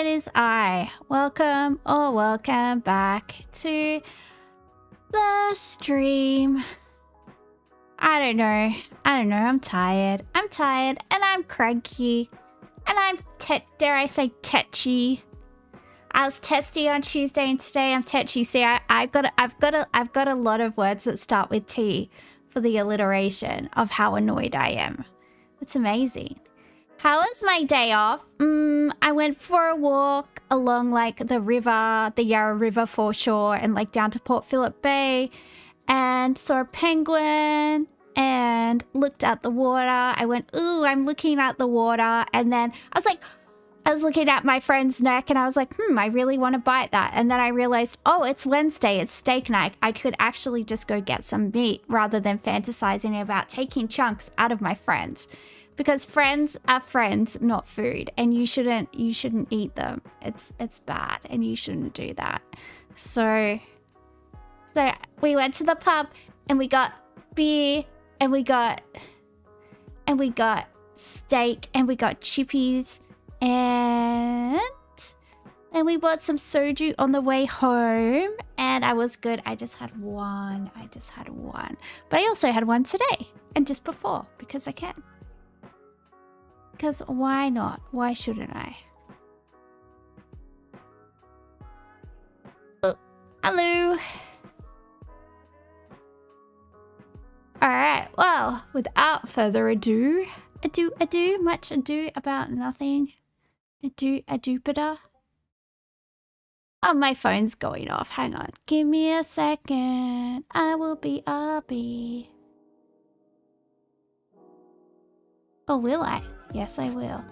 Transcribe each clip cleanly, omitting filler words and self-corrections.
it is I. Welcome or welcome back to the stream. I don't know. I'm tired. And I'm cranky. And I'm dare I say tetchy. I was testy on Tuesday and today I'm tetchy. See, I've got a lot of words that start with T for the alliteration of how annoyed I am. It's amazing. How was my day off? I went for a walk along like the river, the Yarra River foreshore, and like down to Port Phillip Bay, and saw a penguin and looked at the water. I went, ooh, I'm looking at the water, and then I was looking at my friend's neck and I was like, I really want to bite that. And then I realized, oh, it's Wednesday, it's steak night. I could actually just go get some meat rather than fantasizing about taking chunks out of my friends. Because friends are friends, not food, and you shouldn't eat them. It's bad, and you shouldn't do that. So we went to the pub, and we got beer, and we got steak, and we got chippies, and we bought some soju on the way home, and I was good. I just had one. But I also had one today, and just before, because I can. Because why not? Why shouldn't I? Oh, hello. Alright, well, without further ado, much ado about nothing. Adoopada. Oh, my phone's going off. Hang on. Give me a second. I will be RB. Oh, will I? Yes, I will.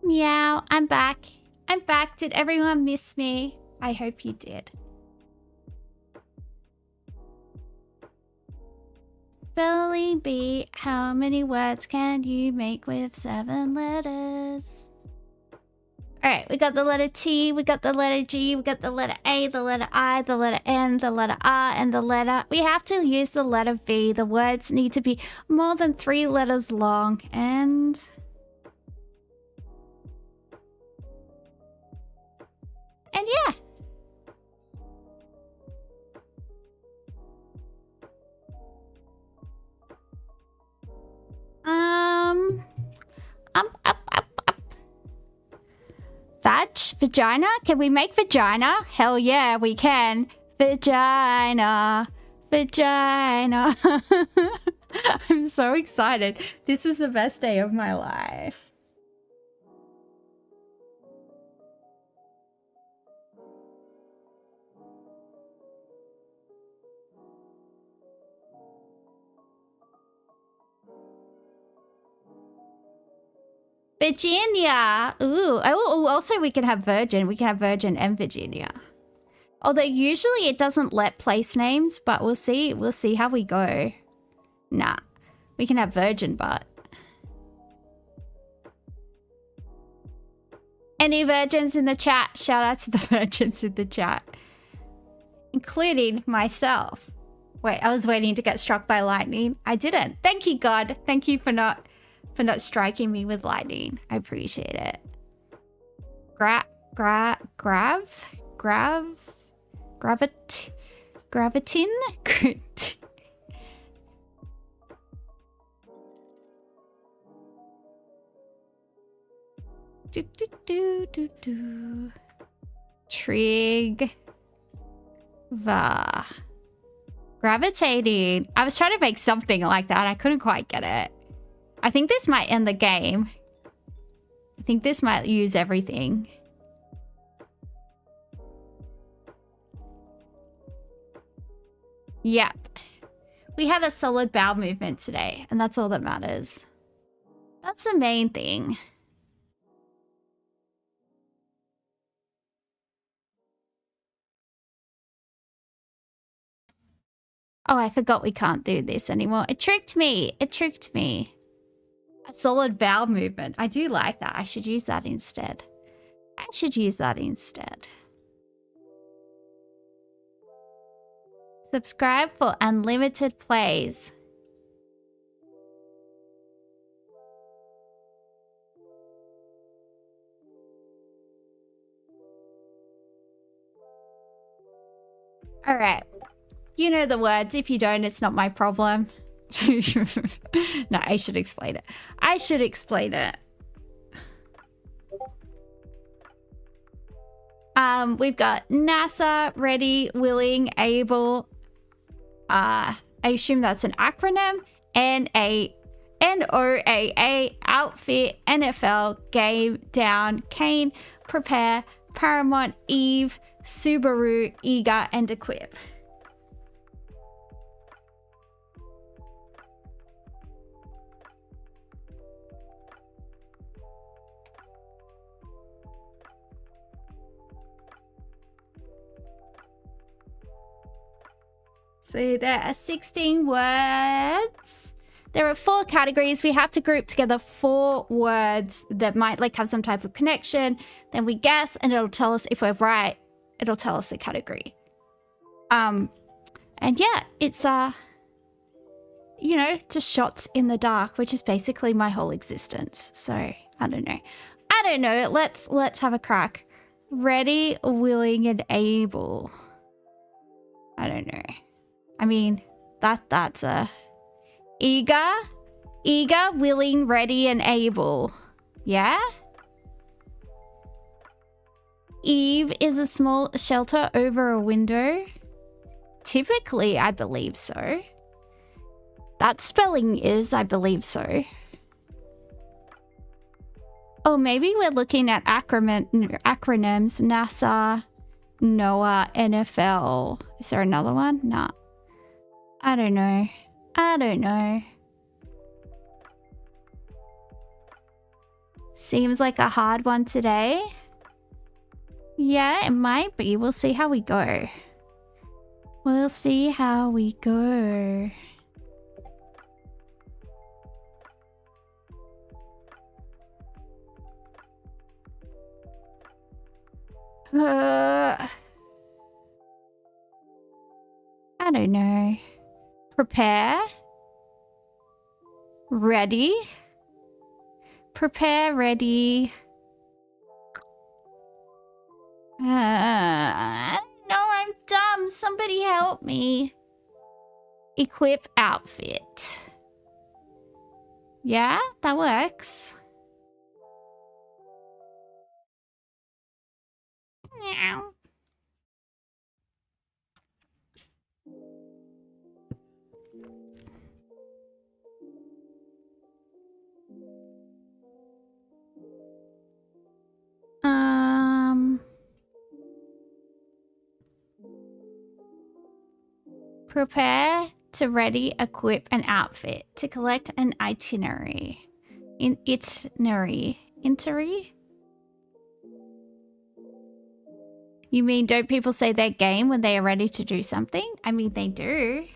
Meow, I'm back. Did everyone miss me? I hope you did. Spelling bee, how many words can you make with 7 letters? Alright, we got the letter T, we got the letter G, we got the letter A, the letter I, the letter N, the letter R, and the letter... We have to use the letter V. The words need to be more than 3 letters long, and yeah. Up. Vagina? Can we make vagina? Hell yeah, we can. Vagina. I'm so excited. This is the best day of my life. Virginia. Ooh. Oh, also we can have Virgin. We can have Virgin and Virginia. Although usually it doesn't let place names, but we'll see. We'll see how we go. Nah. We can have Virgin, but... Any virgins in the chat? Shout out to the virgins in the chat. Including myself. Wait, I was waiting to get struck by lightning. I didn't. Thank you, God. Thank you for not striking me with lightning. I appreciate it. Gravitin? Trig. Va. Gravitating. I was trying to make something like that. I couldn't quite get it. I think this might end the game. I think this might use everything. Yep. We had a solid bowel movement today, and that's all that matters. That's the main thing. Oh, I forgot we can't do this anymore. It tricked me. It tricked me. A solid vowel movement. I do like that. I should use that instead. I should use that instead. Subscribe for unlimited plays. All right. You know the words. If you don't, it's not my problem. No, I should explain it. I should explain it. We've got NASA, ready, willing, able. I assume that's an acronym. NOAA, outfit, NFL, game, down, Kane, prepare, Paramount, Eve, Subaru, eager, and equip. So there are 16 words. There are 4 categories. We have to group together 4 words that might like have some type of connection. Then we guess and it'll tell us if we're right. It'll tell us the category. And yeah, it's you know, just shots in the dark, which is basically my whole existence. So I don't know. I don't know. Let's have a crack. Ready, willing, and able. I don't know. I mean, that's a eager, willing, ready, and able. Yeah? Eve is a small shelter over a window. Typically, I believe so. That spelling is, I believe so. Oh, maybe we're looking at acronyms. NASA, NOAA, NFL. Is there another one? Nah. I don't know. I don't know. Seems like a hard one today. Yeah, it might be. We'll see how we go. We'll see how we go. I don't know. Prepare. Ready. Prepare, ready. No, I'm dumb. Somebody help me. Equip outfit. Yeah, that works. Meow. Prepare to ready, equip an outfit to collect an itinerary. Itinerary. You mean, don't people say they're game when they are ready to do something? I mean, they do.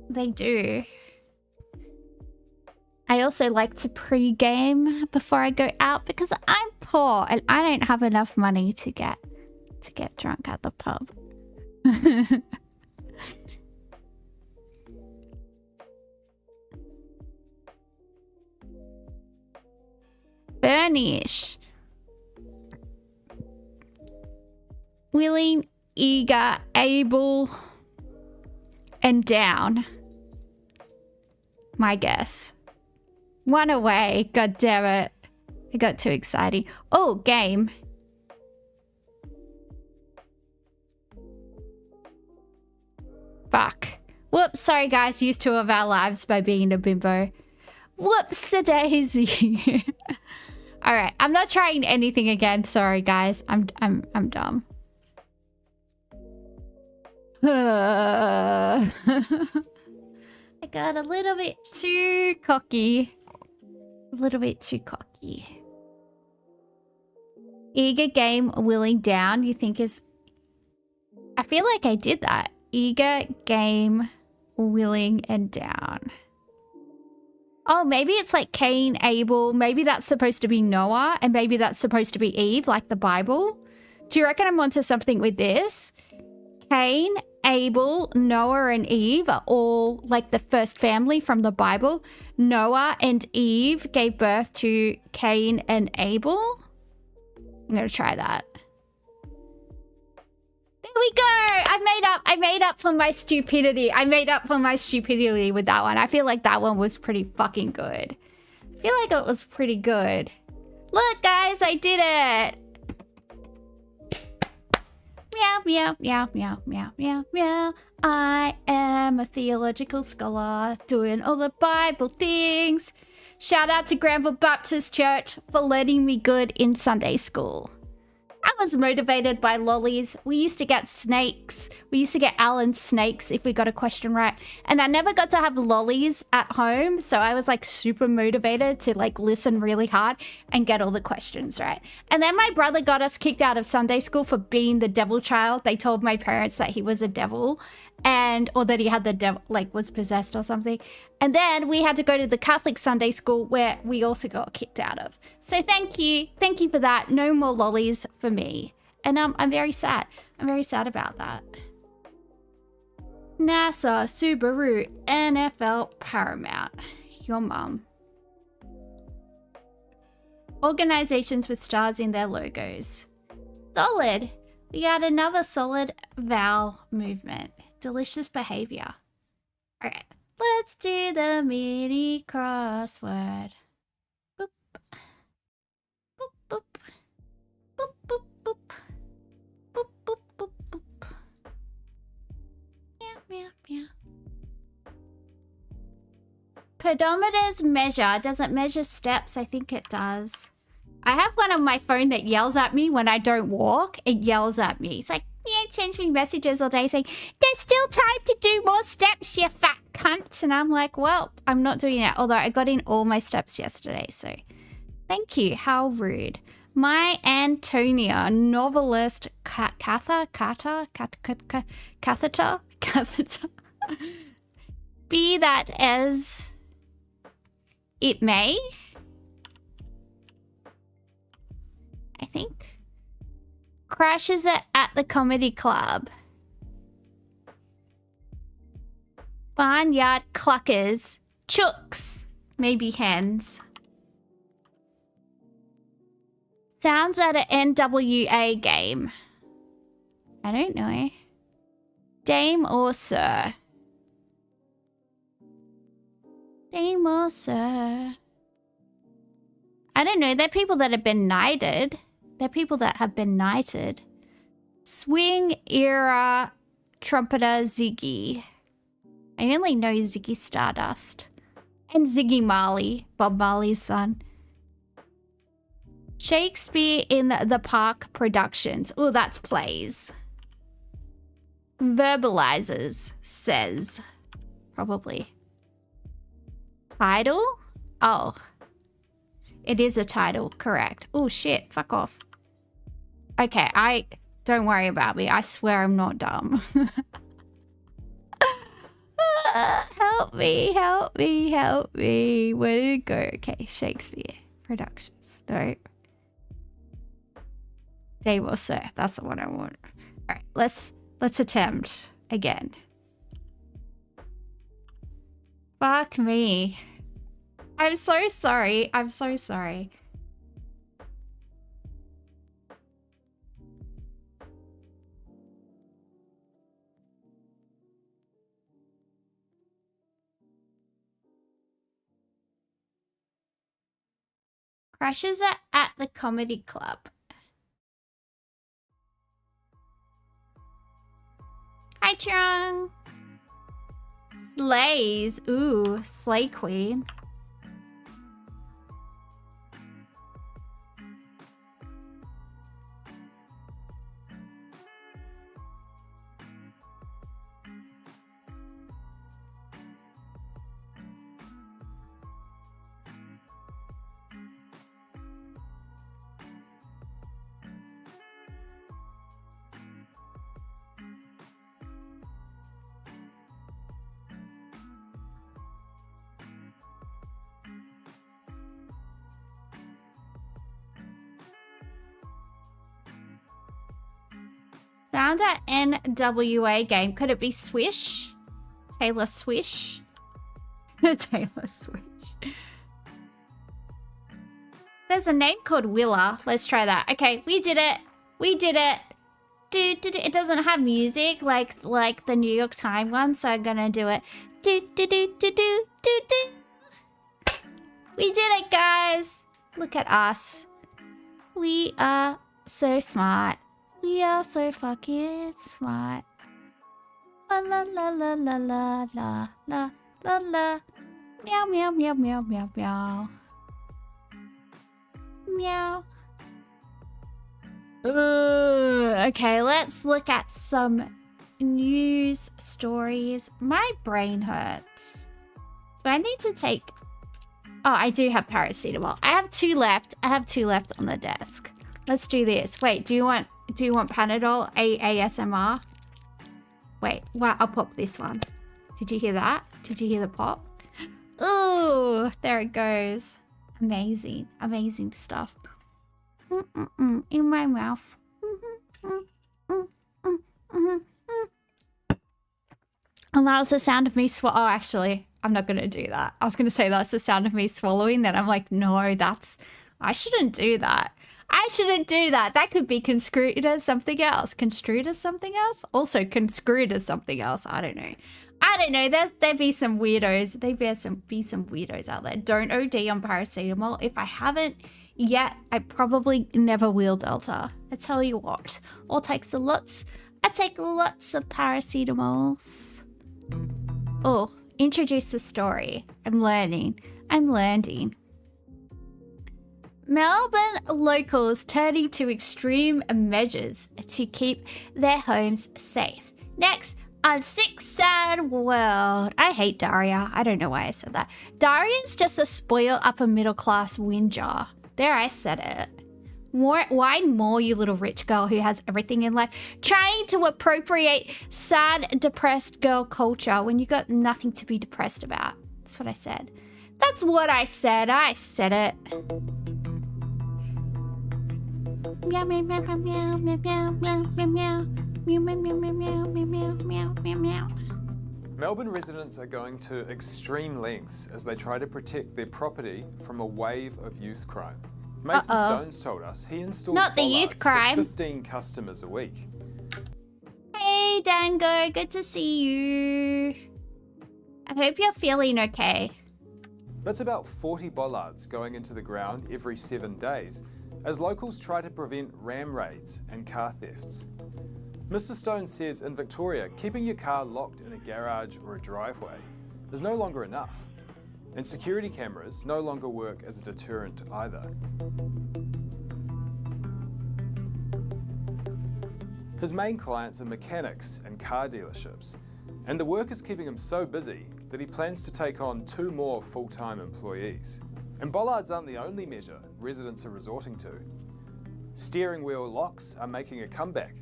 They do. I also like to pre-game before I go out because I'm poor and I don't have enough money to get drunk at the pub. Furnish. Willing, eager, able, and down. My guess. One away. God damn it. I got too excited. Oh, game. Fuck. Whoops. Sorry, guys. Used 2 of our lives by being a bimbo. Whoops-a-daisy. All right. I'm not trying anything again. Sorry, guys. I'm dumb. I got a little bit too cocky. A little bit too cocky. Eager, game, willing, down, you think is... I feel like I did that. eager, game, willing, and down. Oh, maybe it's like Cain, Abel. Maybe that's supposed to be Noah, and maybe that's supposed to be Eve, like the Bible. Do you reckon I'm onto something with this? Cain, Abel, Noah, and Eve are all like the first family from the Bible. Noah and Eve gave birth to Cain and Abel. I'm gonna try that. There we go! I made up for my stupidity. I made up for my stupidity with that one. I feel like that one was pretty fucking good. I feel like it was pretty good. Look, guys, I did it! Meow, meow, meow, meow, meow, meow, meow. I am a theological scholar doing all the Bible things. Shout out to Granville Baptist Church for learning me good in Sunday school. I was motivated by lollies. We used to get snakes. We used to get Alan snakes if we got a question right. And I never got to have lollies at home. So I was like super motivated to like listen really hard and get all the questions right. And then my brother got us kicked out of Sunday school for being the devil child. They told my parents that he was a devil or that he had the devil, like was possessed or something. And then we had to go to the Catholic Sunday school where we also got kicked out of. So thank you for that. No more lollies for me. And I'm very sad. I'm very sad about that. NASA, Subaru, NFL, Paramount. Your mum. Organizations with stars in their logos. Solid. We got another solid vowel movement. Delicious behavior. All right. Let's do the mini crossword. Boop. Boop, boop. Boop, boop, boop. Boop, boop, boop, boop. Meow, meow, meow. Pedometers measure. Does it measure steps? I think it does. I have one on my phone that yells at me when I don't walk. It yells at me. It's like, yeah, it sends me messages all day saying, there's still time to do more steps, you fat cunt. And I'm like, well, I'm not doing it. Although I got in all my steps yesterday, so thank you. How rude. My Antonia, novelist, catheter. Be that as it may. I think. Crashes it at the comedy club. Barnyard cluckers. Chooks. Maybe hens. Sounds at an NWA game. I don't know. Dame or sir? Dame or sir? I don't know. They're people that have been knighted. They're people that have been knighted. Swing era trumpeter Ziggy. I only know Ziggy Stardust. And Ziggy Marley, Bob Marley's son. Shakespeare in the Park Productions. Oh, that's plays. Verbalizes, says. Probably. Title? Oh. It is a title, correct. Oh shit, fuck off. Okay, don't worry about me. I swear I'm not dumb. Help me, help me, help me. Where did it go? Okay, Shakespeare Productions. No. Dame or sir, that's what I want. All right, let's attempt again. Fuck me. I'm so sorry. I'm so sorry. Crashes at the comedy club. Hi, Chung. Slays. Ooh, Slay Queen. Found an NWA game. Could it be Swish? Taylor Swish? Taylor Swish. There's a name called Willa. Let's try that. Okay, we did it. We did it. It doesn't have music like the New York Times one, so I'm gonna do it. We did it, guys. Look at us. We are so smart. We are so fucking smart. La la la la la la la la la la. Meow meow meow meow meow meow. Meow. Okay, let's look at some news stories. My brain hurts. Do I need to take... Oh, I do have paracetamol. I have 2 left. I have 2 left on the desk. Let's do this. Wait, do you want Panadol ASMR? Wait, wow, I'll pop this one. Did you hear that? Did you hear the pop? Ooh, there it goes. Amazing, amazing stuff. In my mouth. And that was the sound of me oh, actually, I'm not going to do that. I was going to say that's the sound of me swallowing. Then I'm like, no, I shouldn't do that. I shouldn't do that. That could be construed as something else. Construed as something else? Also construed as something else. I don't know. I don't know. There'd be some weirdos. There'd be some weirdos out there. Don't OD on paracetamol. If I haven't yet, I probably never will, Delta. I tell you what. I take lots of paracetamols. Oh, introduce the story. I'm learning. Melbourne locals turning to extreme measures to keep their homes safe. Next on Sick Sad World. I hate Daria. I don't know why I said that. Daria's just a spoiled upper middle class whinger. There, I said it. Whine more, you little rich girl who has everything in life. Trying to appropriate sad, depressed girl culture when you got nothing to be depressed about. That's what I said. That's what I said. I said it. Meow meow meow meow meow meow meow meow meow meow meow meow meow meow meow meow meow. Melbourne residents are going to extreme lengths as they try to protect their property from a wave of youth crime. Mason Stones told us he installs bollards for 15 customers a week. Hey Dango, good to see you. I hope you're feeling okay. That's about 40 bollards going into the ground every 7 days, as locals try to prevent ram raids and car thefts. Mr. Stone says in Victoria, keeping your car locked in a garage or a driveway is no longer enough, and security cameras no longer work as a deterrent either. His main clients are mechanics and car dealerships, and the work is keeping him so busy that he plans to take on 2 more full-time employees. And bollards aren't the only measure residents are resorting to. Steering wheel locks are making a comeback,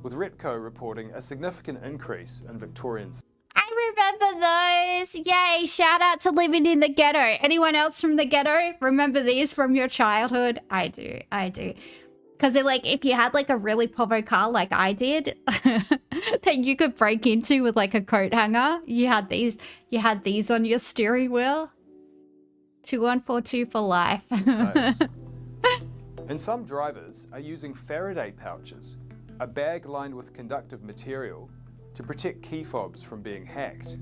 with Repco reporting a significant increase in Victorians. I remember those. Yay, shout out to living in the ghetto. Anyone else from the ghetto? Remember these from your childhood? I do. Because like, if you had like a really povo car like I did, that you could break into with like a coat hanger, you had these on your steering wheel. 2142 for life. And some drivers are using Faraday pouches, a bag lined with conductive material, to protect key fobs from being hacked.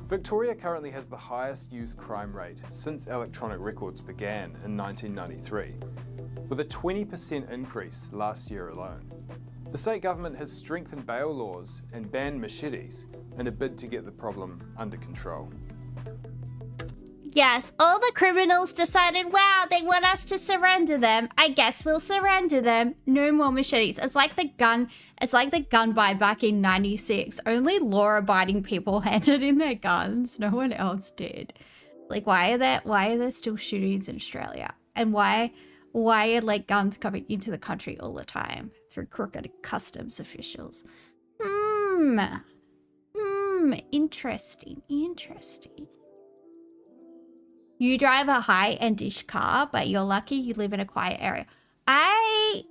Victoria currently has the highest youth crime rate since electronic records began in 1993, with a 20% increase last year alone. The state government has strengthened bail laws and banned machetes in a bid to get the problem under control. Yes, all the criminals decided, wow, they want us to surrender them. I guess we'll surrender them. No more machetes. It's like the gun buy back in 96. Only law-abiding people handed in their guns. No one else did. Like, why are there still shootings in Australia? And why are like guns coming into the country all the time through crooked customs officials? Interesting. You drive a high-endish car, but you're lucky you live in a quiet area. I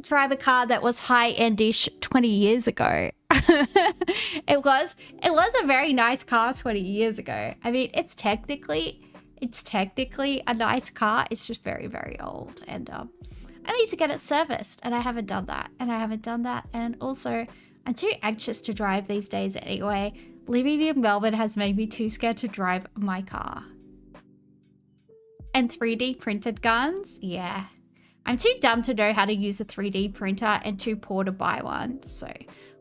drive a car that was high-endish 20 years ago. It was a very nice car 20 years ago. I mean, it's technically a nice car. It's just very, very old. And I need to get it serviced, and I haven't done that. And also, I'm too anxious to drive these days anyway. Living in Melbourne has made me too scared to drive my car. And 3D printed guns? Yeah. I'm too dumb to know how to use a 3D printer and too poor to buy one. So,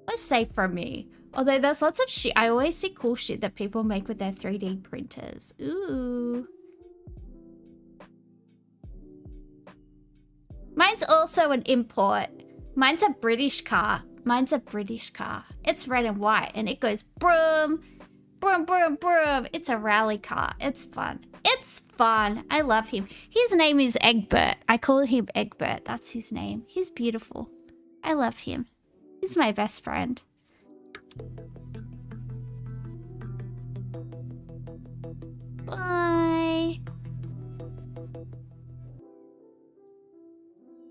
let's say from me. Although there's lots of shit. I always see cool shit that people make with their 3D printers. Ooh. Mine's also an import. Mine's a British car. It's red and white and it goes broom, broom, broom, broom. It's a rally car. It's fun. I love him. His name is Egbert. I call him Egbert. That's his name. He's beautiful. I love him. He's my best friend. Bye.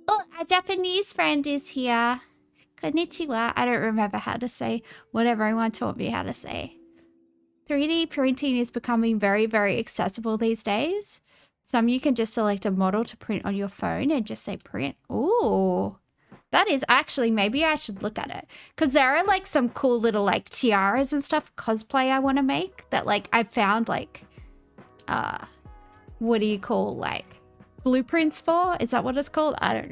Oh, our Japanese friend is here. Konnichiwa. I don't remember how to say what everyone taught me how to say. 3D printing is becoming very, very accessible these days. Some you can just select a model to print on your phone and just say print. Ooh, that is actually, maybe I should look at it. Because there are like some cool little like tiaras and stuff, cosplay I want to make that like I found like, what do you call like blueprints for? Is that what it's called? I don't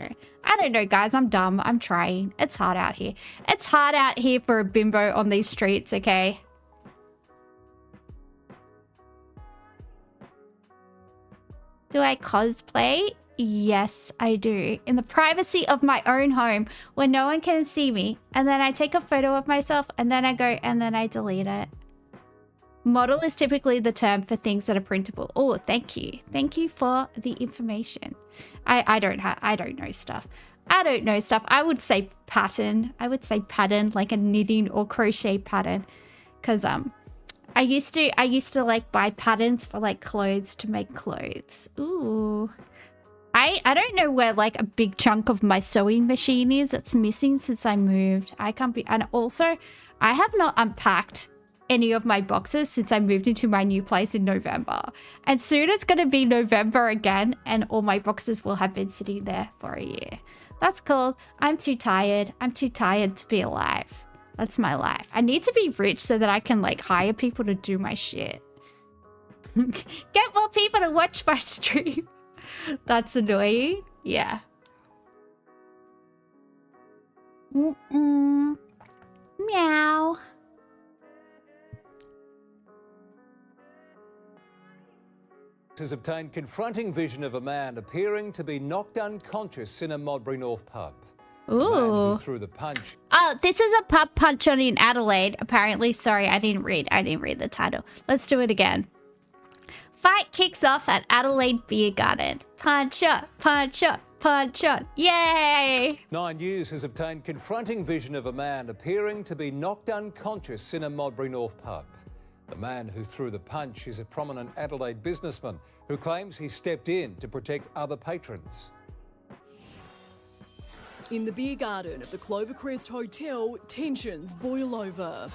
know, guys. I'm dumb. I'm trying. It's hard out here. It's hard out here for a bimbo on these streets, okay? Do I cosplay? Yes, I do. In the privacy of my own home where no one can see me. And then I take a photo of myself and then I go and then I delete it. Model is typically the term for things that are printable. Oh, thank you. Thank you for the information. I don't know stuff. I would say pattern. Like a knitting or crochet pattern. Because I used to like buy patterns for like clothes to make clothes. Ooh. I don't know where like a big chunk of my sewing machine is. It's missing since I moved. And also I have not unpacked any of my boxes since I moved into my new place in November. And soon it's going to be November again and all my boxes will have been sitting there for a year. That's cool. I'm too tired. To be alive. That's my life. I need to be rich so that I can like hire people to do my shit. Get more people to watch my stream. That's annoying. Yeah. Meow. Has obtained confronting vision of a man appearing to be knocked unconscious in a Modbury North pub. Ooh. The man who threw the punch. Oh, this is a pub punch on in Adelaide. Apparently, sorry, I didn't read the title. Let's do it again. Fight kicks off at Adelaide Beer Garden. Punch shot, punch shot, punch shot. Yay! 9 News has obtained confronting vision of a man appearing to be knocked unconscious in a Modbury North pub. The man who threw the punch is a prominent Adelaide businessman who claims he stepped in to protect other patrons. In the beer garden of the Clovercrest Hotel, tensions boil over.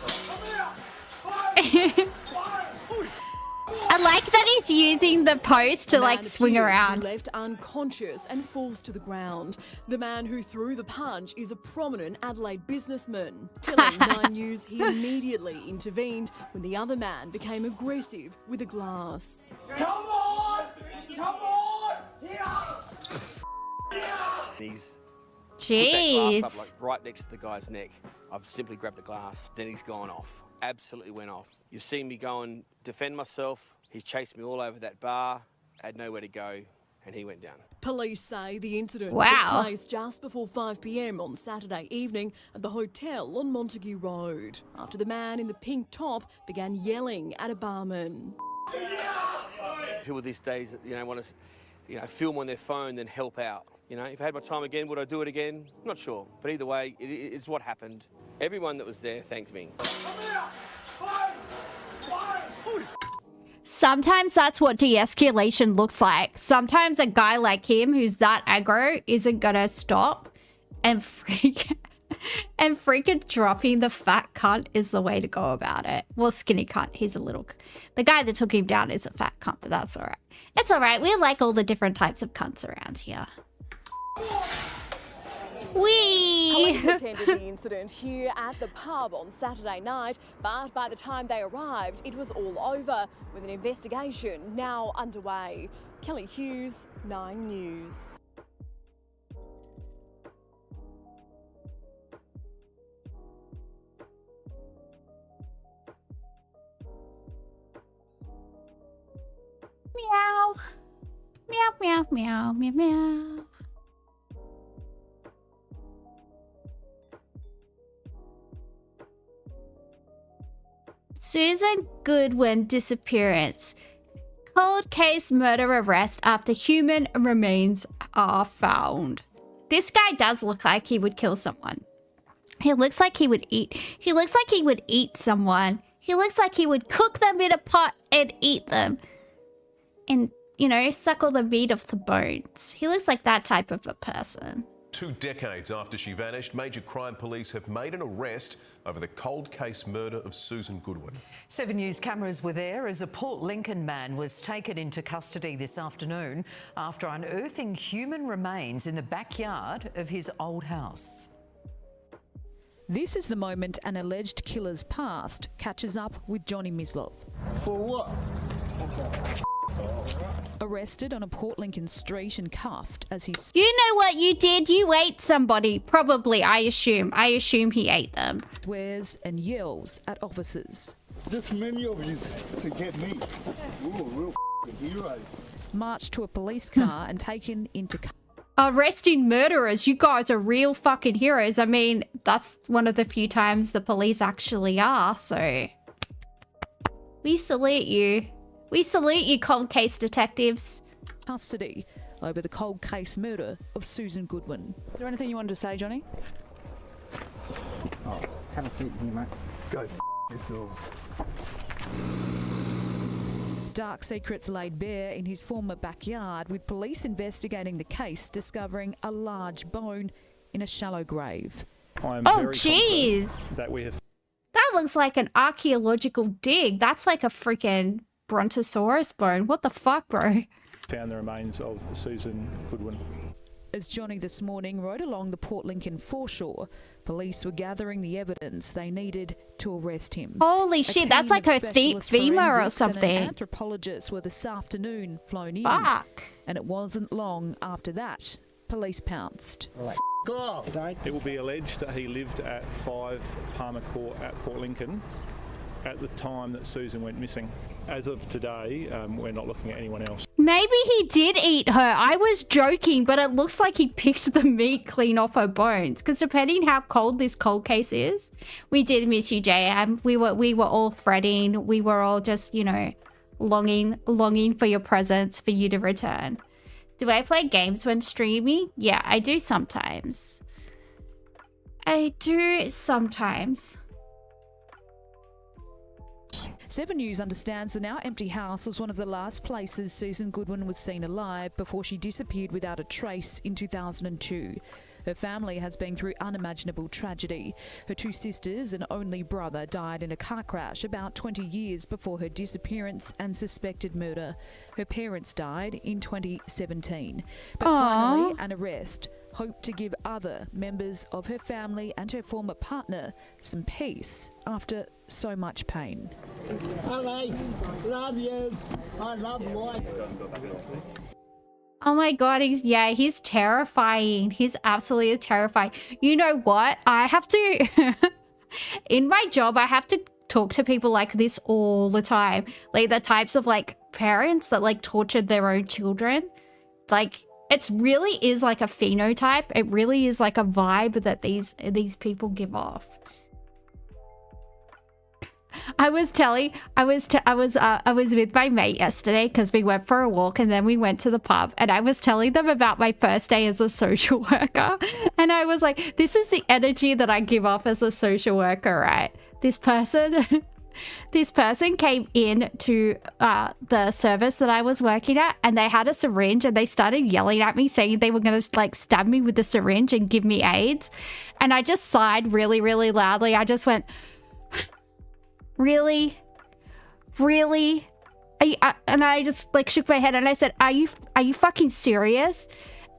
I like that he's using the post to like swing around. Left unconscious and falls to the ground. The man who threw the punch is a prominent Adelaide businessman. Telling 9 News he immediately intervened when the other man became aggressive with a glass. Come on! Come on! Yeah! He's put that Jeez. glass up like right next to the guy's neck. I've simply grabbed the glass, then he's gone off. absolutely went off. You've seen me go and defend myself. He chased me all over that bar, had nowhere to go, and he went down. Police say the incident Wow. took place just before 5 p.m. on Saturday evening at the hotel on Montague Road, after the man in the pink top began yelling at a barman. People these days, want to, film on their phone, then help out. If I had my time again, would I do it again? Not sure. But either way, it's what happened. Everyone that was there thanked me. Sometimes that's what de-escalation looks like. Sometimes a guy like him who's that aggro isn't gonna stop, and freaking dropping the fat cunt is the way to go about it. Well, skinny cunt, he's a little... The guy that took him down is a fat cunt, but that's alright. It's alright, we like all the different types of cunts around here. Whee! Police attended the incident here at the pub on Saturday night, but by the time they arrived, it was all over, with an investigation now underway. Kelly Hughes, 9 News. Meow. Meow, meow, meow, meow, meow. Susan Goodwin disappearance. Cold case murder arrest after human remains are found. This guy does look like he would kill someone. He looks like he would eat. He looks like he would eat someone. He looks like he would cook them in a pot and eat them. And, suckle the meat off the bones. He looks like that type of a person. 2 decades after she vanished, major crime police have made an arrest over the cold case murder of Susan Goodwin. 7 News cameras were there as a Port Lincoln man was taken into custody this afternoon after unearthing human remains in the backyard of his old house. This is the moment an alleged killer's past catches up with Johnny Mislop. For what? Arrested on a Port Lincoln street and cuffed as he... You know what you did? You ate somebody. Probably, I assume. I assume he ate them. swears and yells at officers. This many of you to get me. Ooh, real heroes. Marched to a police car and taken into... Arresting murderers. You guys are real fucking heroes. I mean, that's one of the few times the police actually are, so... We salute you. We salute you, cold case detectives. Custody over the cold case murder of Susan Goodwin. Is there anything you wanted to say, Johnny? Oh, have a seat here, mate. Go yourselves. Dark secrets laid bare in his former backyard, with police investigating the case, discovering a large bone in a shallow grave. Oh, jeez. That we have. That looks like an archaeological dig. That's like a freaking brontosaurus bone. What the fuck, bro? Found the remains of Susan Goodwin. As Johnny this morning rode along the Port Lincoln foreshore, police were gathering the evidence they needed to arrest him. Holy shit, that's like her femur or something. And anthropologists were this afternoon flown in. Fuck. And it wasn't long after that, police pounced. It will be alleged that he lived at 5 Palmer Court at Port Lincoln at the time that Susan went missing. As of today, we're not looking at anyone else. Maybe he did eat her. I was joking, but it looks like he picked the meat clean off her bones. Because depending how cold this cold case is, we did miss you, JM. We were all fretting. We were all just, you know, longing for your presence, for you to return. Do I play games when streaming? Yeah, I do sometimes. I do sometimes. 7 News understands the now empty house was one of the last places Susan Goodwin was seen alive before she disappeared without a trace in 2002. Her family has been through unimaginable tragedy. Her 2 sisters and only brother died in a car crash about 20 years before her disappearance and suspected murder. Her parents died in 2017. But finally, an arrest hoped to give other members of her family and her former partner some peace after so much pain. Hello, love you. I love life. Oh my god, he's terrifying. He's absolutely terrifying. You know what? I have to, in my job, I have to talk to people like this all the time. Like the types of like parents that like tortured their own children. Like it really is like a phenotype. It really is like a vibe that these people give off. I was with my mate yesterday because we went for a walk and then we went to the pub, and I was telling them about my first day as a social worker, and I was like, this is the energy that I give off as a social worker, right? This person came in to the service that I was working at, and they had a syringe, and they started yelling at me saying they were going to like stab me with the syringe and give me AIDS. And I just sighed really, really loudly. I just went, really? And I just like shook my head and I said, are you fucking serious?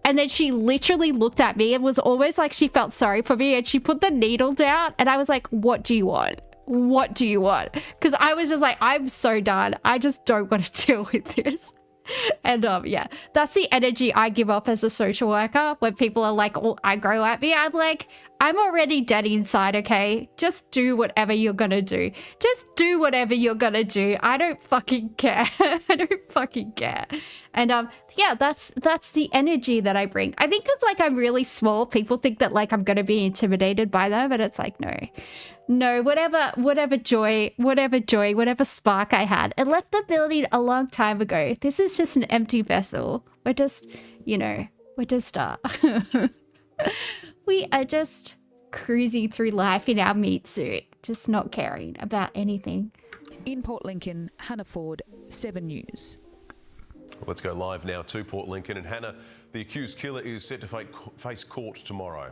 And then she literally looked at me and was almost like she felt sorry for me, and she put the needle down, and I was like, what do you want? What do you want? Because I was just like, I'm so done. I just don't want to deal with this. And yeah, that's the energy I give off as a social worker. When people are like all aggro at me, I'm like, I'm already dead inside, okay? Just do whatever you're gonna do. Just do whatever you're gonna do. I don't fucking care. I don't fucking care. And yeah, that's the energy that I bring. I think it's like I'm really small. People think that like I'm gonna be intimidated by them, but it's like, no, whatever joy, whatever spark I had, it left the building a long time ago. This is just an empty vessel. We're just, we are just cruising through life in our meat suit, just not caring about anything. In Port Lincoln, Hannah Ford, 7 News. Let's go live now to Port Lincoln. And Hannah, the accused killer is set to face court tomorrow.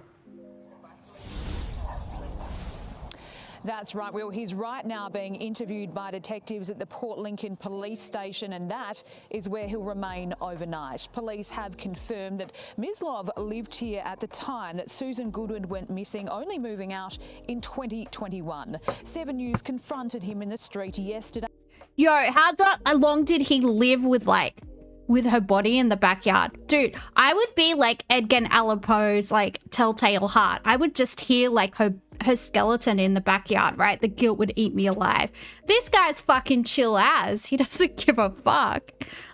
That's right, Will. He's right now being interviewed by detectives at the Port Lincoln Police Station, and that is where he'll remain overnight. Police have confirmed that Mislov lived here at the time that Susan Goodwin went missing, only moving out in 2021. 7 News confronted him in the street yesterday. Yo, how long did he live with her body in the backyard? Dude, I would be like Edgar Allan Poe's like Telltale Heart. I would just hear like her skeleton in the backyard, right? The guilt would eat me alive. This guy's fucking chill as. He doesn't give a fuck.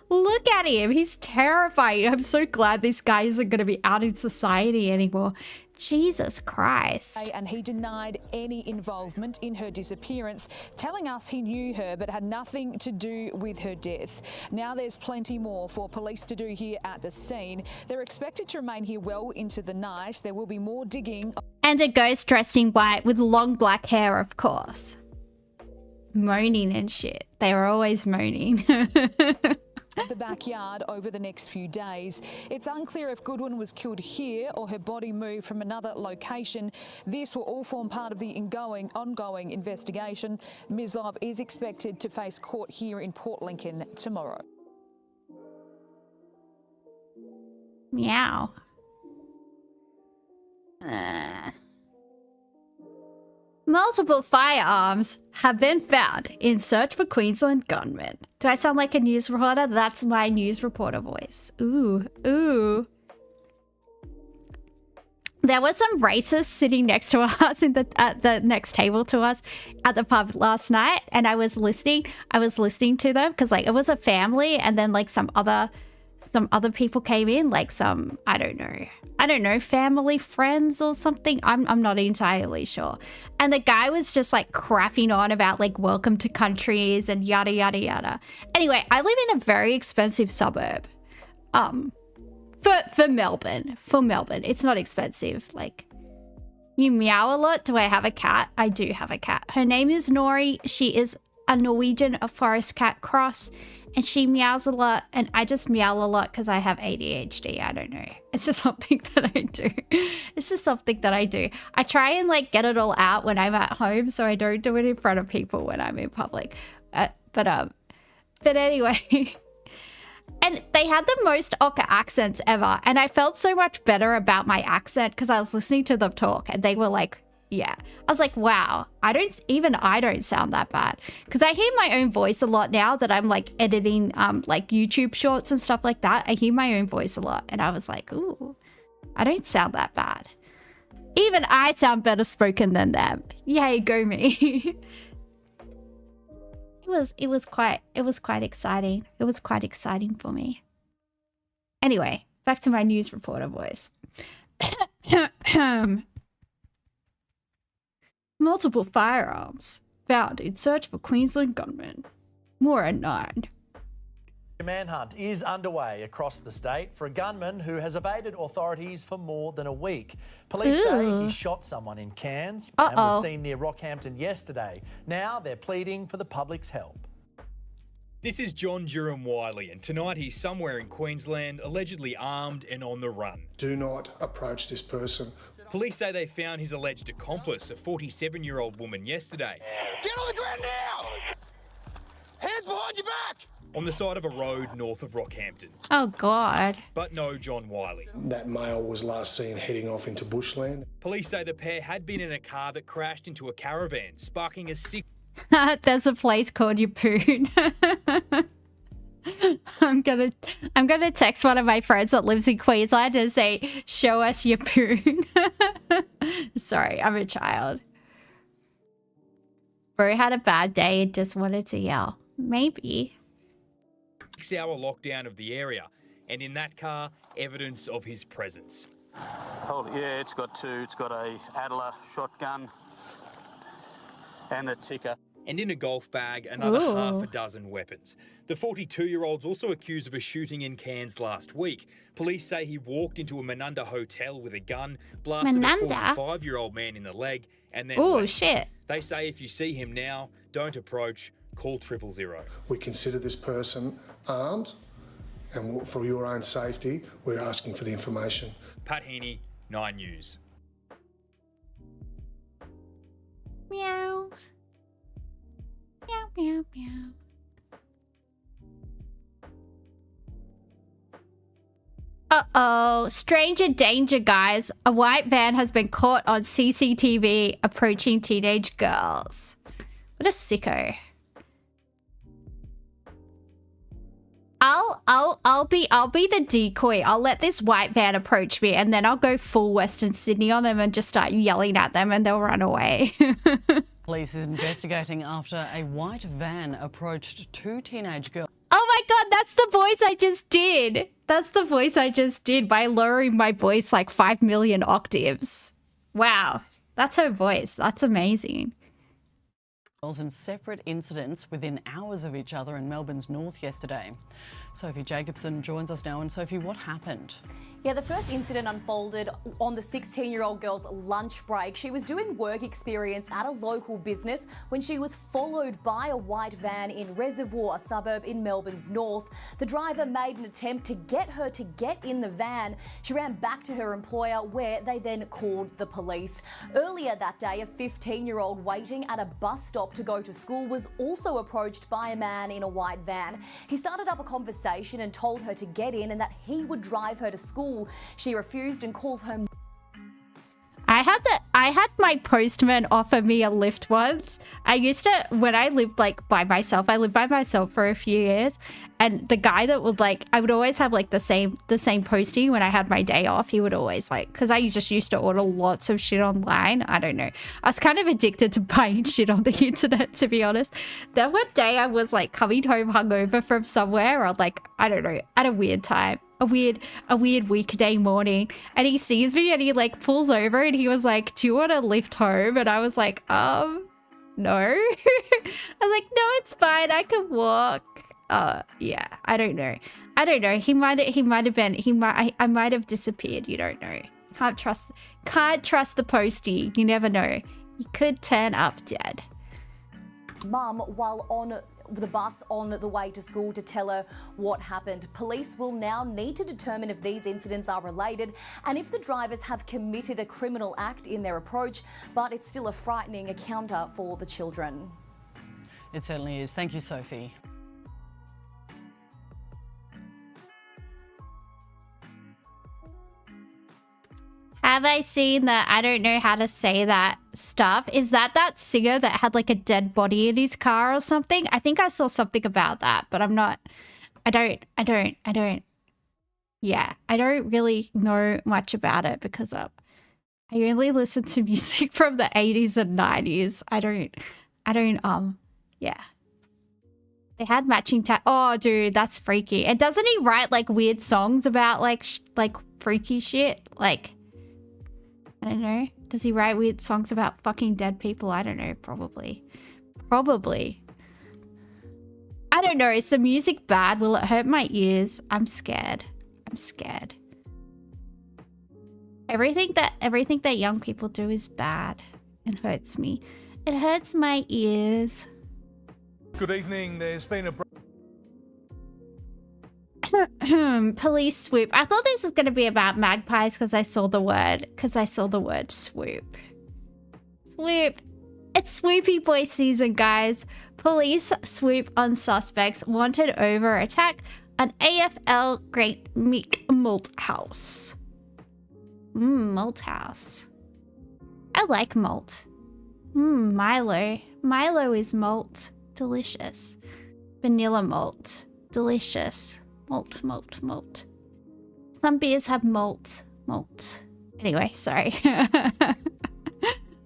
Look at him. He's terrifying. I'm so glad this guy isn't going to be out in society anymore. Jesus Christ. And he denied any involvement in her disappearance, telling us he knew her but had nothing to do with her death. Now there's plenty more for police to do here at the scene. They're expected to remain here well into the night. There will be more digging. And a ghost dressed in white with long black hair, of course. Moaning and shit. They were always moaning. The backyard over the next few days. It's unclear if Goodwin was killed here or her body moved from another location. This will all form part of the ongoing investigation. Mislov is expected to face court here in Port Lincoln tomorrow. Meow. Multiple firearms have been found in search for Queensland gunmen. Do I sound like a news reporter? That's my news reporter voice. Ooh, ooh. There were some racists sitting next to us at the next table to us at the pub last night, and I was listening to them because like it was a family, and then like some other people came in, like some, I don't know, family friends or something. I'm not entirely sure. And the guy was just like crapping on about like welcome to countries and yada, yada, yada. Anyway, I live in a very expensive suburb. For Melbourne. It's not expensive. Like, you meow a lot. Do I have a cat? I do have a cat. Her name is Nori. She is a Norwegian forest cat cross. And she meows a lot, and I just meow a lot because I have ADHD. I don't know. It's just something that I do. I try and like get it all out when I'm at home, so I don't do it in front of people when I'm in public. But anyway, and they had the most Oka accents ever, and I felt so much better about my accent because I was listening to them talk, and they were like, yeah. I was like, wow, I don't sound that bad. Because I hear my own voice a lot now that I'm like editing like YouTube shorts and stuff like that. I hear my own voice a lot. And I was like, ooh, I don't sound that bad. Even I sound better spoken than them. Yay, go me. it was quite exciting. It was quite exciting for me. Anyway, back to my news reporter voice. Multiple firearms found in search for Queensland gunman. More at 9. A manhunt is underway across the state for a gunman who has evaded authorities for more than a week. Police say he shot someone in Cairns and was seen near Rockhampton yesterday. Now they're pleading for the public's help. This is John Durham Wiley, and tonight he's somewhere in Queensland, allegedly armed and on the run. Do not approach this person. Police say they found his alleged accomplice, a 47-year-old woman, yesterday. Get on the ground now! Hands behind your back! On the side of a road north of Rockhampton. Oh, God. But no John Wiley. That male was last seen heading off into bushland. Police say the pair had been in a car that crashed into a caravan, sparking a sick... There's a place called Yapoon. I'm gonna text one of my friends that lives in Queensland and say, show us Yapoon. Sorry, I'm a child. Bro had a bad day and just wanted to yell. Maybe. 6-hour lockdown of the area, and in that car, evidence of his presence. Oh, yeah, it's got two. It's got a Adler shotgun and a ticker. And in a golf bag, another half a dozen weapons. The 42-year-old's also accused of a shooting in Cairns last week. Police say he walked into a Manunda hotel with a gun, blasted a 45-year-old man in the leg, and then left. Shit. They say if you see him now, don't approach, call 000. We consider this person armed, and for your own safety, we're asking for the information. Pat Heaney, 9 News. Meow. Meow, meow, meow. Uh-oh. Stranger danger, guys. A white van has been caught on CCTV approaching teenage girls. What a sicko. I'll be the decoy. I'll let this white van approach me and then I'll go full Western Sydney on them and just start yelling at them and they'll run away. Police is investigating after a white van approached 2 teenage girls. Oh my God, that's the voice I just did. That's the voice I just did by lowering my voice like 5 million octaves. Wow, that's her voice. That's amazing. In separate incidents within hours of each other in Melbourne's north yesterday. Sophie Jacobson joins us now. And Sophie, what happened? Yeah, the first incident unfolded on the 16-year-old girl's lunch break. She was doing work experience at a local business when she was followed by a white van in Reservoir, a suburb in Melbourne's north. The driver made an attempt to get her to get in the van. She ran back to her employer where they then called the police. Earlier that day, a 15-year-old waiting at a bus stop to go to school was also approached by a man in a white van. He started up a conversation and told her to get in and that he would drive her to school. She refused and called her. I had my postman offer me a lift once. I used to, when I lived like by myself, I lived by myself for a few years, and the guy that would like, I would always have like the same postie when I had my day off. He would always like, because I just used to order lots of shit online. I don't know. I was kind of addicted to buying shit on the internet, to be honest. Then one day I was like coming home hungover from somewhere, or like, I don't know, at a weird time. A weird weekday morning, and he sees me and he like pulls over and he was like, do you want to lift home? And I was like, no. I was like, no, it's fine, I can walk. Yeah, I don't know. I might have disappeared. You don't know. Can't trust the postie. You never know. He could turn up dead. Mum, while on the bus on the way to school, to tell her what happened. Police will now need to determine if these incidents are related and if the drivers have committed a criminal act in their approach, but it's still a frightening encounter for the children. It certainly is. Thank you, Sophie. Have I seen that? I don't know how to say that stuff. Is that singer that had like a dead body in his car or something? I think I saw something about that, but I'm not, I don't. Yeah, I don't really know much about it because I only listen to music from the 80s and 90s. I don't, yeah. They had matching oh, dude, that's freaky. And doesn't he write like weird songs about like freaky shit? Like, I don't know. Does he write weird songs about fucking dead people? I don't know. Probably. Probably. I don't know. Is the music bad? Will it hurt my ears? I'm scared. I'm scared. Everything that young people do is bad and hurts me. It hurts my ears. Good evening. There's been a police swoop. I thought this was going to be about magpies because I saw the word swoop. Swoop. It's swoopy boy season, guys. Police swoop on suspects wanted over attack on AFL Great Meek Malt House. Malt House. I like malt. Milo. Milo is malt. Delicious. Vanilla malt. Delicious. Malt, malt, malt. Some beers have malt. Malt. Anyway, sorry.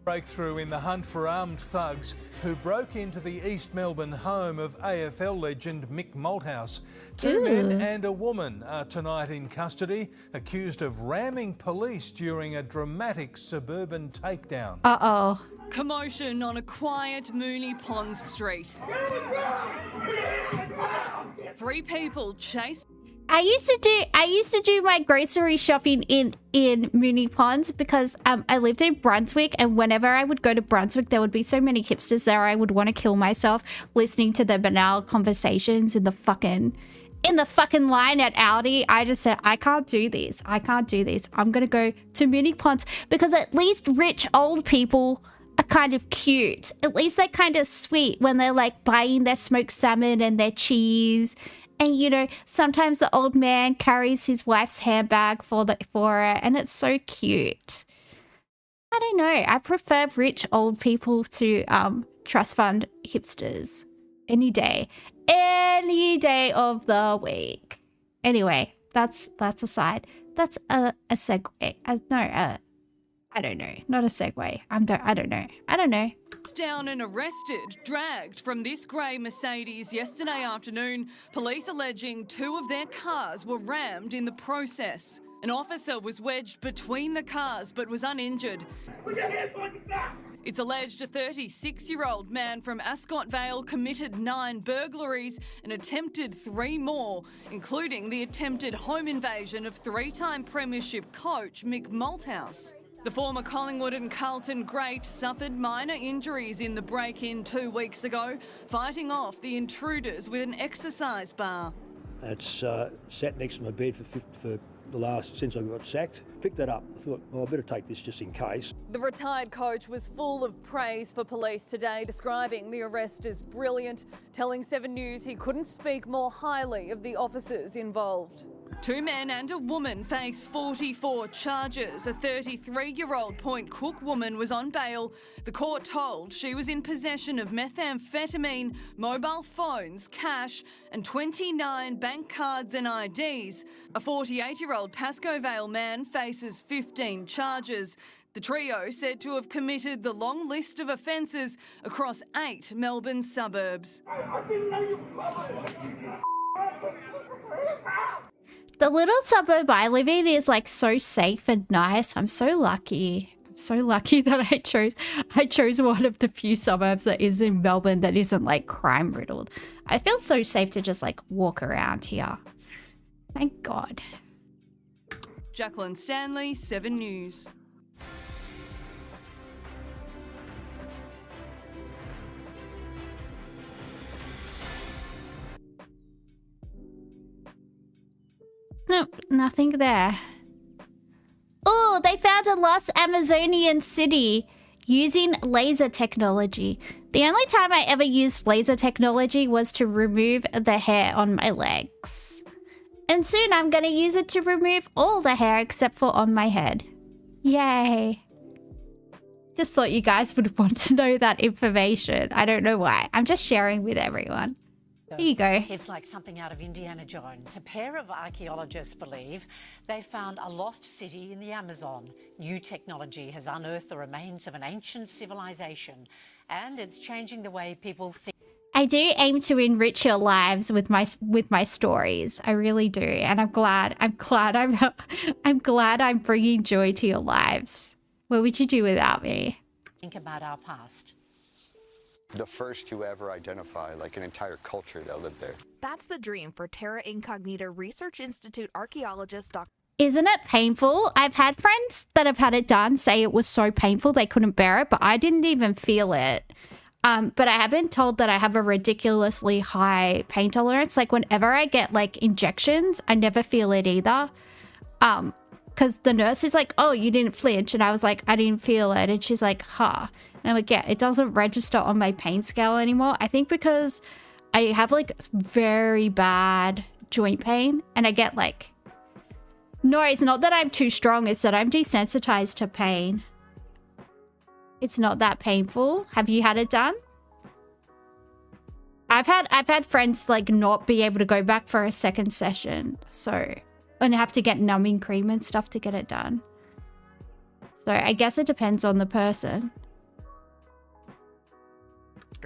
breakthrough in the hunt for armed thugs who broke into the East Melbourne home of AFL legend Mick Malthouse. Two men and a woman are tonight in custody, accused of ramming police during a dramatic suburban takedown. Uh-oh. Commotion on a quiet Moonee Pond street. 3 people chase. I used to do my grocery shopping in Moonee Ponds because I lived in Brunswick, and whenever I would go to Brunswick, there would be so many hipsters there. I would want to kill myself listening to the banal conversations in the fucking line at Aldi. I just said, I can't do this. I can't do this. I'm gonna go to Moonee Ponds because at least rich old people are kind of cute. At least they're kind of sweet when they're like buying their smoked salmon and their cheese. And, you know, sometimes the old man carries his wife's handbag for her, and it's so cute. I don't know. I prefer rich old people to trust fund hipsters any day of the week. Anyway, that's aside. That's a segue. I don't know. Not a segue. I don't know. Down and arrested, dragged from this grey Mercedes yesterday afternoon, police alleging 2 of their cars were rammed in the process. An officer was wedged between the cars but was uninjured. It's alleged a 36-year-old man from Ascot Vale committed 9 burglaries and attempted 3 more, including the attempted home invasion of 3-time premiership coach Mick Malthouse. The former Collingwood and Carlton great suffered minor injuries in the break-in 2 weeks ago, fighting off the intruders with an exercise bar. It's sat next to my bed for the last, since I got sacked. Picked that up. I thought, well, I better take this just in case. The retired coach was full of praise for police today, describing the arrest as brilliant, telling 7 News he couldn't speak more highly of the officers involved. 2 men and a woman face 44 charges. A 33-year-old Point Cook woman was on bail. The court told she was in possession of methamphetamine, mobile phones, cash and 29 bank cards and IDs. A 48-year-old Pascoe Vale man faces 15 charges. The trio said to have committed the long list of offences across 8 Melbourne suburbs. The little suburb I live in is like so safe and nice. I'm so lucky. I'm so lucky that I chose one of the few suburbs that is in Melbourne that isn't like crime riddled. I feel so safe to just like walk around here. Thank God. Jacqueline Stanley, 7 News. Nope, nothing there. Oh, they found a lost Amazonian city using laser technology. The only time I ever used laser technology was to remove the hair on my legs. And soon I'm going to use it to remove all the hair except for on my head. Yay. Just thought you guys would want to know that information. I don't know why. I'm just sharing with everyone. Here you go. It's like something out of Indiana Jones. A pair of archaeologists believe they found a lost city in the Amazon. New technology has unearthed the remains of an ancient civilization, and it's changing the way people think. I do aim to enrich your lives with my stories. I really do, and I'm glad I'm bringing joy to your lives. What would you do without me? Think about our past. The first to ever identify like an entire culture that lived there. That's the dream for Terra Incognita Research Institute archaeologist Dr. Isn't it painful? I've had friends that have had it done say it was so painful they couldn't bear it, but I didn't even feel it. But I have been told that I have a ridiculously high pain tolerance. Like whenever I get like injections, I never feel it either. Because the nurse is like, oh, you didn't flinch. And I was like, I didn't feel it. And she's like, huh. And I'm like, yeah, it doesn't register on my pain scale anymore. I think because I have like very bad joint pain and I get like, no, it's not that I'm too strong. It's that I'm desensitized to pain. It's not that painful. Have you had it done? I've had friends like not be able to go back for a second session. So, and have to get numbing cream and stuff to get it done. So I guess it depends on the person.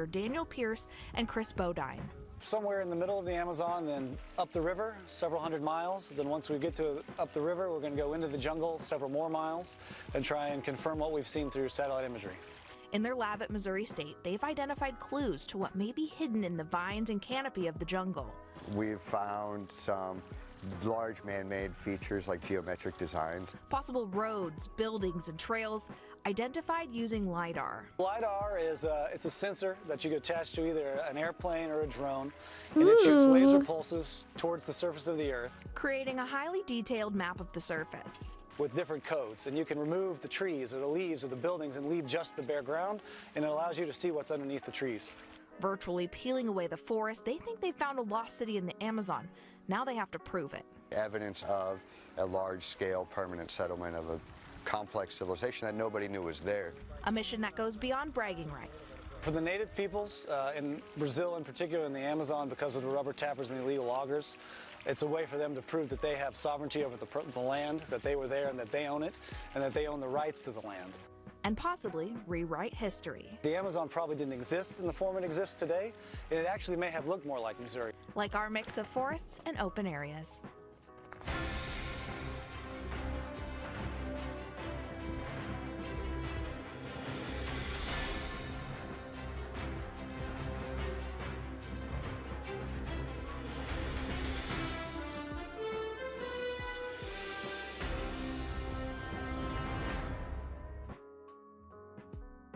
Daniel Pierce and Chris Bodine. Somewhere in the middle of the Amazon, then up the river, several hundred miles. Then once we get to up the river, we're going to go into the jungle several more miles and try and confirm what we've seen through satellite imagery. In their lab at Missouri State, they've identified clues to what may be hidden in the vines and canopy of the jungle. We've found some large man-made features like geometric designs. Possible roads, buildings, and trails identified using LiDAR. LiDAR is it's a sensor that you could attach to either an airplane or a drone, and it shoots laser pulses towards the surface of the Earth, creating a highly detailed map of the surface. With different codes, and you can remove the trees or the leaves or the buildings and leave just the bare ground, and it allows you to see what's underneath the trees. Virtually peeling away the forest, they think they found a lost city in the Amazon. Now they have to prove it. Evidence of a large-scale permanent settlement of a complex civilization that nobody knew was there. A mission that goes beyond bragging rights. For the native peoples, in Brazil in particular, in the Amazon, because of the rubber tappers and the illegal loggers, it's a way for them to prove that they have sovereignty over the land, that they were there and that they own it, and that they own the rights to the land. And possibly rewrite history. The Amazon probably didn't exist in the form it exists today, and it actually may have looked more like Missouri. Like our mix of forests and open areas.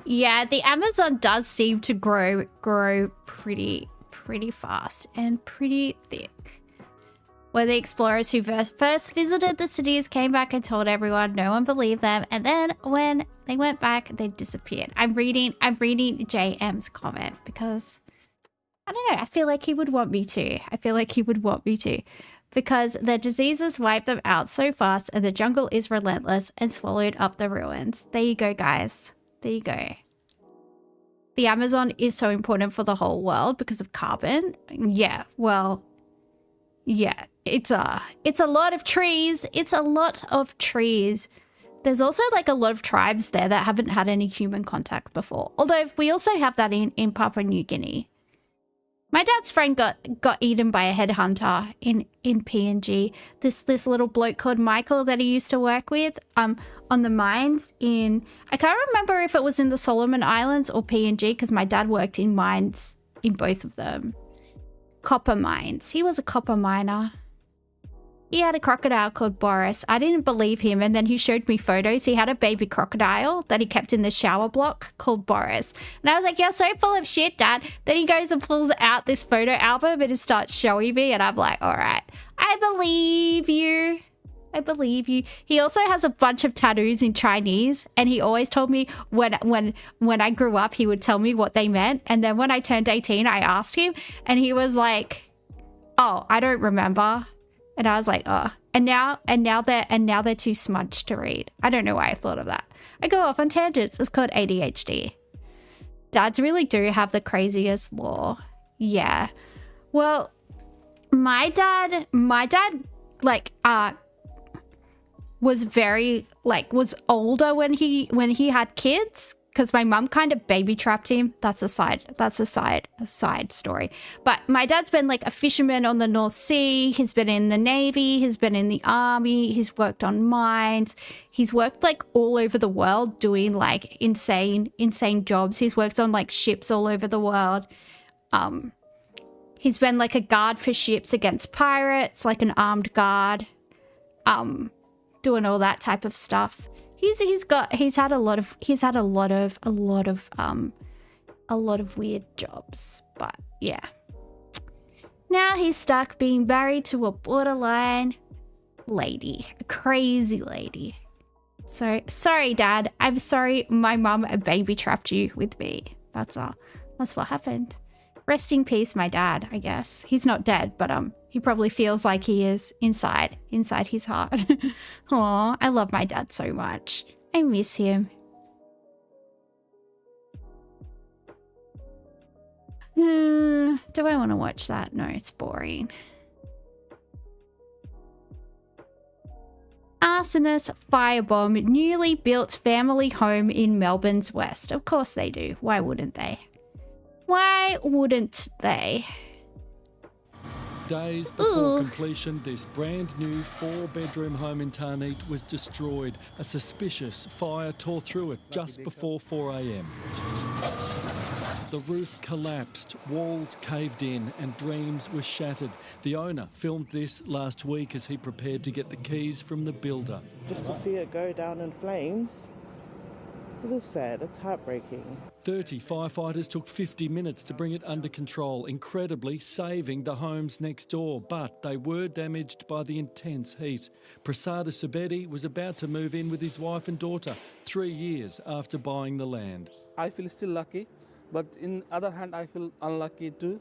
Yeah, the Amazon does seem to grow pretty fast and pretty thick. Where the explorers who first visited the cities came back and told everyone, no one believed them, and then when they went back, they disappeared. I'm reading JM's comment because I don't know, I feel like he would want me to. Because the diseases wiped them out so fast and the jungle is relentless and swallowed up the ruins. There you go, guys. There you go. The Amazon is so important for the whole world because of carbon. Yeah, well, yeah, it's a lot of trees. It's a lot of trees. There's also like a lot of tribes there that haven't had any human contact before. Although we also have that in Papua New Guinea. My dad's friend got eaten by a headhunter in PNG. This little bloke called Michael that he used to work with on the mines in, I can't remember if it was in the Solomon Islands or PNG because my dad worked in mines in both of them. Copper mines. He was a copper miner. He had a crocodile called Boris. I didn't believe him, and then he showed me photos. He had a baby crocodile that he kept in the shower block called Boris. And I was like, you're so full of shit, Dad. Then he goes and pulls out this photo album and it starts showing me, and I'm like, all right, I believe you. I believe you. He also has a bunch of tattoos in Chinese, and he always told me when I grew up, he would tell me what they meant. And then when I turned 18, I asked him, and he was like, oh, I don't remember. And I was like, oh, and now they're too smudged to read. I don't know why I thought of that. I go off on tangents. It's called ADHD. Dads really do have the craziest lore. Yeah. Well, my dad like was very was older when he had kids, because my mum kind of baby trapped him. That's a side story. But my dad's been like a fisherman on the North Sea. He's been in the Navy. He's been in the Army. He's worked on mines. He's worked like all over the world doing like insane jobs. He's worked on like ships all over the world. He's been like a guard for ships against pirates, like an armed guard, doing all that type of stuff. He's had a lot of weird jobs, but yeah. Now he's stuck being married to a borderline lady, a crazy lady. So sorry, Dad. I'm sorry my mum baby trapped you with me. That's all. That's what happened. Rest in peace, my dad, I guess. He's not dead, but he probably feels like he is inside his heart. Aw, I love my dad so much. I miss him. Do I want to watch that? No, it's boring. Arsonist firebomb newly built family home in Melbourne's west. Of course they do. Why wouldn't they? Why wouldn't they? Days before completion, this brand new 4-bedroom home in Tarneet was destroyed. A suspicious fire tore through it just before 4 a.m. The roof collapsed, walls caved in, and dreams were shattered. The owner filmed this last week as he prepared to get the keys from the builder. Just to see it go down in flames, it is sad, it's heartbreaking. 30 firefighters took 50 minutes to bring it under control, incredibly saving the homes next door, but they were damaged by the intense heat. Prasada Subedi was about to move in with his wife and daughter 3 years after buying the land. I feel still lucky, but in other hand I feel unlucky too,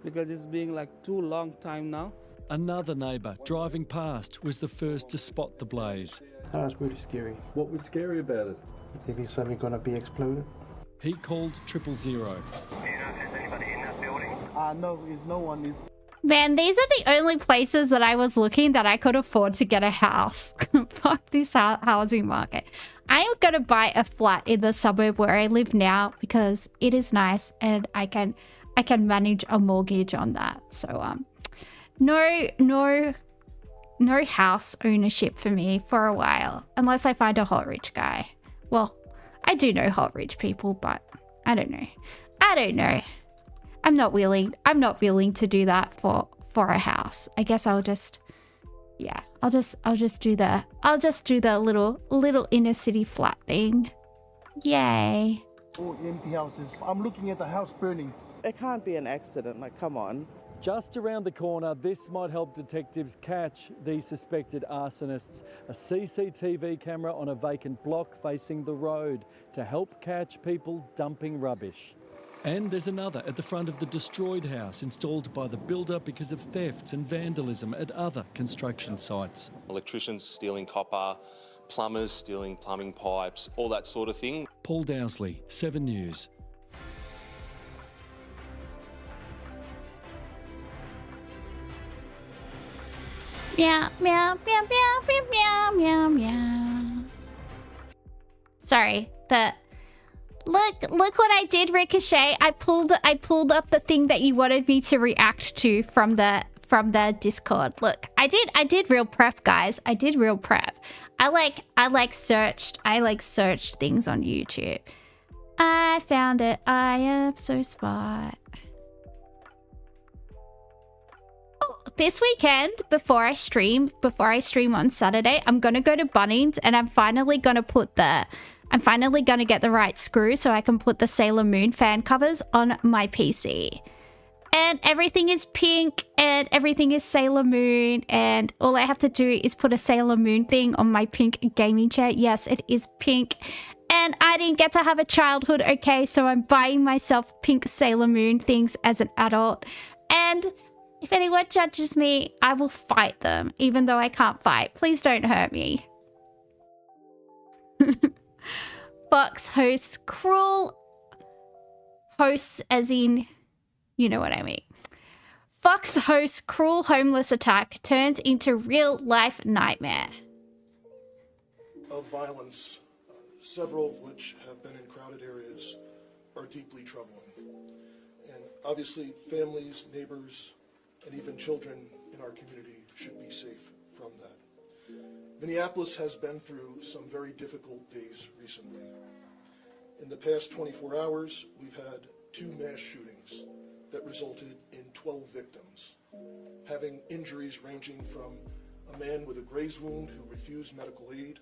because it's been like too long time now. Another neighbour driving past was the first to spot the blaze. That was really scary. What was scary about it? I think it's something going to be exploded. He called 000. Do you know if there's anybody in that building? No, no one. Man, these are the only places that I was looking that I could afford to get a house. Fuck this housing market. I am going to buy a flat in the suburb where I live now because it is nice and I can manage a mortgage on that. So no house ownership for me for a while unless I find a hot rich guy. Well, I do know hot rich people, but I don't know. I'm not willing to do that for a house. I guess I'll just do the little inner city flat thing. Yay. All empty houses. I'm looking at the house burning. It can't be an accident, like come on. Just around the corner, this might help detectives catch these suspected arsonists. A CCTV camera on a vacant block facing the road to help catch people dumping rubbish. And there's another at the front of the destroyed house installed by the builder because of thefts and vandalism at other construction sites. Electricians stealing copper, plumbers stealing plumbing pipes, all that sort of thing. Paul Dowsley, 7 News. Meow, meow, meow, meow, meow, meow, meow. Sorry, look what I did, Ricochet. I pulled up the thing that you wanted me to react to from the Discord. Look, I did real prep, guys. I did real prep. I searched things on YouTube. I found it. I am so smart. This weekend, before I stream on Saturday, I'm gonna go to Bunnings and I'm finally gonna get the right screw so I can put the Sailor Moon fan covers on my PC. And everything is pink and everything is Sailor Moon, and all I have to do is put a Sailor Moon thing on my pink gaming chair. Yes, it is pink. And I didn't get to have a childhood, okay? So I'm buying myself pink Sailor Moon things as an adult. And if anyone judges me, I will fight them, even though I can't fight. Please don't hurt me. Fox hosts cruel... Hosts as in... You know what I mean. Fox hosts cruel homeless attack turns into real-life nightmare. Of violence several of which have been in crowded areas, are deeply troubling. And obviously, families, neighbors, and even children in our community should be safe from that. Minneapolis has been through some very difficult days recently. In the past 24 hours, we've had 2 mass shootings that resulted in 12 victims, having injuries ranging from a man with a graze wound who refused medical aid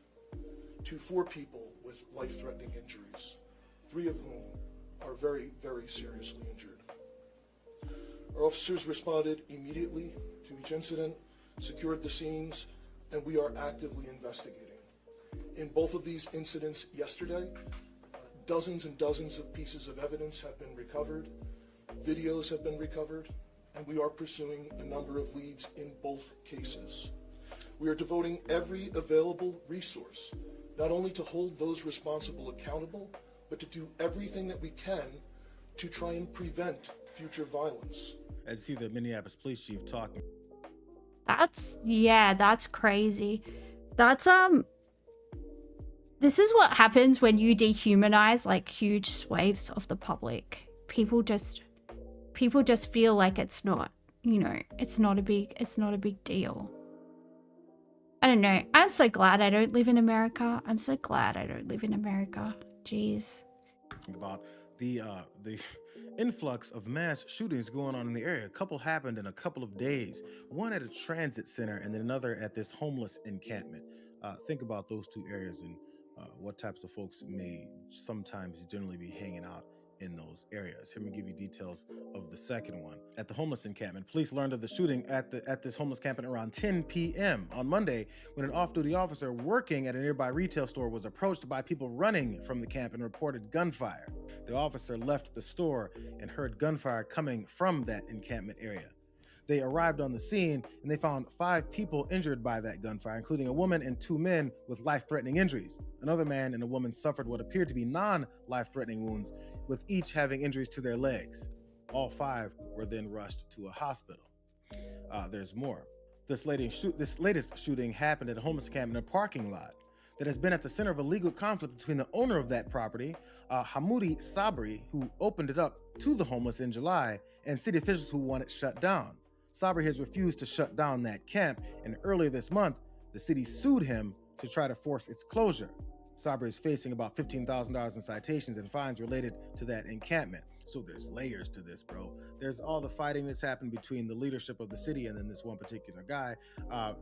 to 4 people with life-threatening injuries, 3 of whom are very, very seriously injured. Our officers responded immediately to each incident, secured the scenes, and we are actively investigating. In both of these incidents yesterday, dozens and dozens of pieces of evidence have been recovered, videos have been recovered, and we are pursuing a number of leads in both cases. We are devoting every available resource, not only to hold those responsible accountable, but to do everything that we can to try and prevent future violence. I see the Minneapolis police chief talking. That's crazy. This is what happens when you dehumanize like huge swathes of the public. People just feel like it's not, it's not a big deal. I don't know. I'm so glad I don't live in America. Jeez. About the influx of mass shootings going on in the area. A couple happened in a couple of days. One at a transit center and then another at this homeless encampment. Think about those 2 areas and what types of folks may sometimes generally be hanging out in those areas. Here, let me give you details of the second one. At the homeless encampment, police learned of the shooting at this homeless encampment around 10 p.m. on Monday when an off-duty officer working at a nearby retail store was approached by people running from the camp and reported gunfire. The officer left the store and heard gunfire coming from that encampment area. They arrived on the scene and they found 5 people injured by that gunfire, including a woman and 2 men with life-threatening injuries. Another man and a woman suffered what appeared to be non-life-threatening wounds, with each having injuries to their legs. All 5 were then rushed to a hospital. There's more. This latest shooting happened at a homeless camp in a parking lot that has been at the center of a legal conflict between the owner of that property, Hamoudi Sabri, who opened it up to the homeless in July, and city officials who want it shut down. Sabri has refused to shut down that camp, and earlier this month, the city sued him to try to force its closure. Sabri is facing about $15,000 in citations and fines related to that encampment. So there's layers to this, bro. There's all the fighting that's happened between the leadership of the city and then this one particular guy.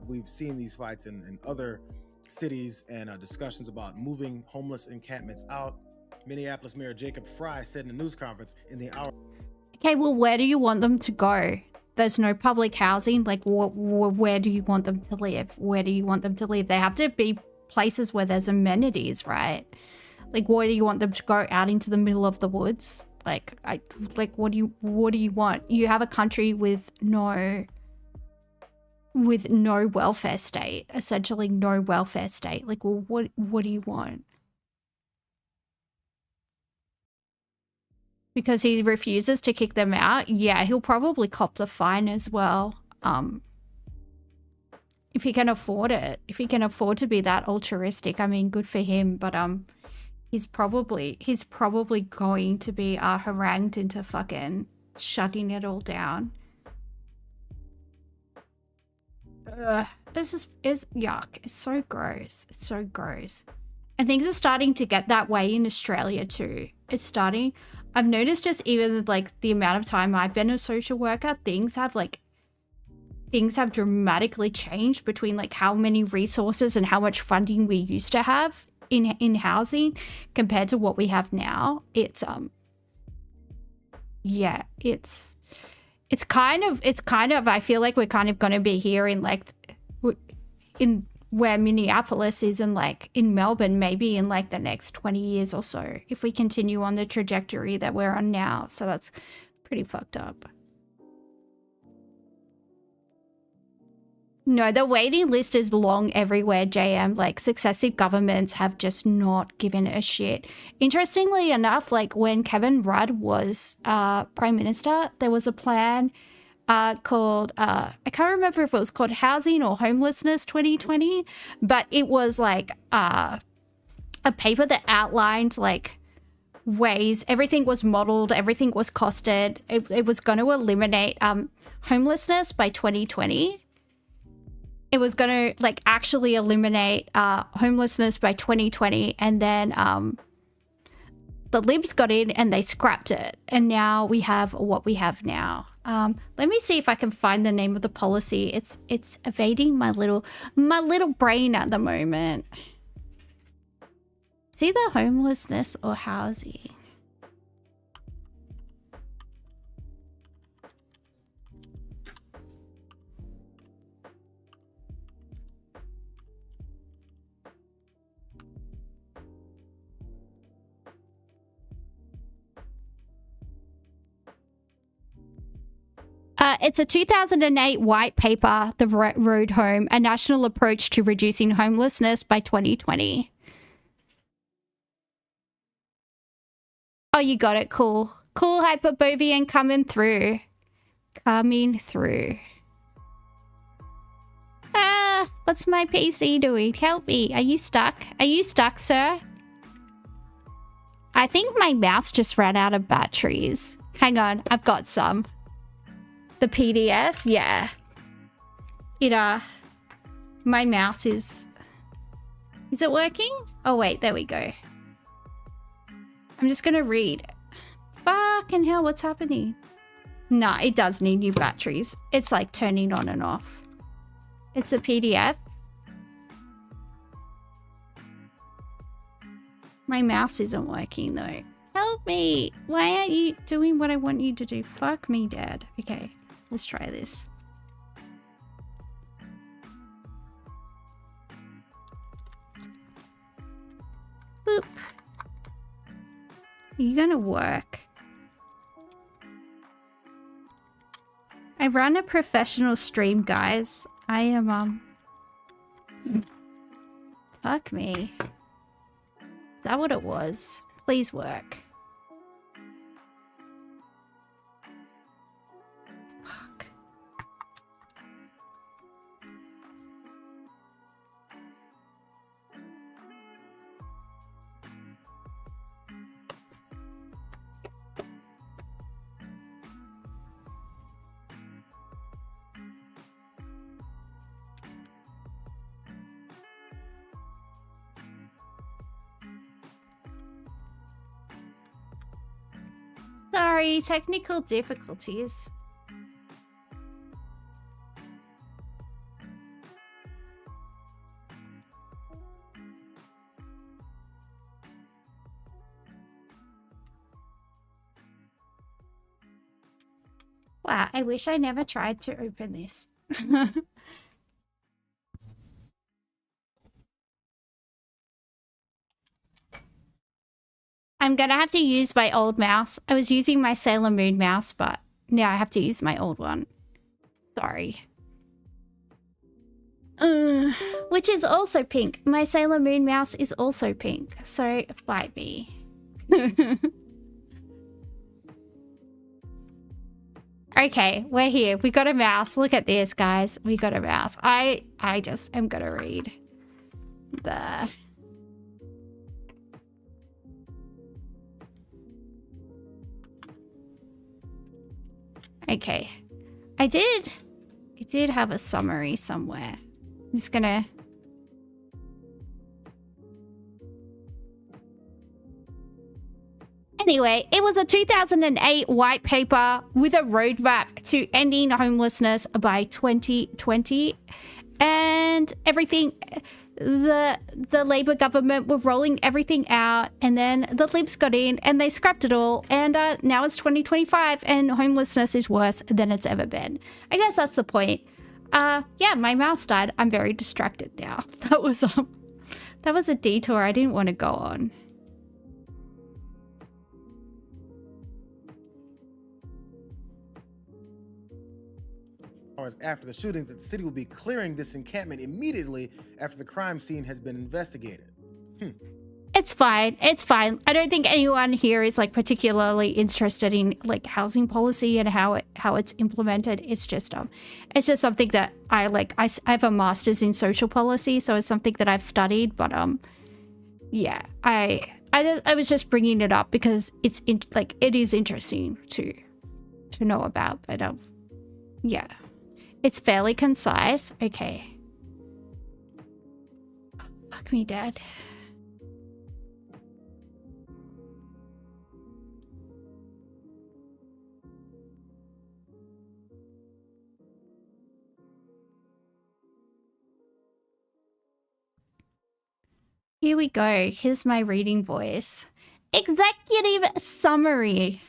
We've seen these fights in other cities and discussions about moving homeless encampments out. Minneapolis Mayor Jacob Fry said in a news conference in the hour. Okay, well, where do you want them to go? There's no public housing. Like, where do you want them to live? Where do you want them to live? They have to be places where there's amenities, right? Like, where do you want them to go? Out into the middle of the woods? What do you want? You have a country with no welfare state, essentially no welfare state. Like, well, what do you want? Because he refuses to kick them out, yeah, he'll probably cop the fine as well. If he can afford it, if he can afford to be that altruistic, I mean, good for him. But he's probably going to be harangued into fucking shutting it all down. This is yuck. It's so gross. It's so gross. And things are starting to get that way in Australia too. It's starting. I've noticed just even like the amount of time I've been a social worker, things have dramatically changed between like how many resources and how much funding we used to have in housing compared to what we have now. It's kind of I feel like we're kind of going to be here in like in where Minneapolis is in Melbourne, maybe in like the next 20 years or so, if we continue on the trajectory that we're on now. So that's pretty fucked up. No, the waiting list is long everywhere, JM. Like, successive governments have just not given a shit. Interestingly enough, like when Kevin Rudd was Prime Minister, there was a plan called, I can't remember if it was called Housing or Homelessness 2020, but it was like a paper that outlined like ways everything was modeled, everything was costed. It was going to eliminate homelessness by 2020. It was going to like actually eliminate homelessness by 2020, and then the libs got in and they scrapped it, and now we have what we have now. Let me see if I can find the name of the policy. It's evading my little brain at the moment. It's either homelessness or housing. It's a 2008 white paper, The Road Home, a national approach to reducing homelessness by 2020. Oh, you got it. Cool. Cool, Hyperbovian, coming through. Coming through. What's my PC doing? Help me. Are you stuck? Are you stuck, sir? I think my mouse just ran out of batteries. Hang on, I've got some. The PDF? Yeah. My mouse is... Is it working? Oh, wait, there we go. I'm just gonna read. Fucking hell, what's happening? Nah, it does need new batteries. It's like turning on and off. It's a PDF. My mouse isn't working though. Help me! Why aren't you doing what I want you to do? Fuck me, Dad. Okay, let's try this. Boop. Are you gonna work? I run a professional stream, guys. I am, Fuck me. Is that what it was? Please work. Fuck. Sorry, technical difficulties. Wow, I wish I never tried to open this. I'm gonna have to use my old mouse. I was using my Sailor Moon mouse, but now I have to use my old one. Sorry. Which is also pink. My Sailor Moon mouse is also pink. So, fight me. Okay, we're here. We got a mouse. Look at this, guys. We got a mouse. I just am gonna read the... Okay, I did have a summary somewhere. I'm just gonna... Anyway, it was a 2008 white paper with a roadmap to ending homelessness by 2020. And everything... The Labour government were rolling everything out, and then the Libs got in and they scrapped it all, and now it's 2025 and homelessness is worse than it's ever been. I guess that's the point. Yeah, my mouse died. I'm very distracted now. That was a detour I didn't want to go on. Hours after the shooting, that the city will be clearing this encampment immediately after the crime scene has been investigated. It's fine. It's fine. I don't think anyone here is like particularly interested in like housing policy and how it's implemented. It's just something that I like. I have a master's in social policy, so it's something that I've studied. But yeah, I was just bringing it up because it is interesting to know about, but yeah, it's fairly concise. Okay, fuck me, Dad. Here we go. Here's my reading voice. Executive summary.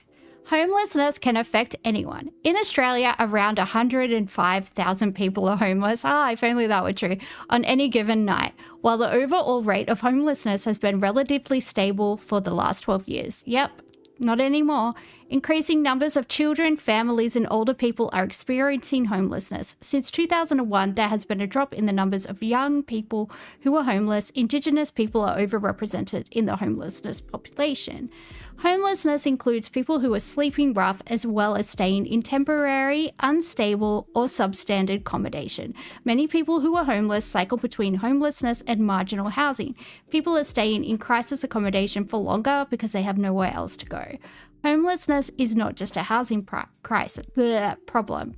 Homelessness can affect anyone. In Australia, around 105,000 people are homeless. If only that were true. On any given night, while the overall rate of homelessness has been relatively stable for the last 12 years. Yep, not anymore. Increasing numbers of children, families, and older people are experiencing homelessness. Since 2001, there has been a drop in the numbers of young people who are homeless. Indigenous people are overrepresented in the homelessness population. Homelessness includes people who are sleeping rough as well as staying in temporary, unstable, or substandard accommodation. Many people who are homeless cycle between homelessness and marginal housing. People are staying in crisis accommodation for longer because they have nowhere else to go. Homelessness is not just a housing crisis problem.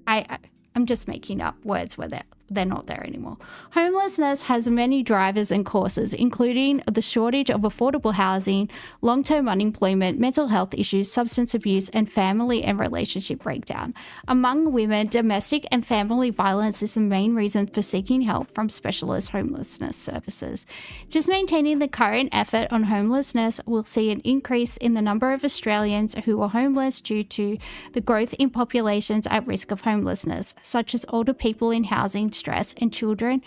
I'm just making up words where they're not there anymore. Homelessness has many drivers and causes, including the shortage of affordable housing, long-term unemployment, mental health issues, substance abuse, and family and relationship breakdown. Among women, domestic and family violence is the main reason for seeking help from specialist homelessness services. Just maintaining the current effort on homelessness will see an increase in the number of Australians who are homeless due to the growth in populations at risk of homelessness, such as older people in housing, stress, and children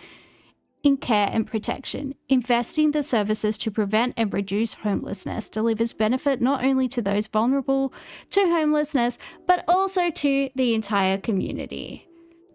in care and protection. Investing the services to prevent and reduce homelessness delivers benefit not only to those vulnerable to homelessness, but also to the entire community.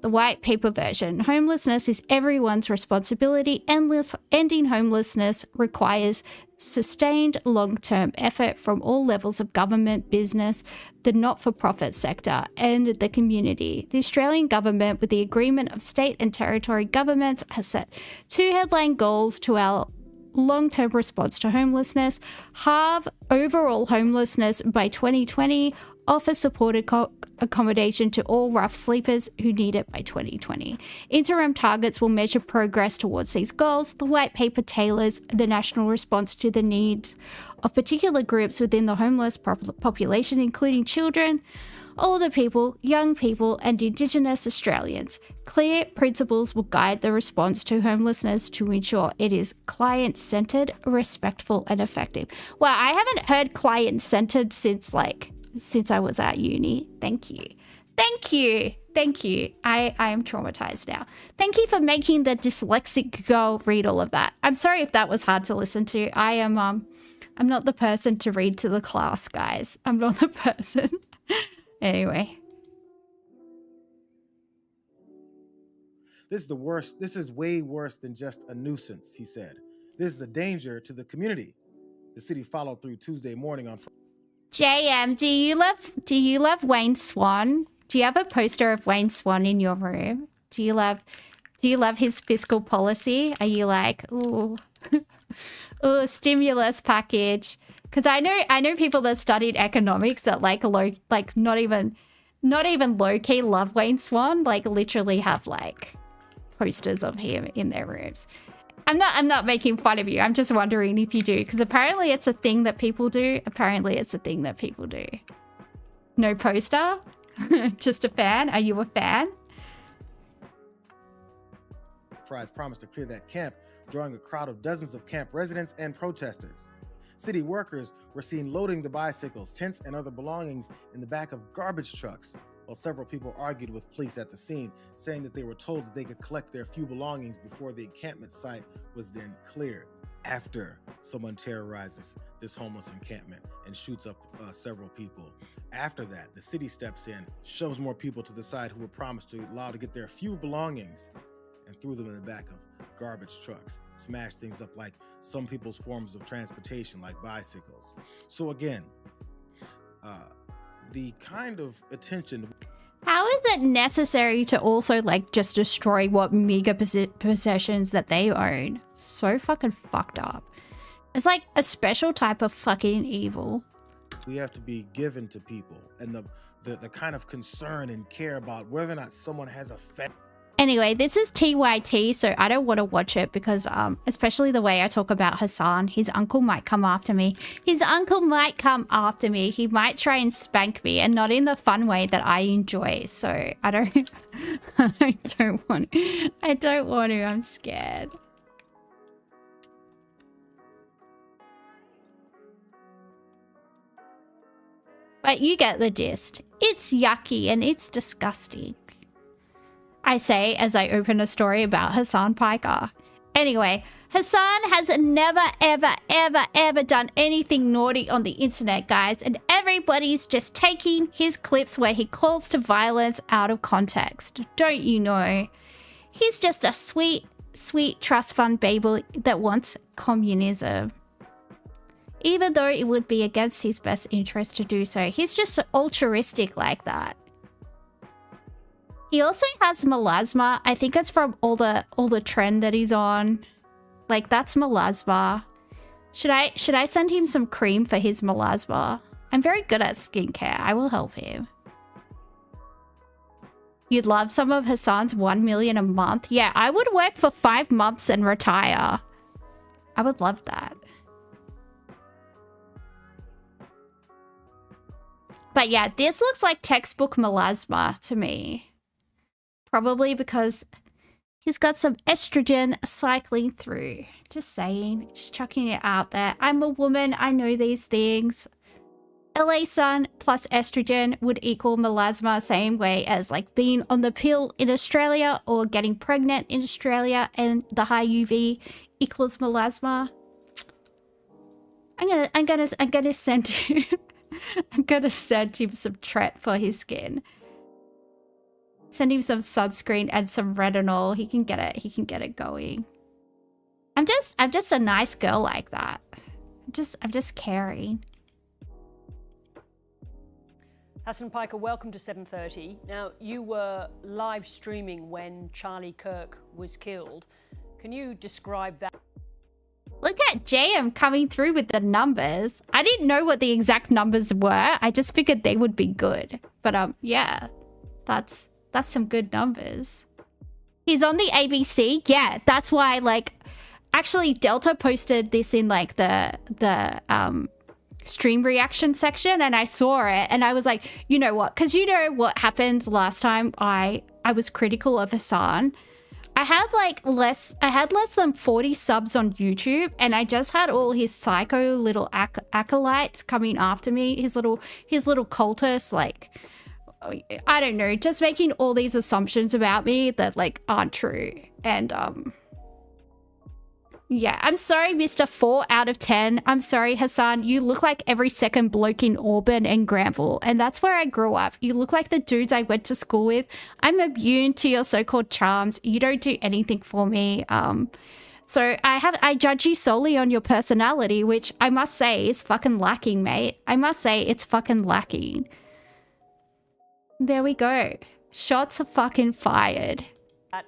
The white paper version. Homelessness is everyone's responsibility. Ending homelessness requires sustained long-term effort from all levels of government, business, the not-for-profit sector, and the community. The Australian government, with the agreement of state and territory governments, has set 2 headline goals to our long-term response to homelessness: halve overall homelessness by 2020, offer supported accommodation to all rough sleepers who need it by 2020. Interim targets will measure progress towards these goals. The white paper tailors the national response to the needs of particular groups within the homeless population, including children, older people, young people, and Indigenous Australians. Clear principles will guide the response to homelessness to ensure it is client-centered, respectful, and effective. Well, I haven't heard client-centered since I was at uni. Thank you. I am traumatized now. Thank you for making the dyslexic girl read all of that. I'm sorry if that was hard to listen to. I'm not the person to read to the class, guys. I'm not the person. Anyway. This is the worst. This is way worse than just a nuisance, he said. This is a danger to the community. The city followed through Tuesday morning on Friday. JM, do you love Wayne Swan? Do you have a poster of Wayne Swan in your room? Do you love his fiscal policy? Are you like, ooh, ooh, stimulus package? Because I know people that studied economics that not even low key love Wayne Swan, like literally have like posters of him in their rooms. I'm not making fun of you. I'm just wondering if you do, because apparently it's a thing that people do. No poster? Just a fan? Are you a fan? Fry's promised to clear that camp, drawing a crowd of dozens of camp residents and protesters. City workers were seen loading the bicycles, tents, and other belongings in the back of garbage trucks, while several people argued with police at the scene, saying that they were told that they could collect their few belongings before the encampment site was then cleared, after someone terrorizes this homeless encampment and shoots up several people. After that, the city steps in, shoves more people to the side who were promised to allow to get their few belongings, and threw them in the back of garbage trucks, smashed things up like some people's forms of transportation, like bicycles. So again, the kind of attention. How is it necessary to also like just destroy what meager possessions that they own? So fucking fucked up. It's like a special type of fucking evil. We have to be given to people, and the kind of concern and care about whether or not someone has a family. Anyway, this is TYT, so I don't want to watch it because, especially the way I talk about Hassan, his uncle might come after me. His uncle might come after me. He might try and spank me, and not in the fun way that I enjoy. So I don't, I don't want to. I'm scared. But you get the gist. It's yucky and it's disgusting, I say as I open a story about Hassan Piker. Anyway, Hassan has never, ever, ever, ever done anything naughty on the internet, guys. And everybody's just taking his clips where he calls to violence out of context. Don't you know? He's just a sweet, sweet trust fund baby that wants communism. Even though it would be against his best interest to do so. He's just altruistic like that. He also has melasma. I think it's from all the trend that he's on. Like, that's melasma. Should I send him some cream for his melasma? I'm very good at skincare. I will help him. You'd love some of Hassan's 1 million a month? Yeah, I would work for 5 months and retire. I would love that. But yeah, this looks like textbook melasma to me. Probably because he's got some estrogen cycling through. Just saying, just chucking it out there. I'm a woman, I know these things. LA sun plus estrogen would equal melasma, same way as like being on the pill in Australia or getting pregnant in Australia, and the high UV equals melasma. I'm gonna send you I'm gonna send him some Tret for his skin. Send him some sunscreen and some retinol. He can get it going. I'm just a nice girl like that. I'm just caring. Hassan Piker, welcome to 7:30. Now, you were live streaming when Charlie Kirk was killed. Can you describe that? Look at JM coming through with the numbers. I didn't know what the exact numbers were. I just figured they would be good. But yeah, that's some good numbers. He's on the ABC. Yeah, that's why, like, actually Delta posted this in like the stream reaction section, and I saw it and I was like, you know what? Because you know what happened last time I was critical of Hassan. I had less than 40 subs on YouTube, and I just had all his psycho little acolytes coming after me, his little cultists, like, I don't know, just making all these assumptions about me that like aren't true. And yeah, I'm sorry, Mr. 4 out of 10. I'm sorry, Hassan. You look like every second bloke in Auburn and Granville, and that's where I grew up. You look like the dudes I went to school with. I'm immune to your so-called charms. You don't do anything for me. So I judge you solely on your personality, which I must say is fucking lacking, mate. I must say it's fucking lacking. There we go. Shots are fucking fired.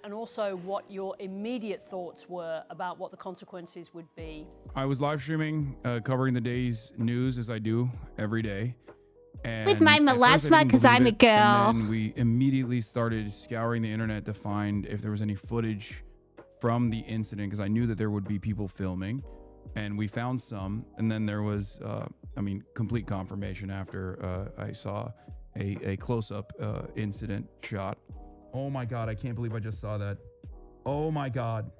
And also what your immediate thoughts were about what the consequences would be. I was live streaming, covering the day's news as I do every day. And with my melasma, because I'm a girl. And then we immediately started scouring the internet to find if there was any footage from the incident, because I knew that there would be people filming. And we found some. And then there was, complete confirmation after I saw a close-up incident shot. Oh my God, I can't believe I just saw that. Oh my God.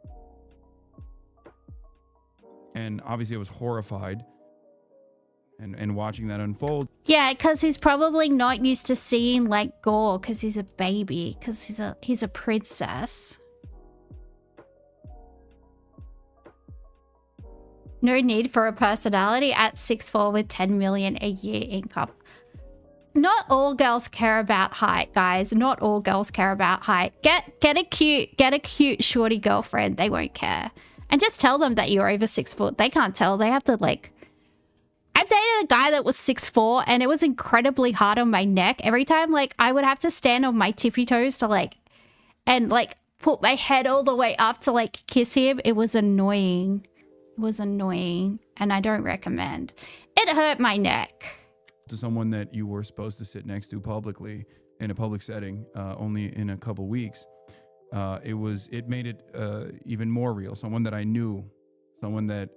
And obviously I was horrified and watching that unfold. Yeah, because he's probably not used to seeing like gore because he's a baby, because he's a princess. No need for a personality at 6'4" with 10 million a year income. Not all girls care about height, guys. Not all girls care about height. Get a cute shorty girlfriend. They won't care. And just tell them that you're over 6 foot. They can't tell. They have to like... I've dated a guy that was 6'4", and it was incredibly hard on my neck. Every time, like, I would have to stand on my tippy toes to, like, and, like, put my head all the way up to, like, kiss him. It was annoying. It was annoying, and I don't recommend. It hurt my neck. To someone that you were supposed to sit next to publicly in a public setting, only in a couple weeks, it made it even more real. Someone that I knew, someone that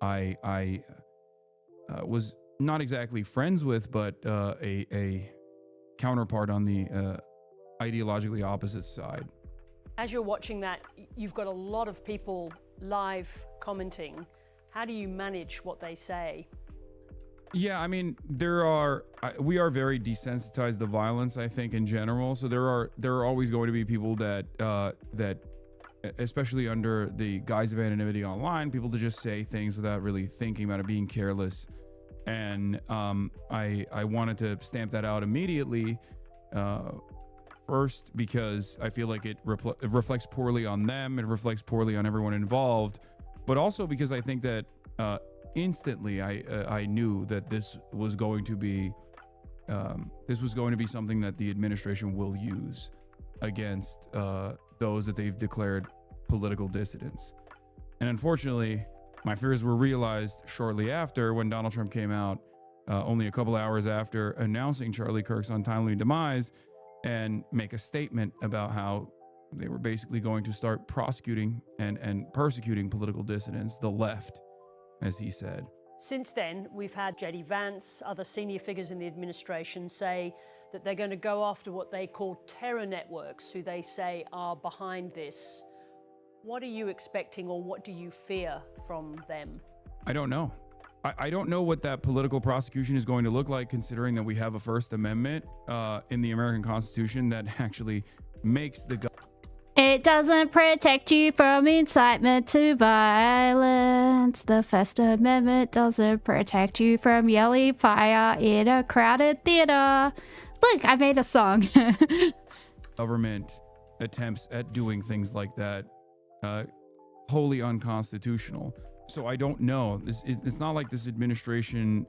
I was not exactly friends with, but a counterpart on the ideologically opposite side. As you're watching that, you've got a lot of people live commenting. How do you manage what they say? Yeah, I mean, we are very desensitized to violence, I think, in general. So there are always going to be people that especially under the guise of anonymity online, people to just say things without really thinking about it, being careless. And I wanted to stamp that out immediately. First, because I feel like it reflects poorly on them. It reflects poorly on everyone involved. But also because I think that instantly I knew that this was going to be something that the administration will use against those that they've declared political dissidents. And unfortunately, my fears were realized shortly after, when Donald Trump came out, only a couple hours after announcing Charlie Kirk's untimely demise, and make a statement about how they were basically going to start prosecuting and persecuting political dissidents, the left, as he said. Since then, we've had J.D. Vance, other senior figures in the administration say that they're going to go after what they call terror networks, who they say are behind this. What are you expecting, or what do you fear from them? I don't know. I don't know what that political prosecution is going to look like, considering that we have a First Amendment in the American Constitution that actually makes the It doesn't protect you from incitement to violence. The First Amendment doesn't protect you from yelling fire in a crowded theater. Look, I made a song. government attempts at doing things like that wholly unconstitutional. So I don't know. It's not like this administration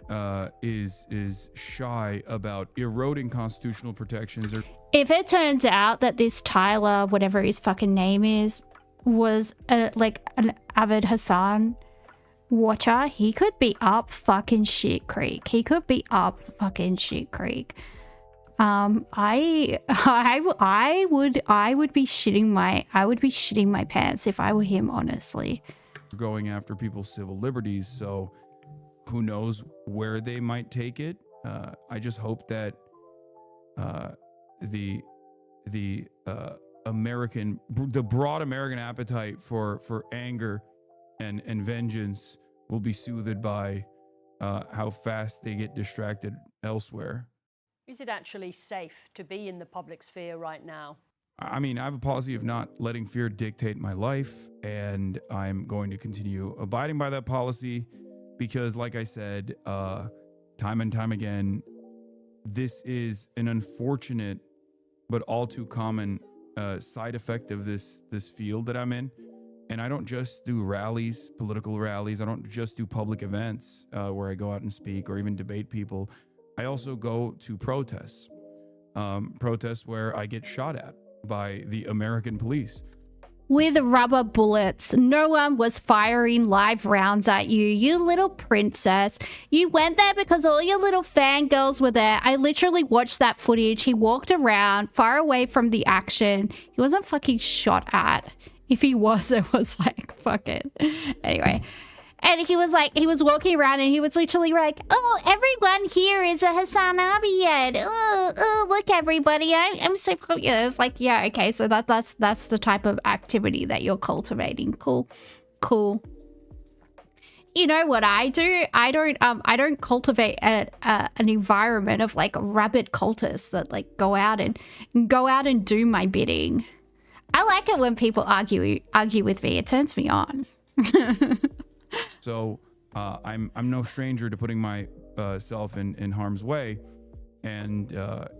is shy about eroding constitutional protections. If it turns out that this Tyler, whatever his fucking name is, was like an avid Hassan watcher, he could be up fucking shit creek. He could be up fucking shit creek. I would be shitting my pants if I were him, honestly. Going after people's civil liberties, so who knows where they might take it. I just hope that the broad American appetite for anger and vengeance will be soothed by how fast they get distracted elsewhere. Is it actually safe to be in the public sphere right now? I mean, I have a policy of not letting fear dictate my life, and I'm going to continue abiding by that policy because, like I said, time and time again, this is an unfortunate but all too common side effect of this field that I'm in. And I don't just do rallies, political rallies. I don't just do public events where I go out and speak or even debate people. I also go to protests where I get shot at by the American police. With rubber bullets. No one was firing live rounds at you, you little princess. You went there because all your little fangirls were there. I literally watched that footage. He walked around far away from the action. He wasn't fucking shot at. If he was, it was like, fuck it. Anyway. And he was walking around and he was literally like, oh, everyone here is a Hassan Abiyad. Oh, look, everybody. I'm so popular. It's like, yeah, okay. So that's the type of activity that you're cultivating. Cool. You know what I do? I don't cultivate an environment of like rabid cultists that like go out and do my bidding. I like it when people argue with me. It turns me on. So I'm no stranger to putting myself in harm's way, and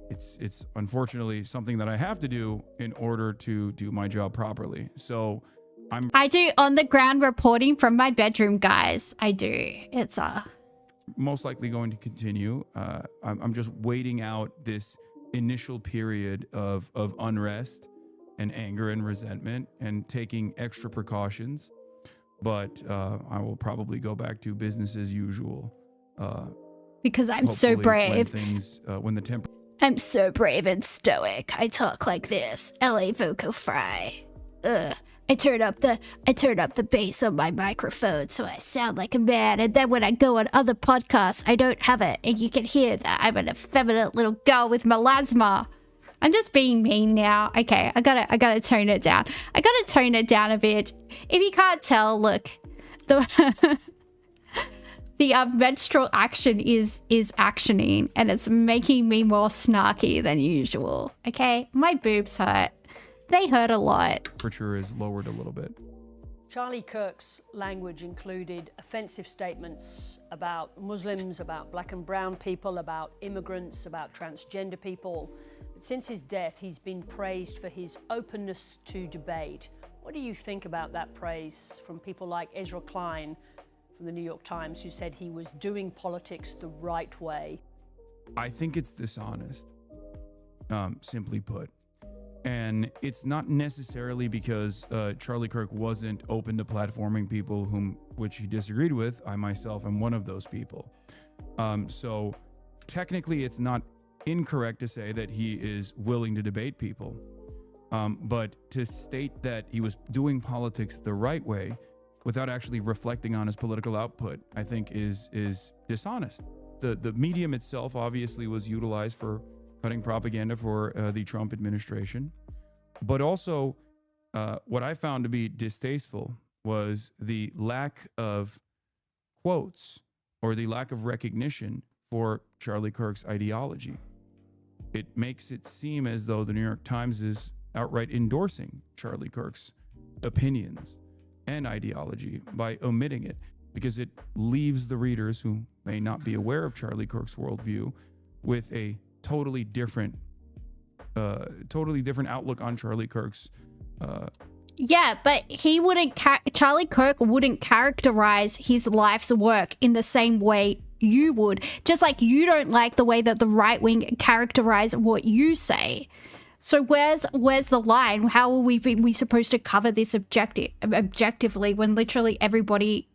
it's unfortunately something that I have to do in order to do my job properly. So I do on the ground reporting from my bedroom, guys. I do. It's most likely going to continue. I'm just waiting out this initial period of unrest and anger and resentment and taking extra precautions. But I will probably go back to business as usual. Because I'm so brave. When the temper. I'm so brave and stoic. I talk like this. LA vocal fry. I turn up the bass on my microphone so I sound like a man, and then when I go on other podcasts, I don't have it, and you can hear that I'm an effeminate little girl with melasma. I'm just being mean now. Okay, I gotta tone it down. I gotta tone it down a bit. If you can't tell, look, the menstrual action is actioning, and it's making me more snarky than usual. Okay, my boobs hurt. They hurt a lot. Temperature is lowered a little bit. Charlie Kirk's language included offensive statements about Muslims, about black and brown people, about immigrants, about transgender people. But since his death, he's been praised for his openness to debate. What do you think about that praise from people like Ezra Klein from the New York Times, who said he was doing politics the right way? I think it's dishonest, simply put. And it's not necessarily because Charlie Kirk wasn't open to platforming people which he disagreed with. I myself am one of those people. So technically it's not incorrect to say that he is willing to debate people. But to state that he was doing politics the right way without actually reflecting on his political output, I think is dishonest. The medium itself obviously was utilized for cutting propaganda for the Trump administration. But also, what I found to be distasteful was the lack of quotes or the lack of recognition for Charlie Kirk's ideology. It makes it seem as though the New York Times is outright endorsing Charlie Kirk's opinions and ideology by omitting it, because it leaves the readers who may not be aware of Charlie Kirk's worldview with a totally different outlook on Charlie Kirk's. Yeah, but Charlie Kirk wouldn't characterize his life's work in the same way you would. Just like you don't like the way that the right wing characterize what you say. So where's the line? How are we supposed to cover this objectively when literally everybody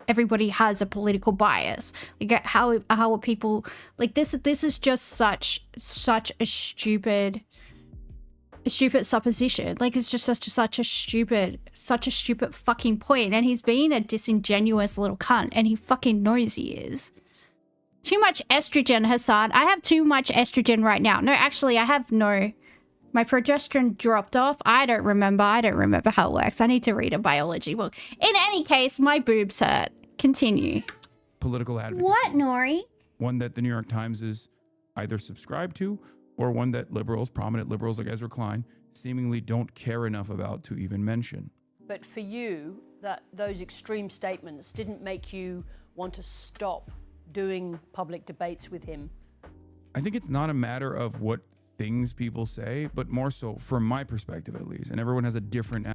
has a political bias? Like how are people like this? This is just such a stupid supposition. Like it's just such a stupid fucking point. And he's being a disingenuous little cunt, and he fucking knows he is. Too much estrogen, Hassan. I have too much estrogen right now. No, actually, I have no. My progesterone dropped off. I don't remember how it works. I need to read a biology book. In any case, my boobs hurt. Continue. Political advocacy. What, Nori? One that the New York Times is either subscribed to, or one that prominent liberals like Ezra Klein, seemingly don't care enough about to even mention. But for you, those extreme statements didn't make you want to stop doing public debates with him? I think it's not a matter of what things people say, but more so from my perspective at least, and everyone has a different.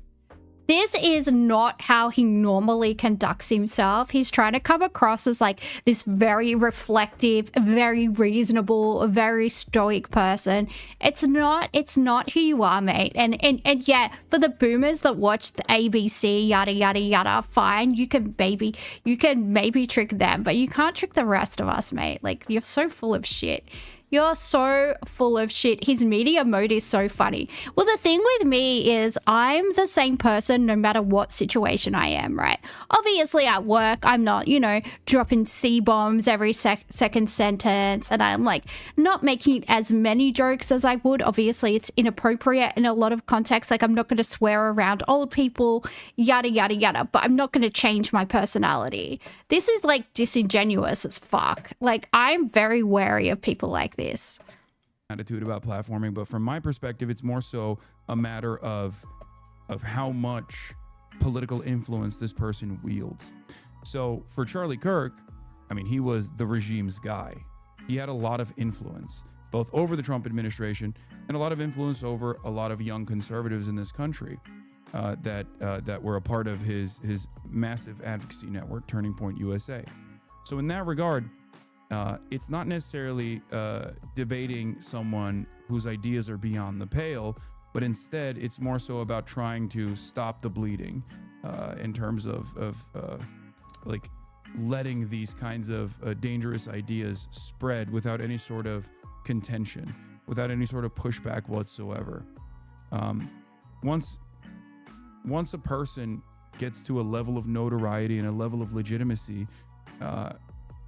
This is not how he normally conducts himself. He's trying to come across as like this very reflective, very reasonable, very stoic person. It's not who you are, mate. And yeah, for the boomers that watch the ABC, yada yada yada, fine. You can maybe trick them, but you can't trick the rest of us, mate. Like, you're so full of shit. You're so full of shit. His media mode is so funny. Well, the thing with me is I'm the same person no matter what situation I am, right? Obviously at work, I'm not, dropping C-bombs every second sentence, and I'm like not making as many jokes as I would. Obviously, it's inappropriate in a lot of contexts. Like, I'm not going to swear around old people, yada, yada, yada, but I'm not going to change my personality. This is like disingenuous as fuck. Like, I'm very wary of people like this. Attitude about platforming, but from my perspective, it's more so a matter of how much political influence this person wields. So for Charlie Kirk, I mean, he was the regime's guy. He had a lot of influence, both over the Trump administration and a lot of influence over a lot of young conservatives in this country that were a part of his massive advocacy network, Turning Point USA. So in that regard, it's not necessarily debating someone whose ideas are beyond the pale, but instead it's more so about trying to stop the bleeding in terms of like letting these kinds of dangerous ideas spread without any sort of contention, without any sort of pushback whatsoever. Once a person gets to a level of notoriety and a level of legitimacy,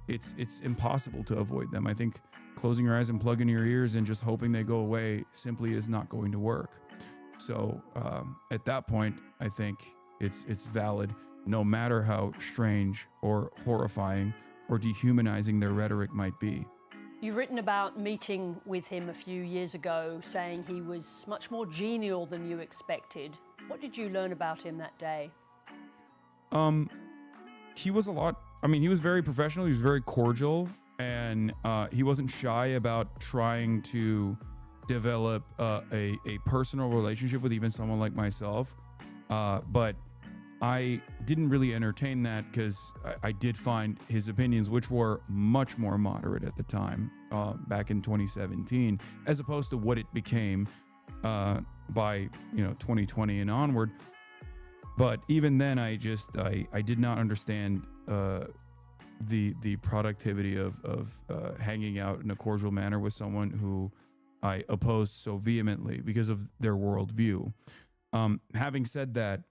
it's impossible to avoid them. I think closing your eyes and plugging your ears and just hoping they go away simply is not going to work. So at that point, I think it's valid, no matter how strange or horrifying or dehumanizing their rhetoric might be. You've written about meeting with him a few years ago, saying he was much more genial than you expected. What did you learn about him that day? He was he was very professional, he was very cordial, and he wasn't shy about trying to develop a personal relationship with even someone like myself. But I didn't really entertain that because I did find his opinions, which were much more moderate at the time, back in 2017, as opposed to what it became by 2020 and onward. But even then, I did not understand the productivity of hanging out in a cordial manner with someone who I opposed so vehemently because of their worldview. Having said that,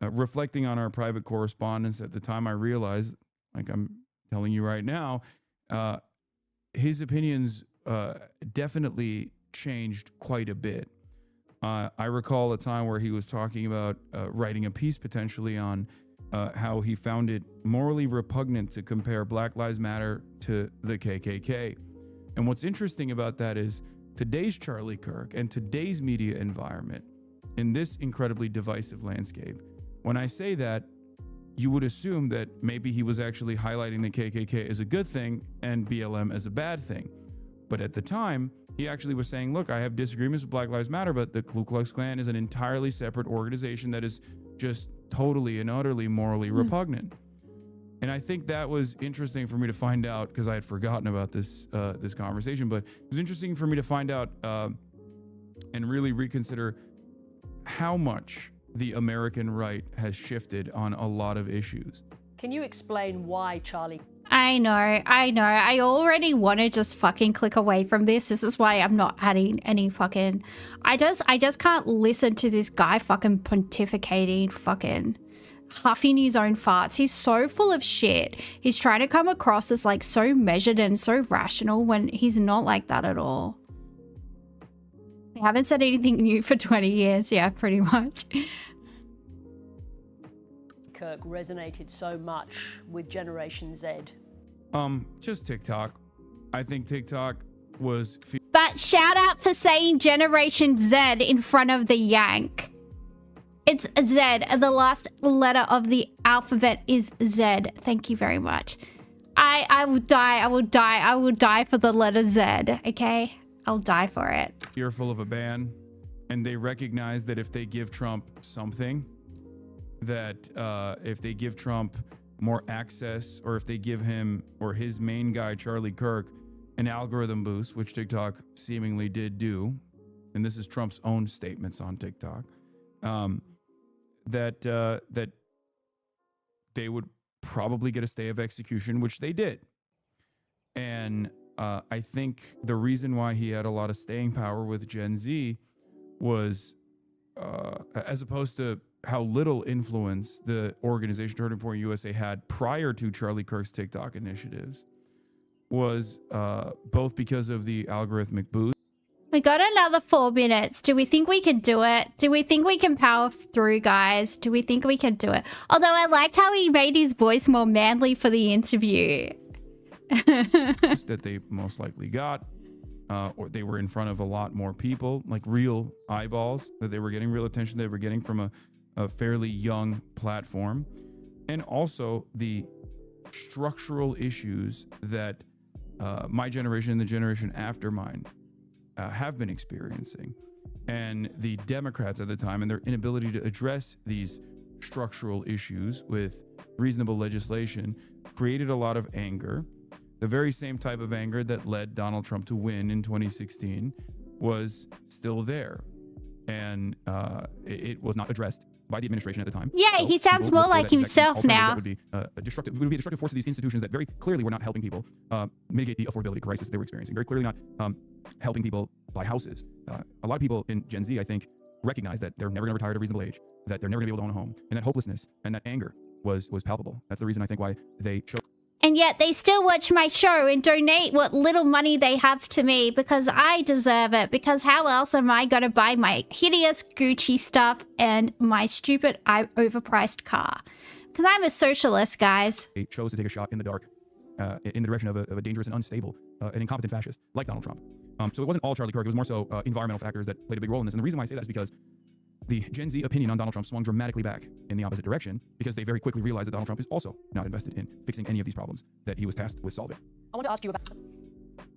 reflecting on our private correspondence at the time, I realized, like I'm telling you right now, his opinions definitely changed quite a bit. I recall a time where he was talking about writing a piece potentially on how he found it morally repugnant to compare Black Lives Matter to the KKK. And what's interesting about that is today's Charlie Kirk and today's media environment in this incredibly divisive landscape. When I say that, you would assume that maybe he was actually highlighting the KKK as a good thing and BLM as a bad thing. But at the time, he actually was saying, look, I have disagreements with Black Lives Matter, but the Ku Klux Klan is an entirely separate organization that is just totally and utterly morally repugnant. And I think that was interesting for me to find out, because I had forgotten about this this conversation, but it was interesting for me to find out and really reconsider how much the American right has shifted on a lot of issues. Can you explain why Charlie? I know. I already want to just fucking click away from this. This is why I'm not adding any fucking... I just can't listen to this guy fucking pontificating, fucking huffing his own farts. He's so full of shit. He's trying to come across as like so measured and so rational when he's not like that at all. They haven't said anything new for 20 years. Yeah, pretty much. Kirk resonated so much with Generation Z? Just TikTok. I think TikTok was... But shout out for saying Generation Z in front of the yank. It's Z. The last letter of the alphabet is Z. Thank you very much. I will die. I will die for the letter Z, okay? I'll die for it. Fearful of a ban, and they recognize that if they give Trump something, that if they give Trump more access, or if they give him or his main guy, Charlie Kirk, an algorithm boost, which TikTok seemingly did do, and this is Trump's own statements on TikTok, that they would probably get a stay of execution, which they did. And I think the reason why he had a lot of staying power with Gen Z was, as opposed to how little influence the organization Turning Point USA had prior to Charlie Kirk's TikTok initiatives, was both because of the algorithmic boost. We got another 4 minutes. Do we think we can do it? Do we think we can power through, guys? Do we think we can do it? Although I liked how he made his voice more manly for the interview. That they most likely got, or they were in front of a lot more people, like real eyeballs, that they were getting real attention they were getting from a fairly young platform. And also the structural issues that my generation and the generation after mine have been experiencing, and the Democrats at the time and their inability to address these structural issues with reasonable legislation created a lot of anger the very same type of anger that led Donald Trump to win in 2016 was still there. And it was not addressed by the administration at the time. Yeah, So he sounds people more looked for like that exact himself alternative now. That would be destructive. It would be a destructive force to these institutions that very clearly were not helping people mitigate the affordability crisis they were experiencing. Very clearly not helping people buy houses. A lot of people in Gen Z, I think, recognize that they're never going to retire at a reasonable age, that they're never going to be able to own a home, and that hopelessness and that anger was palpable. That's the reason I think why they chose. And yet they still watch my show and donate what little money they have to me because I deserve it. Because how else am I going to buy my hideous Gucci stuff and my stupid overpriced car? Because I'm a socialist, guys. They chose to take a shot in the dark, in the direction of a dangerous and unstable and incompetent fascist like Donald Trump. So it wasn't all Charlie Kirk. It was more so environmental factors that played a big role in this. And the reason why I say that is because the Gen Z opinion on Donald Trump swung dramatically back in the opposite direction because they very quickly realized that Donald Trump is also not invested in fixing any of these problems that he was tasked with solving. I want to ask you about...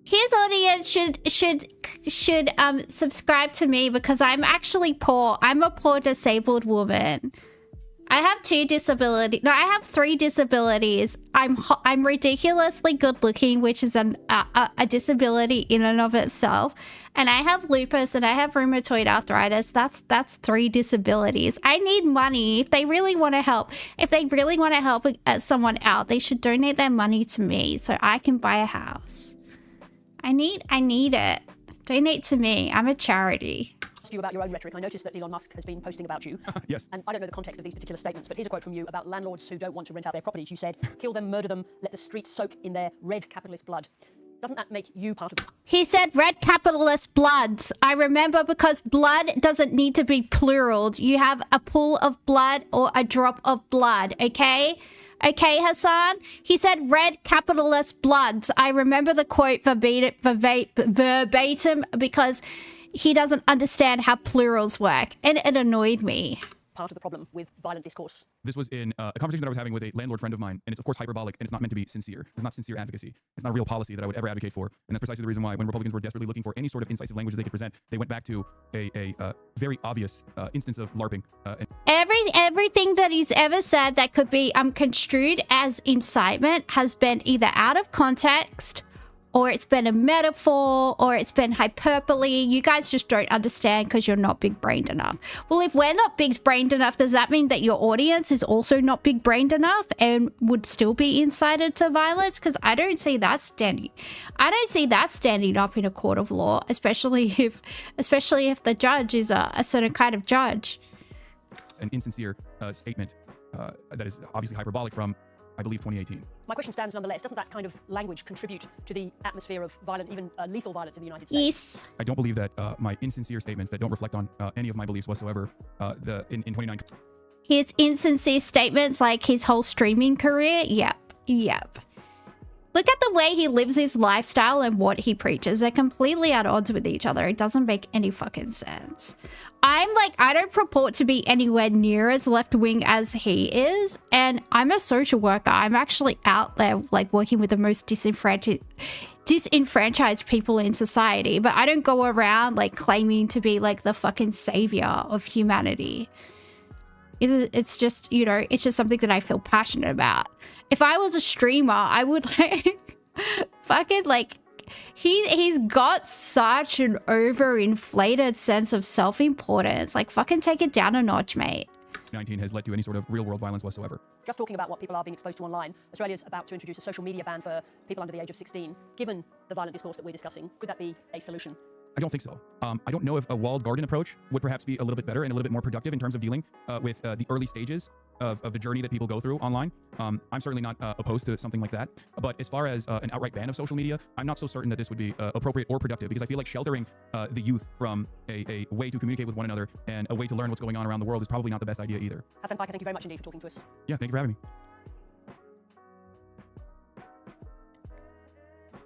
His audience should subscribe to me because I'm actually poor. I'm a poor disabled woman. I have 2 disabilities. No, I have 3 disabilities. I'm ridiculously good looking, which is a disability in and of itself. And I have lupus and I have rheumatoid arthritis. That's 3 disabilities. I need money. If they really want to help, someone out, they should donate their money to me so I can buy a house. I need it. Donate to me. I'm a charity. You about your own rhetoric. I noticed that Elon Musk has been posting about you. Yes. And I don't know the context of these particular statements, but here's a quote from you about landlords who don't want to rent out their properties. You said, kill them, murder them, let the streets soak in their red capitalist blood. Doesn't that make you part of... He said red capitalist bloods. I remember because blood doesn't need to be plural. You have a pool of blood or a drop of blood, okay? Okay, Hassan? He said red capitalist bloods. I remember the quote verbatim because he doesn't understand how plurals work, and it annoyed me. Part of the problem with violent discourse. This was in a conversation that I was having with a landlord friend of mine, and it's of course hyperbolic, and it's not meant to be sincere. It's not sincere advocacy. It's not a real policy that I would ever advocate for, and that's precisely the reason why when Republicans were desperately looking for any sort of incisive language that they could present, they went back to a very obvious instance of LARPing. Everything that he's ever said that could be construed as incitement has been either out of context, or it's been a metaphor, or it's been hyperbole. You guys just don't understand because you're not big-brained enough. Well, if we're not big-brained enough, does that mean that your audience is also not big-brained enough and would still be incited to violence? Because I don't see that standing up in a court of law, especially if the judge is a certain kind of judge. An insincere statement that is obviously hyperbolic from, I believe, 2018. My question stands nonetheless. Doesn't that kind of language contribute to the atmosphere of violent, even lethal violence in the United States? Yes. I don't believe that my insincere statements that don't reflect on any of my beliefs whatsoever in 2019. His insincere statements, like his whole streaming career? Yep. Look at the way he lives his lifestyle and what he preaches. They're completely at odds with each other. It doesn't make any fucking sense. I don't purport to be anywhere near as left-wing as he is, and I'm a social worker. I'm actually out there, like, working with the most disenfranchised people in society, but I don't go around, like, claiming to be, like, the fucking savior of humanity. It's just, you know, it's just something that I feel passionate about. If I was a streamer, I would, like, fucking, like, he's got such an overinflated sense of self-importance. Like, fucking take it down a notch, mate. 19 has led to any sort of real-world violence whatsoever. Just talking about what people are being exposed to online, Australia's about to introduce a social media ban for people under the age of 16. Given the violent discourse that we're discussing, could that be a solution? I don't think so. I don't know if a walled garden approach would perhaps be a little bit better and a little bit more productive in terms of dealing with the early stages of the journey that people go through online. I'm certainly not opposed to something like that. But as far as an outright ban of social media, I'm not so certain that this would be appropriate or productive, because I feel like sheltering the youth from a way to communicate with one another and a way to learn what's going on around the world is probably not the best idea either. Hassan Piker, thank you very much indeed for talking to us. Yeah, thank you for having me.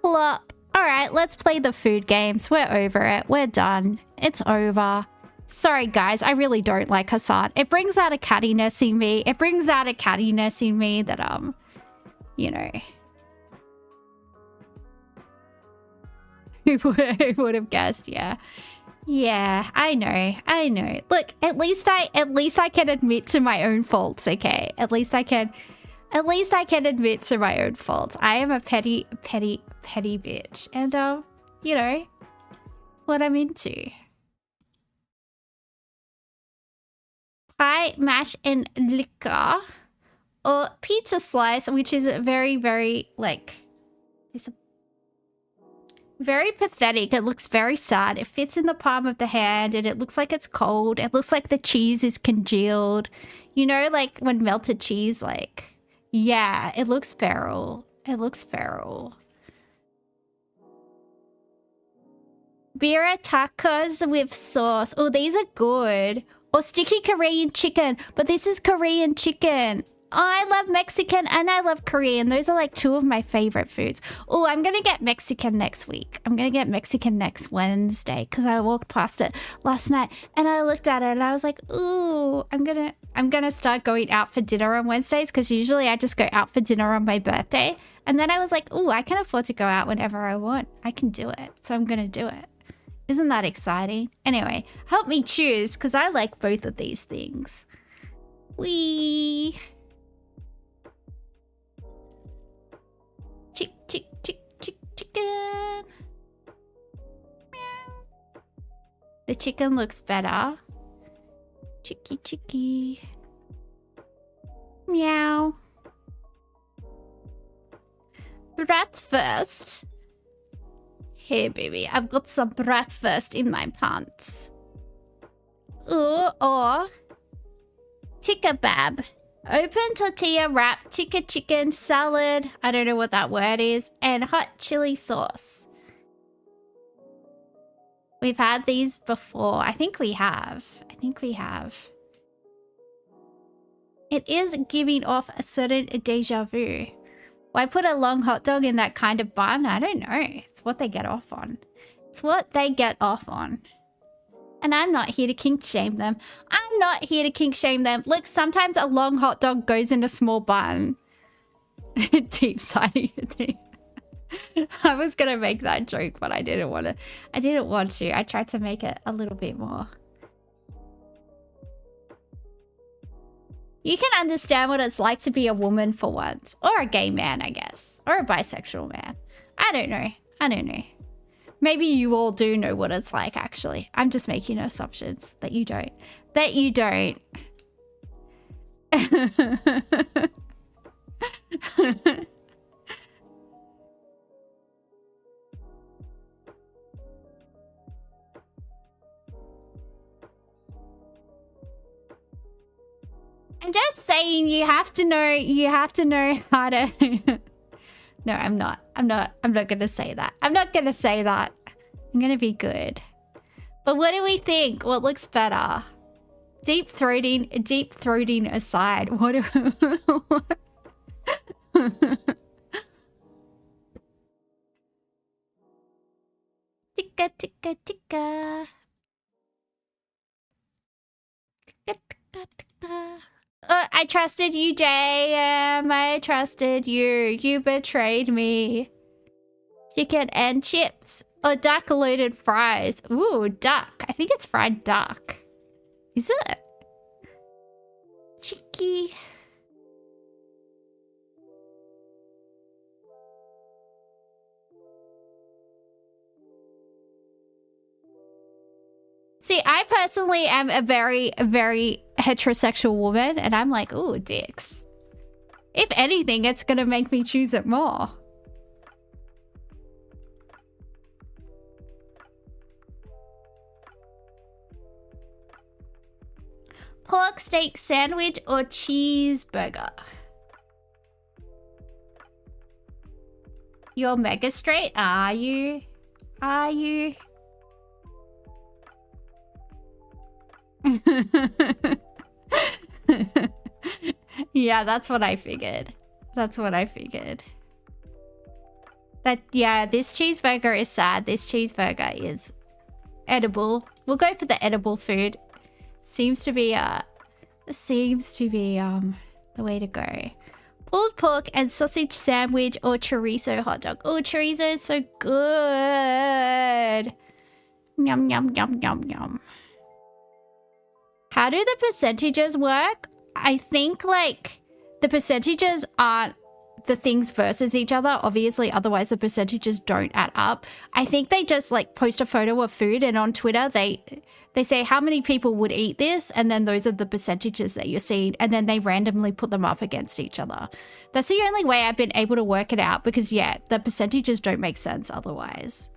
Pull up. All right, let's play the food games. We're over it. We're done. It's over. Sorry, guys. I really don't like Hassan. It brings out a cattiness in me. It brings out a cattiness in me that, you know. Who would have guessed? Yeah. Yeah, I know. Look, at least I can admit to my own faults, okay? At least I can At least I can admit to my own faults. I am a petty bitch. And, you know, what I'm into. Pie, mash, and liquor. Or pizza slice, which is very, very, like, very pathetic. It looks very sad. It fits in the palm of the hand and it looks like it's cold. It looks like the cheese is congealed. You know, like when melted cheese, like, yeah, it looks feral. It looks feral. Bira tacos with sauce. Oh, these are good. Or sticky Korean chicken. But this is Korean chicken. I love Mexican and I love Korean. Those are like two of my favorite foods. Oh, I'm going to get Mexican next week. I'm going to get Mexican next Wednesday because I walked past it last night and I looked at it and I was like, ooh, I'm going to start going out for dinner on Wednesdays because usually I just go out for dinner on my birthday. And then I was like, ooh, I can afford to go out whenever I want. I can do it. So I'm going to do it. Isn't that exciting? Anyway, help me choose because I like both of these things. Wee. Chicken. Meow. The chicken looks better. Chicky. Meow. Bratwurst. Hey, baby, I've got some bratwurst in my pants. Or tikka bab. Open tortilla wrap, tikka chicken, salad, I don't know what that word is, and hot chili sauce. We've had these before. I think we have. It is giving off a certain deja vu. Why put a long hot dog in that kind of bun? I don't know. It's what they get off on. And I'm not here to kink shame them. Look, sometimes a long hot dog goes in a small bun. Deep siding it. I was gonna make that joke, but I didn't want to. I tried to make it a little bit more. You can understand what it's like to be a woman for once. Or a gay man, I guess. Or a bisexual man. I don't know. Maybe you all do know what it's like, actually. I'm just making assumptions that you don't. I'm just saying you have to know how to... No, I'm not gonna say that. I'm gonna be good. But what do we think? What looks better? Deep throating aside. What do Ticka. I trusted you, JM. I trusted you. You betrayed me. Chicken and chips. Or duck-loaded fries. Ooh, duck. I think it's fried duck. Is it? Cheeky. See, I personally am a very, very heterosexual woman, and I'm like, ooh, dicks. If anything, it's gonna make me choose it more. Pork steak sandwich or cheeseburger? You're mega straight, are you? Yeah, that's what I figured. Yeah, this cheeseburger is sad. This cheeseburger is edible. We'll go for the edible food. Seems to be the way to go. Pulled pork and sausage sandwich or chorizo hot dog. Oh, chorizo is so good. Yum, yum, yum, yum, yum. How do the percentages work? I think like the percentages aren't the things versus each other, obviously, otherwise the percentages don't add up. I think they just like post a photo of food, and on Twitter they say how many people would eat this, and then those are the percentages that you're seeing, and then they randomly put them up against each other. That's the only way I've been able to work it out, because yeah, the percentages don't make sense otherwise.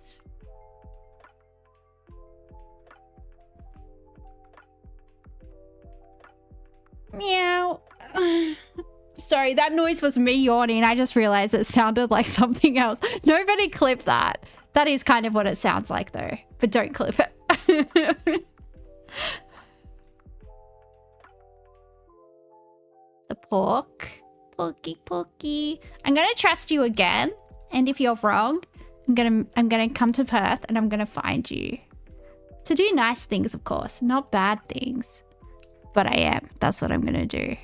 Meow. Sorry, that noise was me yawning. I just realized it sounded like something else. Nobody clip that. That is kind of what it sounds like though, but don't clip it. The pork. Porky. I'm gonna trust you again, and if you're wrong, I'm gonna come to Perth and I'm gonna find you. To do nice things, of course, not bad things. But I am. That's what I'm gonna do.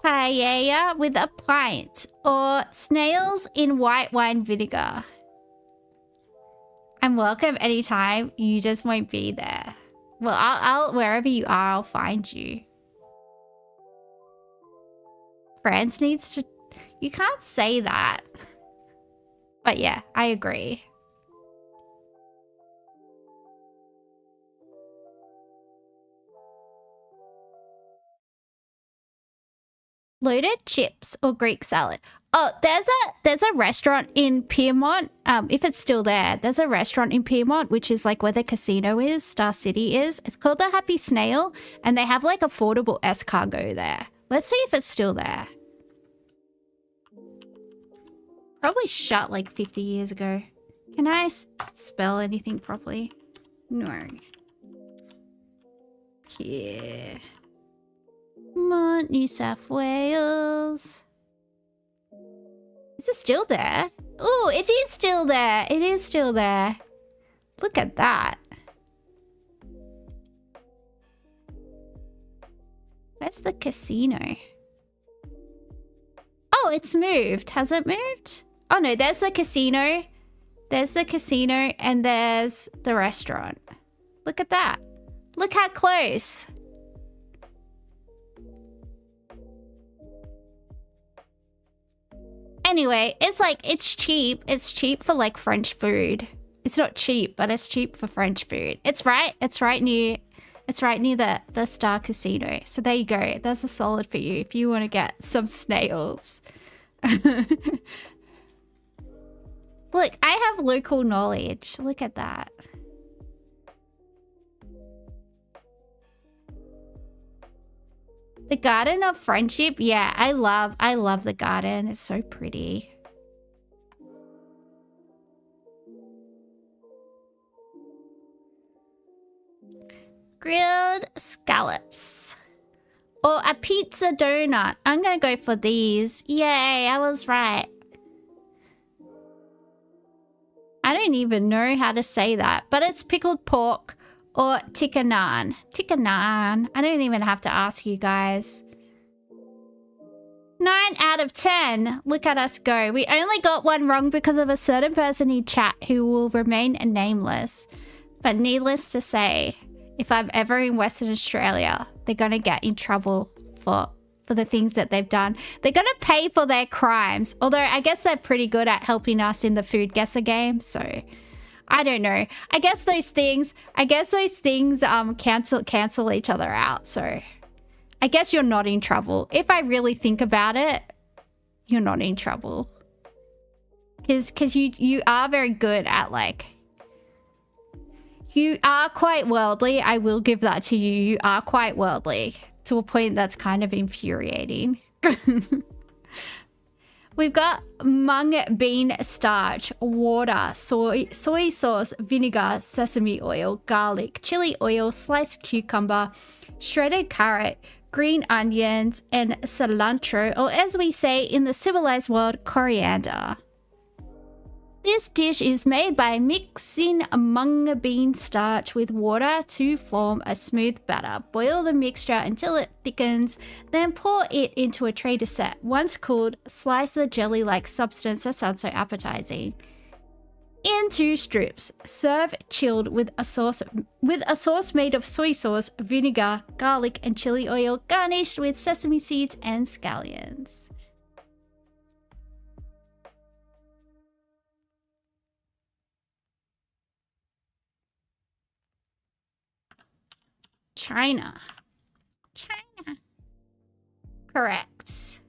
Paella with a pint, or snails in white wine vinegar. I'm welcome anytime. You just won't be there. Well, I'll wherever you are, I'll find you. France needs to. You can't say that. But yeah, I agree. Loaded chips or Greek salad. Oh, there's a restaurant in Piedmont. If it's still there, there's a restaurant in Piedmont, which is like where the casino is, Star City is. It's called the Happy Snail, and they have like affordable escargot there. Let's see if it's still there. Probably shut like 50 years ago. Can I spell anything properly? No. Yeah. Mont, New South Wales. Is it still there? Oh, it is still there. It is still there. Look at that. Where's the casino? Oh, it's moved. Has it moved? Oh no, there's the casino. There's the casino and there's the restaurant. Look at that. Look how close. Anyway, it's like, it's cheap. It's cheap for like French food. It's not cheap, but it's cheap for French food. It's right near the Star Casino. So there you go. That's a solid for you if you want to get some snails. Look, I have local knowledge. Look at that. The Garden of Friendship. Yeah, I love the garden. It's so pretty. Grilled scallops. Or a pizza donut. I'm gonna go for these. Yay, I was right. I don't even know how to say that, but it's pickled pork or tikka naan. Tikka naan. I don't even have to ask you guys. 9 out of 10. Look at us go. We only got one wrong because of a certain person in chat who will remain nameless. But needless to say, if I'm ever in Western Australia, they're going to get in trouble for the things that they've done. They're going to pay for their crimes. Although I guess they're pretty good at helping us in the food guesser game. So I don't know. I guess those things cancel each other out. So I guess you're not in trouble. If I really think about it, you're not in trouble. Because you are very good at like... You are quite worldly. I will give that to you. You are quite worldly. To a point that's kind of infuriating. We've got mung bean starch, water, soy sauce, vinegar, sesame oil, garlic, chili oil, sliced cucumber, shredded carrot, green onions, and cilantro, or as we say in the civilized world, coriander. This dish is made by mixing mung bean starch with water to form a smooth batter. Boil the mixture until it thickens, then pour it into a tray to set. Once cooled, slice the jelly-like substance. That sounds so appetizing. into strips. Serve chilled with a sauce made of soy sauce, vinegar, garlic, and chili oil, garnished with sesame seeds and scallions. China. Correct.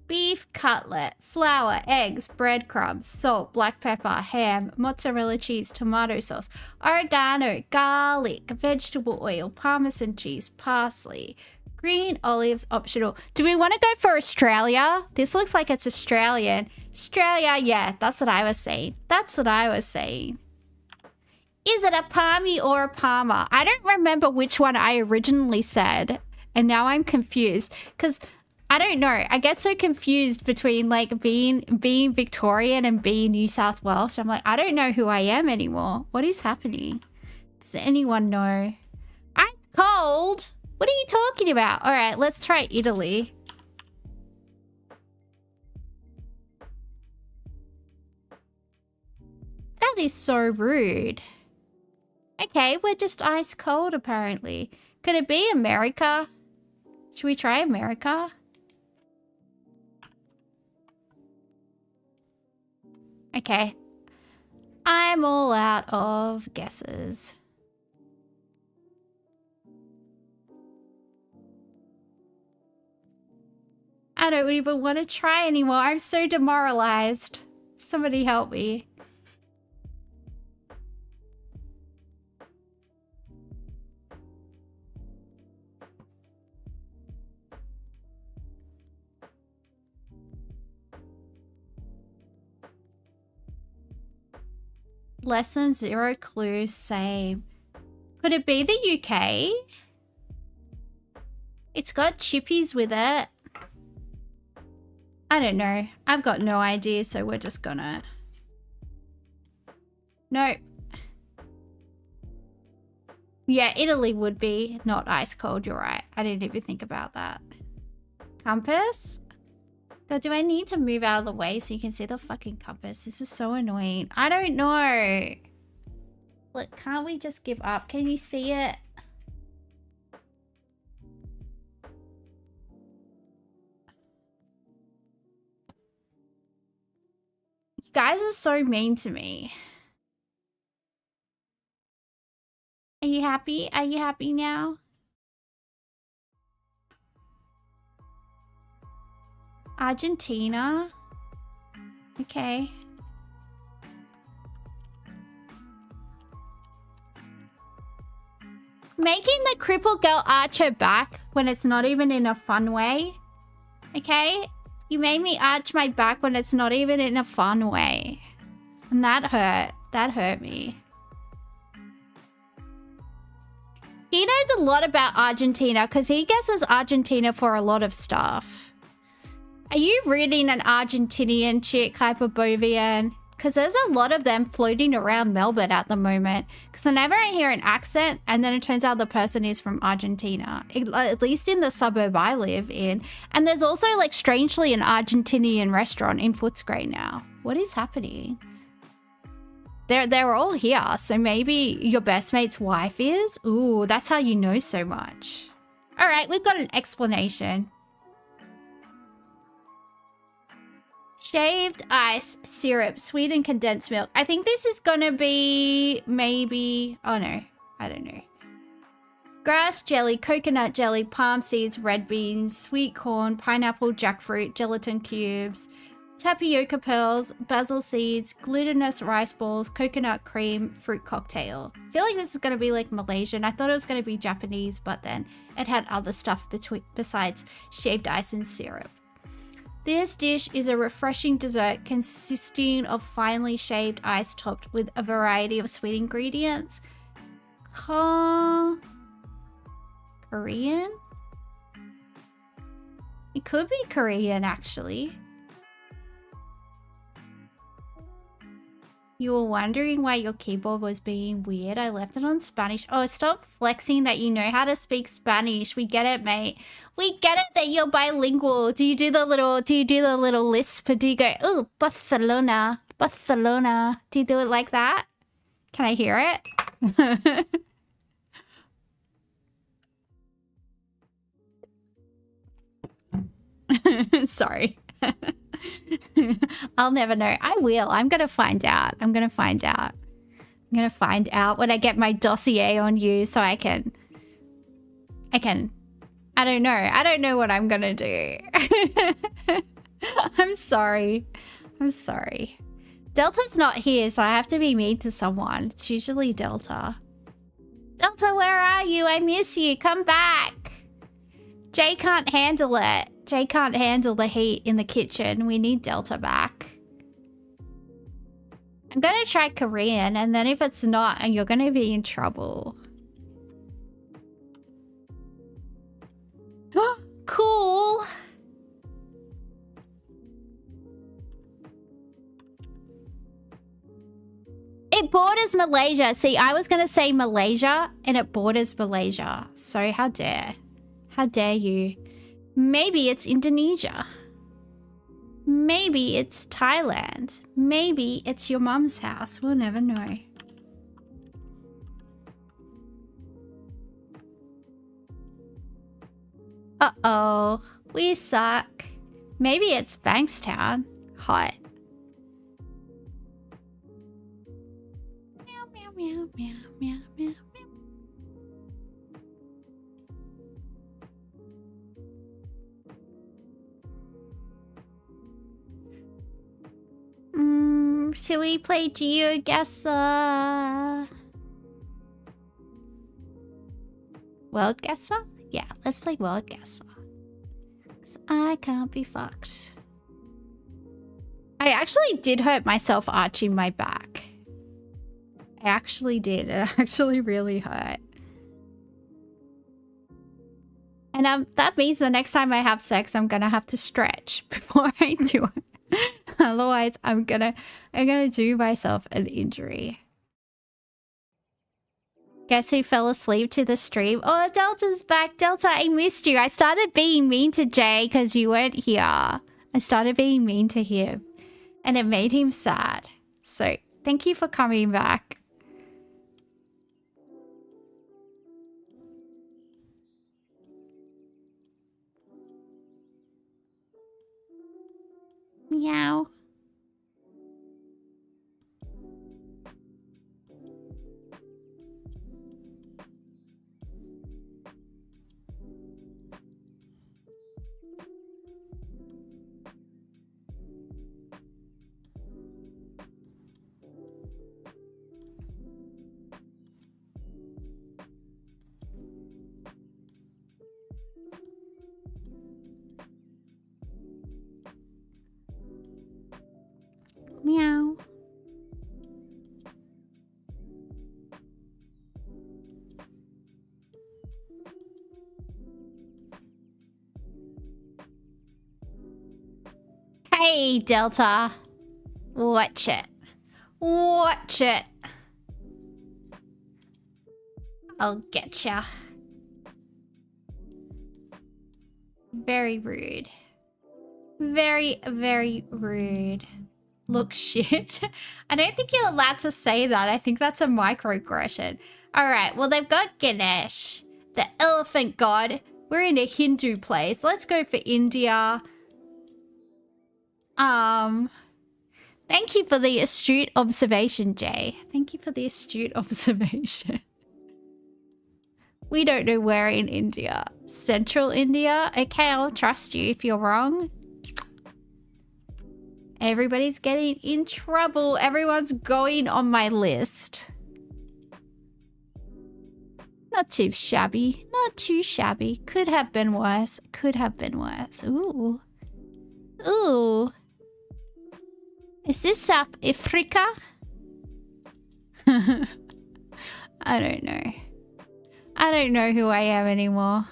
Beef cutlet, flour, eggs, breadcrumbs, salt, black pepper, ham, mozzarella cheese, tomato sauce, oregano, garlic, vegetable oil, parmesan cheese, parsley, green olives optional. Do we want to go for Australia? This looks like it's Australian. Australia, yeah, that's what I was saying. That's what I was saying. Is it a palmy or a palmer? I don't remember which one I originally said, and now I'm confused because I don't know. I get so confused between like being Victorian and being New South Welsh. I'm like, I don't know who I am anymore. What is happening? Does anyone know? Ice cold? What are you talking about? All right, let's try Italy. That is so rude. Okay, we're just ice cold apparently. Could it be America? Should we try America? Okay. I'm all out of guesses. I don't even want to try anymore. I'm so demoralized. Somebody help me. Lesson 0 clue, same. Could it be the UK? It's got chippies with it. I don't know. I've got no idea, so we're just gonna... Nope. Yeah, Italy would be not ice cold, you're right. I didn't even think about that. Compass? God, do I need to move out of the way so you can see the fucking compass? This is so annoying. I don't know. Look, can't we just give up? Can you see it? You guys are so mean to me. Are you happy? Are you happy now? Argentina. Okay. Making the crippled girl arch her back when it's not even in a fun way. Okay? You made me arch my back when it's not even in a fun way. And that hurt. That hurt me. He knows a lot about Argentina because he guesses Argentina for a lot of stuff. Are you reading an Argentinian chick, Hyperbovian? Because there's a lot of them floating around Melbourne at the moment. Because whenever I hear an accent, and then it turns out the person is from Argentina. At least in the suburb I live in. And there's also, like, strangely, an Argentinian restaurant in Footscray now. What is happening? They're all here, so maybe your best mate's wife is? Ooh, that's how you know so much. All right, we've got an explanation. Shaved ice, syrup, sweetened condensed milk. I think this is gonna be maybe... Oh no, I don't know. Grass jelly, coconut jelly, palm seeds, red beans, sweet corn, pineapple, jackfruit, gelatin cubes, tapioca pearls, basil seeds, glutinous rice balls, coconut cream, fruit cocktail. I feel like this is gonna be like Malaysian. I thought it was gonna be Japanese, but then it had other stuff besides shaved ice and syrup. This dish is a refreshing dessert consisting of finely shaved ice topped with a variety of sweet ingredients. Korean? It could be Korean, actually. You were wondering why your keyboard was being weird. I left it on Spanish. Oh, stop flexing that you know how to speak Spanish. We get it, mate. We get it that you're bilingual. Do you do the little lisp? Or do you go, oh, Barcelona, Barcelona? Do you do it like that? Can I hear it? Sorry. I'll never know. I will. I'm going to find out. I'm going to find out. I'm going to find out when I get my dossier on you so I can... I don't know. I don't know what I'm going to do. I'm sorry. I'm sorry. Delta's not here, so I have to be mean to someone. It's usually Delta. Delta, where are you? I miss you. Come back. Jay can't handle it. Jay can't handle the heat in the kitchen. We need Delta back. I'm gonna try Korean, and then if it's not, you're gonna be in trouble. Cool. It borders Malaysia. See, I was gonna say Malaysia, and it borders Malaysia. So how dare? How dare you? Maybe it's Indonesia. Maybe it's Thailand. Maybe it's your mum's house. We'll never know. Uh-oh. We suck. Maybe it's Bankstown. Hot. Meow, meow, meow, meow, meow, meow. Should we play GeoGuessr? World Guesser? Yeah, let's play World Guesser. 'Cause I can't be fucked. I actually did hurt myself arching my back. I actually did. It actually really hurt. And that means the next time I have sex, I'm gonna have to stretch before I do it. Otherwise, I'm gonna do myself an injury. Guess who fell asleep to the stream? Oh, Delta's back. Delta, I missed you. I started being mean to Jay because you weren't here. I started being mean to him. And it made him sad. So, thank you for coming back. Meow. Meow. Hey, Delta. Watch it. Watch it. I'll get ya. Very rude. Very, very rude. Look shit. I don't think you're allowed to say that. I think that's a microaggression. Alright, well they've got Ganesh, the elephant god. We're in a Hindu place. Let's go for India. Thank you for the astute observation, Jay. Thank you for the astute observation. We don't know where in India. Central India? Okay, I'll trust you if you're wrong. Everybody's getting in trouble. Everyone's going on my list. Not too shabby. Not too shabby. Could have been worse. Could have been worse. Ooh. Ooh. Is this South Africa? I don't know. I don't know who I am anymore.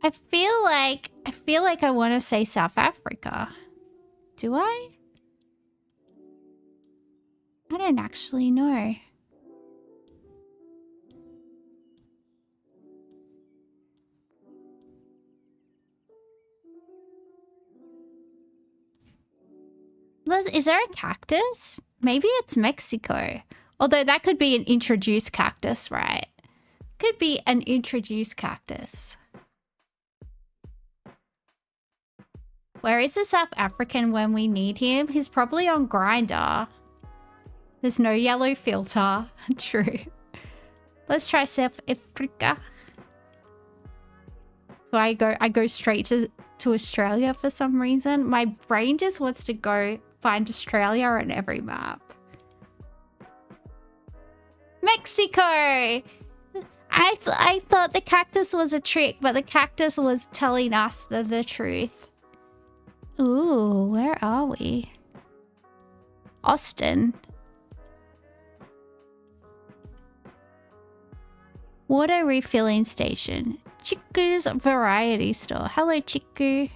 I feel like I want to say South Africa. Do I? I don't actually know. Is there a cactus? Maybe it's Mexico. Although that could be an introduced cactus, right? Could be an introduced cactus. Where is the South African when we need him? He's probably on Grindr. There's no yellow filter. True. Let's try South Africa. So I go straight to Australia for some reason. My brain just wants to go find Australia on every map. Mexico! I thought the cactus was a trick, but the cactus was telling us the truth. Ooh, where are we? Austin. Water refilling station. Chiku's variety store. Hello, Chiku.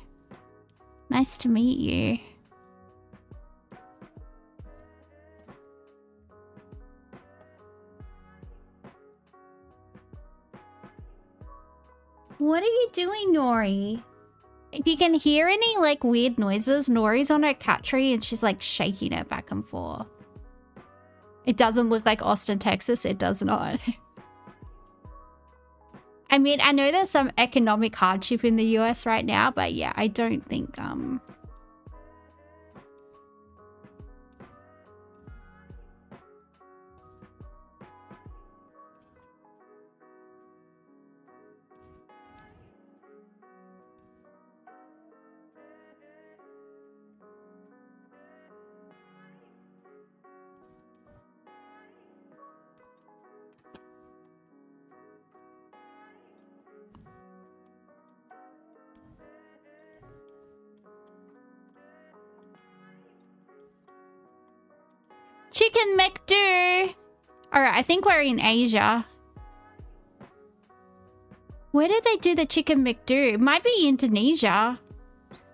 Nice to meet you. What are you doing, Nori? If you can hear any like weird noises, Nori's on her cat tree and she's like shaking it back and forth. It doesn't look like Austin, Texas. It does not. I mean, I know there's some economic hardship in the US right now, but yeah, I don't think Chicken McDo. Alright, I think we're in Asia. Where did they do the chicken McDo? It might be Indonesia.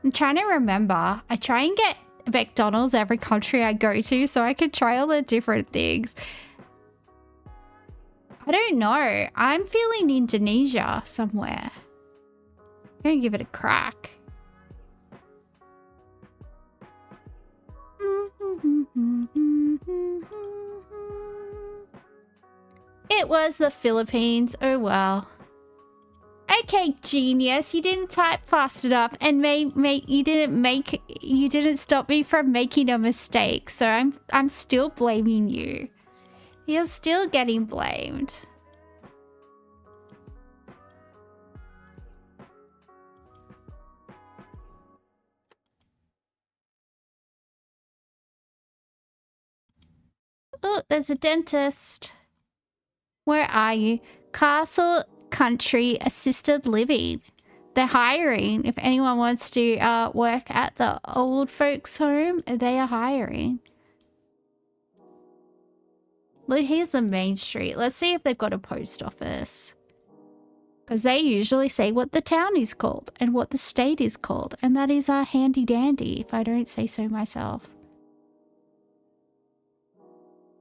I'm trying to remember. I try and get McDonald's every country I go to so I can try all the different things. I don't know. I'm feeling Indonesia somewhere. I'm gonna give it a crack. It was the Philippines. Oh well. Okay, genius. You didn't type fast enough, and you didn't stop me from making a mistake. So I'm still blaming you. You're still getting blamed. Oh, there's a dentist. Where are you? Castle Country Assisted Living. They're hiring. If anyone wants to work at the old folks home, they are hiring. Look, here's the main street. Let's see if they've got a post office. Because they usually say what the town is called and what the state is called. And that is handy dandy, if I don't say so myself.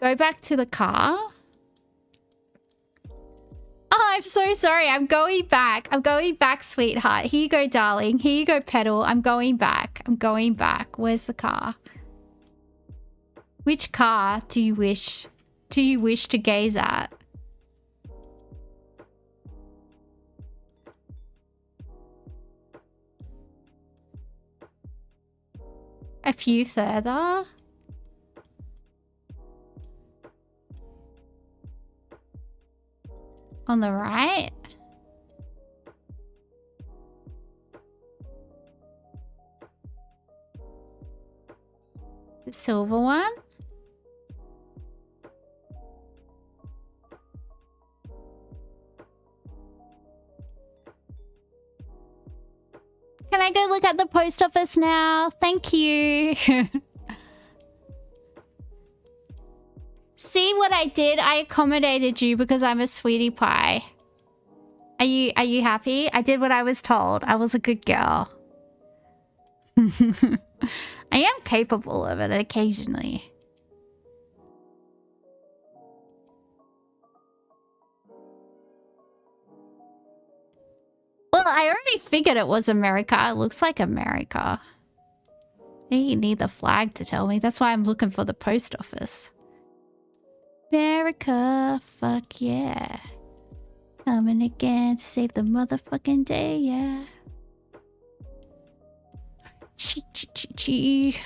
Go back to the car. Oh, I'm so sorry. I'm going back. I'm going back, sweetheart. Here you go, darling. Here you go, pedal. I'm going back. I'm going back. Where's the car? Which car do you wish to gaze at? A few further. On the right? The silver one? Can I go look at the post office now? Thank you. See what I did? I accommodated you because I'm a sweetie pie. Are you happy? I did what I was told. I was a good girl. I am capable of it occasionally. Well, I already figured it was America. It looks like America. You need the flag to tell me. That's why I'm looking for the post office. America, fuck yeah. Coming again to save the motherfucking day, yeah. Chee.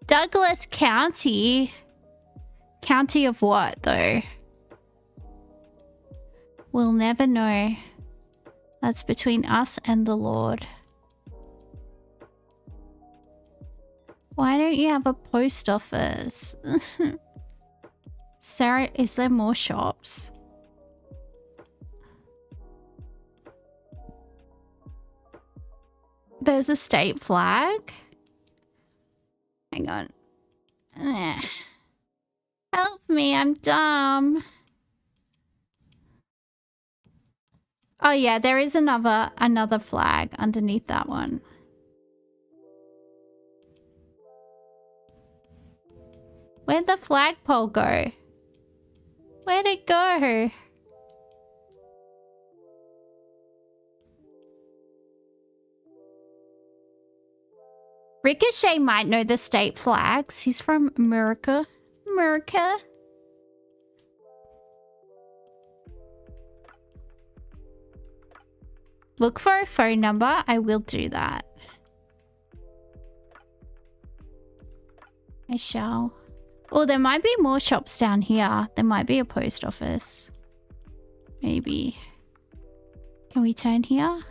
Douglas County? County of what, though? We'll never know. That's between us and the Lord. Why don't you have a post office? Sarah, is there more shops? There's a state flag? Hang on. Help me, I'm dumb. Oh yeah, there is another flag underneath that one. Where'd the flagpole go? Where'd it go? Ricochet might know the state flags. He's from America. America. Look for a phone number. I will do that. I shall. Oh, there might be more shops down here. There might be a post office. Maybe. Can we turn here?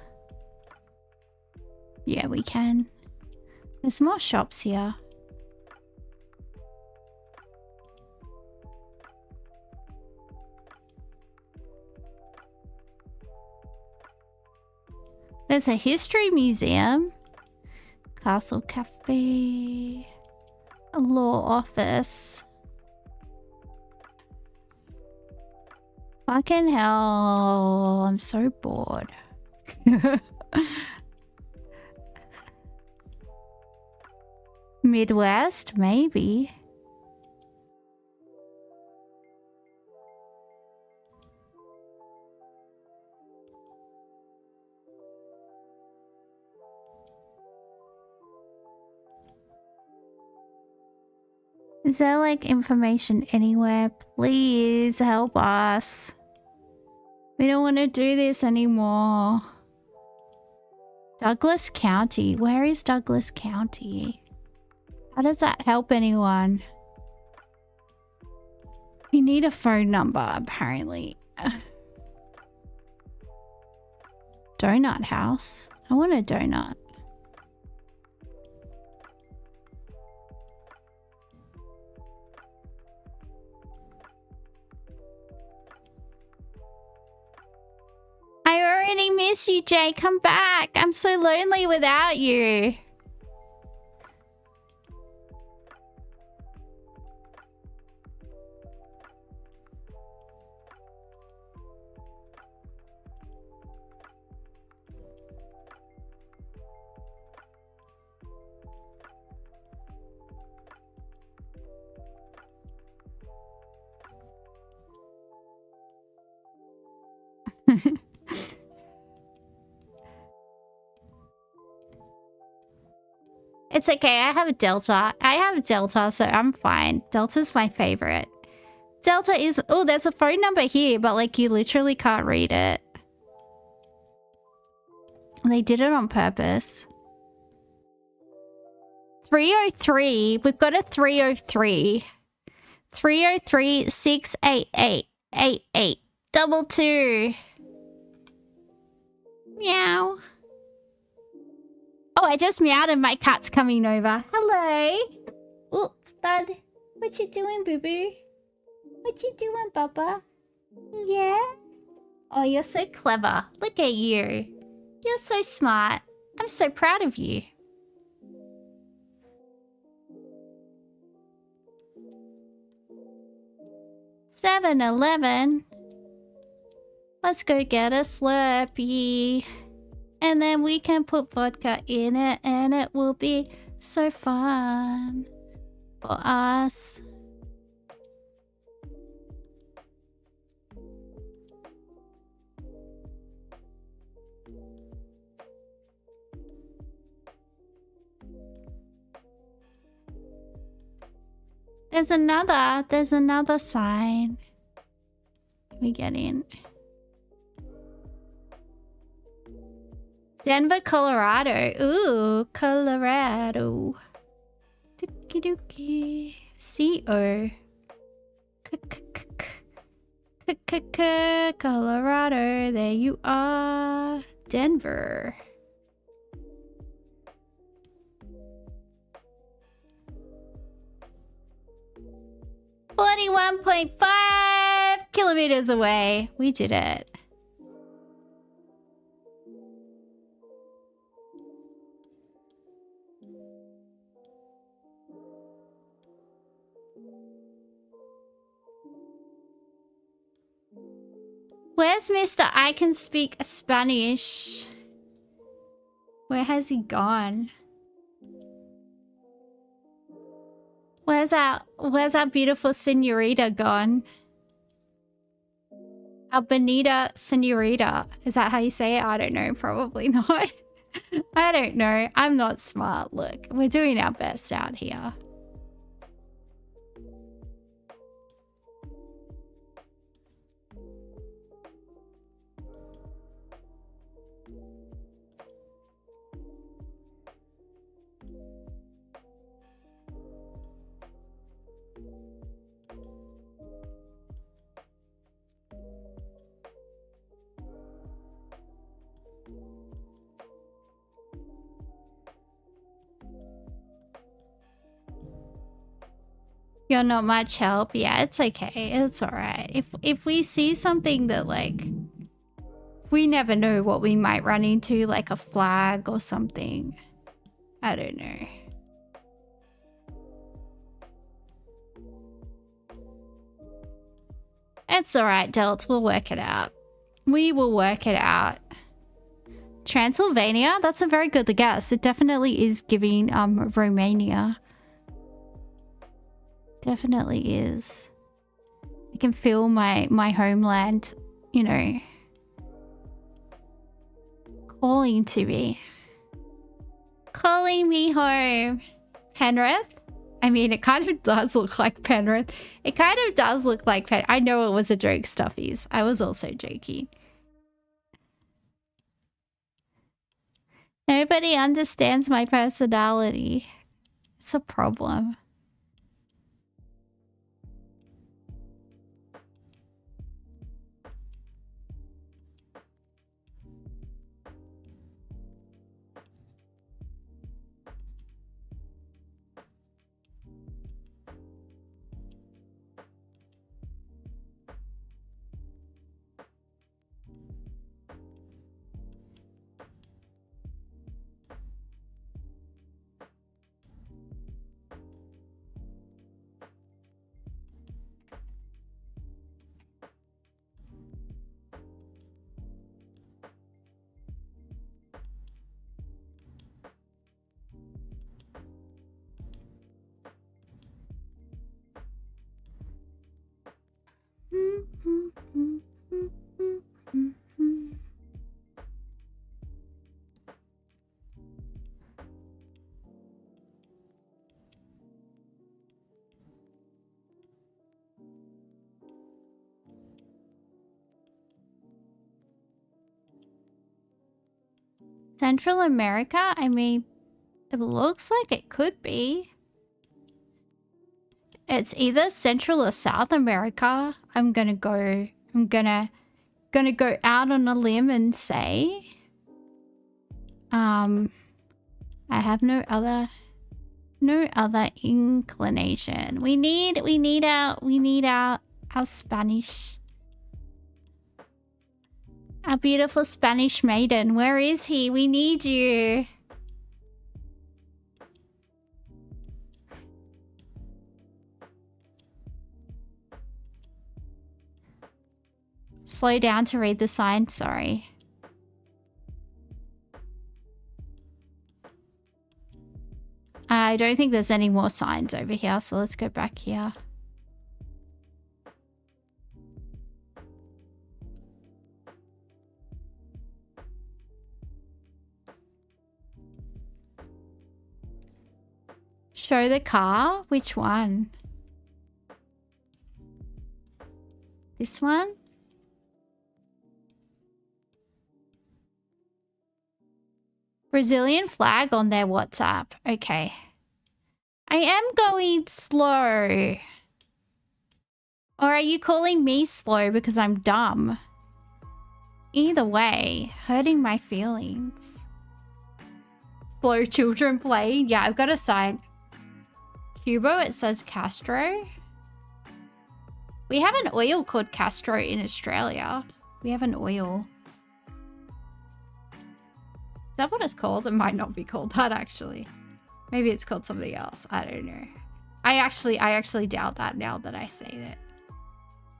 Yeah, we can. There's more shops here. There's a history museum. Castle Cafe. A law office. Fucking hell. I'm so bored. Midwest, maybe. Is there like information anywhere? Please help us. We don't want to do this anymore. Douglas County. Where is Douglas County? How does that help anyone? You need a phone number, apparently. Donut house. I want a donut. I already miss you, Jay. Come back. I'm so lonely without you. It's okay, I have a Delta. I have a Delta, so I'm fine. Delta's my favorite. Delta is... Oh, there's a phone number here, but like you literally can't read it. They did it on purpose. 303. We've got a 303. 303-688-8822. Meow. Oh, I just meowed and my cat's coming over. Hello. Oh, Thud. What you doing, boo-boo? What you doing, Bubba? Yeah? Oh, you're so clever. Look at you. You're so smart. I'm so proud of you. $7-11. Let's go get a Slurpee. And then we can put vodka in it and it will be so fun for us. There's another sign. Can we get in? Denver, Colorado. Ooh, Colorado. Dookie dookie. C-O. Colorado. There you are. Denver. $41.5 kilometers away. We did it. Where's Mr. I can speak Spanish? Where has he gone? Where's our beautiful senorita gone? Our bonita senorita. Is that how you say it? I don't know. Probably not. I don't know. I'm not smart. Look, we're doing our best out here. You're not much help. Yeah, it's okay. It's alright. If we see something that, like, we never know what we might run into, like a flag or something. I don't know. It's alright, Delts. We'll work it out. We will work it out. Transylvania? That's a very good guess. It definitely is giving Romania. Definitely is. I can feel my homeland, you know, calling to me. Calling me home. Penrith? I mean, it kind of does look like Penrith. It kind of does look like Penrith. I know it was a joke, Stuffies. I was also joking. Nobody understands my personality. It's a problem. Central America? I mean, it looks like it could be. It's either Central or South America. I'm gonna go out on a limb and say I have no other inclination. We need our Spanish. Our beautiful Spanish maiden. Where is he? We need you. Slow down to read the sign, sorry. I don't think there's any more signs over here, so let's go back here. Show the car? Which one? This one? Brazilian flag on their WhatsApp. Okay. I am going slow. Or are you calling me slow because I'm dumb? Either way, hurting my feelings. Slow children playing. Yeah, I've got a sign. Cubo, it says Castro. We have an oil called Castro in Australia. We have an oil. Is that what it's called? It might not be called that, actually. Maybe it's called something else. I don't know. I actually doubt that now that I say it.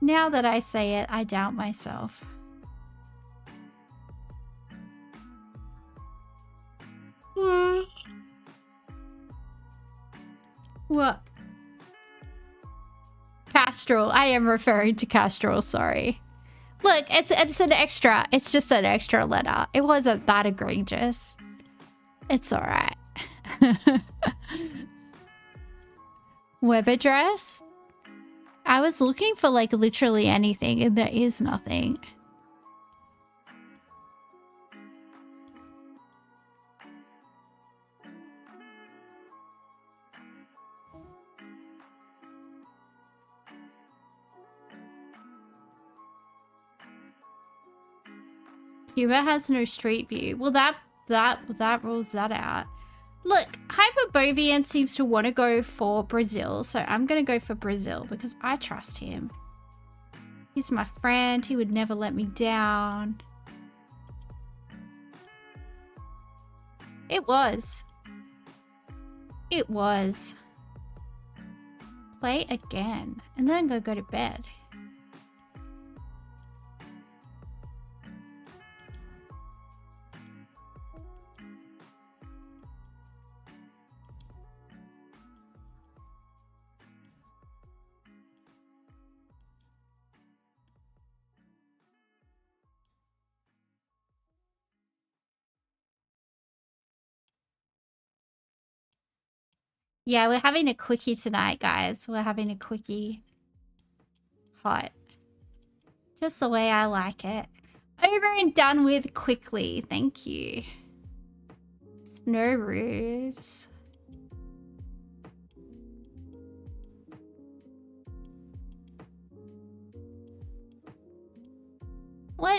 Now that I say it, I doubt myself. What? Castrol. I am referring to Castrol, sorry. Look, it's an extra. It's just an extra letter. It wasn't that egregious. It's alright. Web address? I was looking for like literally anything and there is nothing. Cuba has no street view. Well, that rules that out. Look, Hyperbovian seems to want to go for Brazil, so I'm going to go for Brazil because I trust him. He's my friend. He would never let me down. It was. It was. Play again. And then go to bed. Yeah, we're having a quickie tonight, guys. We're having a quickie. Hot. Just the way I like it. Over and done with quickly. Thank you. Snow roofs. What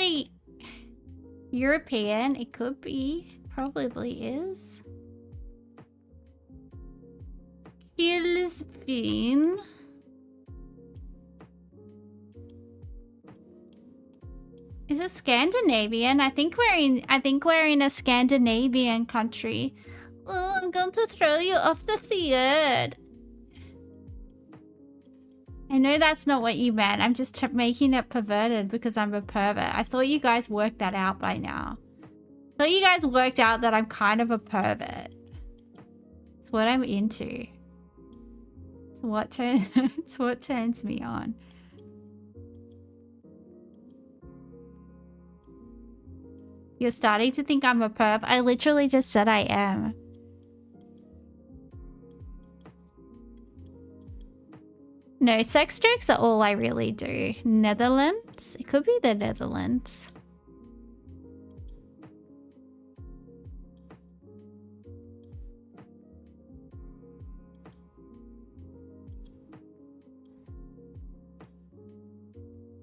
European? It could be. Probably is. Kilsbeen. Is it Scandinavian? I think we're in a Scandinavian country. Oh, I'm going to throw you off the field. I know that's not what you meant. I'm just making it perverted because I'm a pervert. I thought you guys worked that out by now. I thought you guys worked out that I'm kind of a pervert. It's what I'm into. It's what turns me on. You're starting to think I'm a perv? I literally just said I am. No, sex jokes are all I really do. Netherlands? It could be the Netherlands.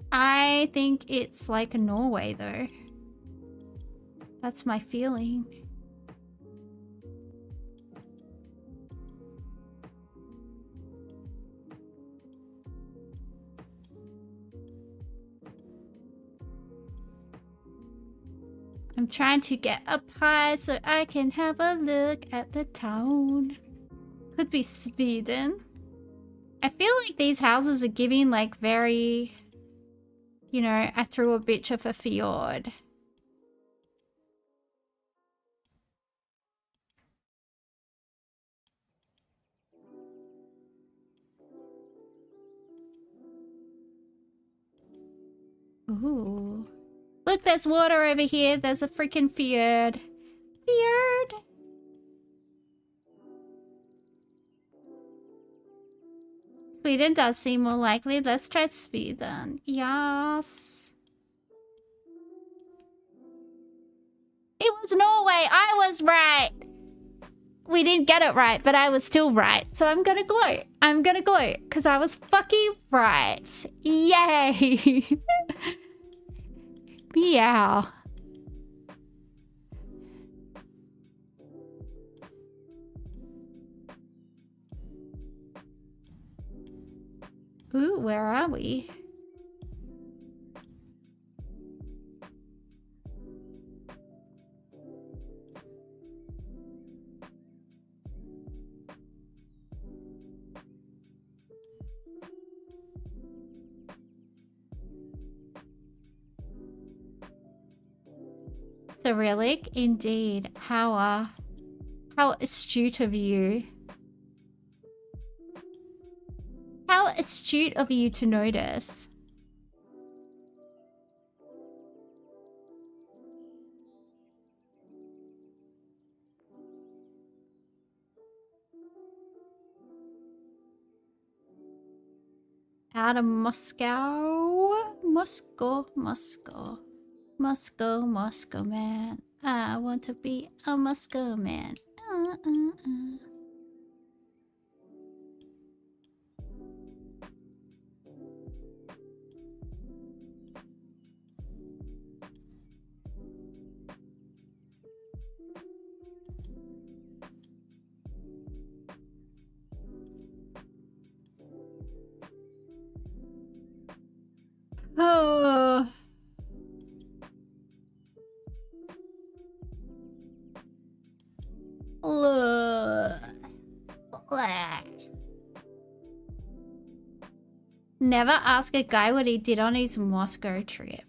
I think it's like Norway, though. That's my feeling. I'm trying to get up high so I can have a look at the town. Could be Sweden. I feel like these houses are giving like very, you know, I threw a bitch of a fjord. Ooh. Look, there's water over here. There's a freaking fjord. Fjord. Sweden does seem more likely. Let's try Sweden. Yes. It was Norway. I was right. We didn't get it right, but I was still right. So I'm gonna gloat. I'm gonna gloat because I was fucking right. Yay. Meow. Ooh, where are we? Cyrillic, indeed. How astute of you. How astute of you to notice. Out of Moscow. Moscow, man. I want to be a Moscow man. Oh. Never ask a guy what he did on his Moscow trip.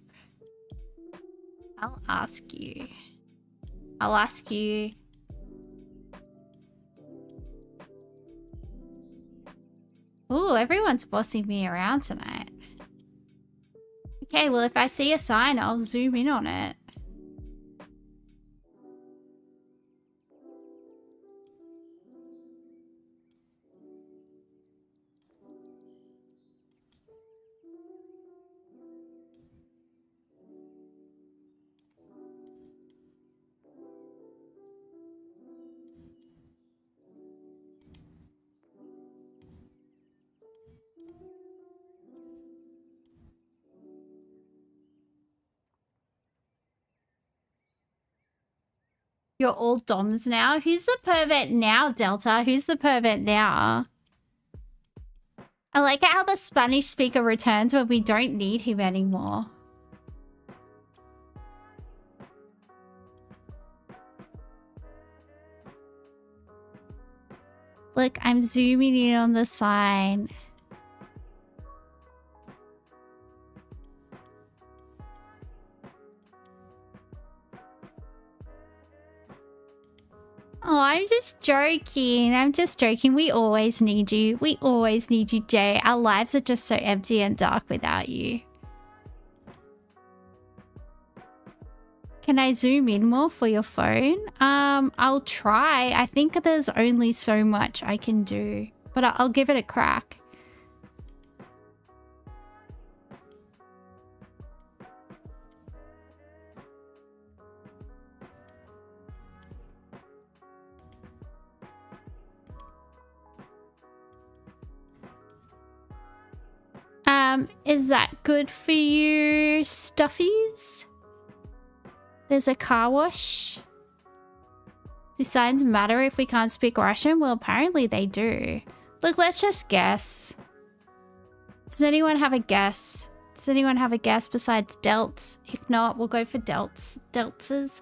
I'll ask you. I'll ask you. Ooh, everyone's bossing me around tonight. Okay, well, if I see a sign, I'll zoom in on it. You're all doms now? Who's the pervert now, Delta? Who's the pervert now? I like how the Spanish speaker returns when we don't need him anymore. Look, I'm zooming in on the sign. Oh, I'm just joking. I'm just joking. We always need you. We always need you, Jay. Our lives are just so empty and dark without you. Can I zoom in more for your phone? I'll try. I think there's only so much I can do, but I'll give it a crack. Is that good for you, stuffies? There's a car wash. Do signs matter if we can't speak Russian? Well, apparently they do. Look, let's just guess. Does anyone have a guess? Does anyone have a guess besides delts? If not, we'll go for delts. Deltsers.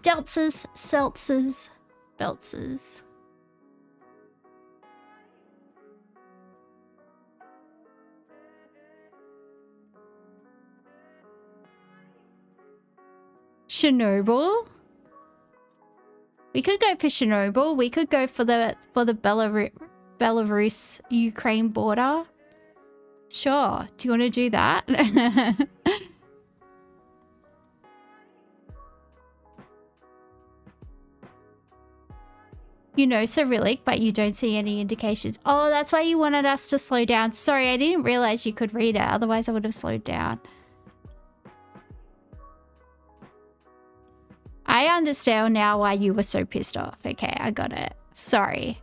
Deltsers. Seltzers. Beltsers. Chernobyl. We could go for Chernobyl. We could go for the Belarus Ukraine border. Sure. Do you want to do that? You know Cyrillic, but you don't see any indications. Oh, that's why you wanted us to slow down. Sorry, I didn't realize you could read it. Otherwise, I would have slowed down. I understand now why you were so pissed off. Okay, I got it. Sorry.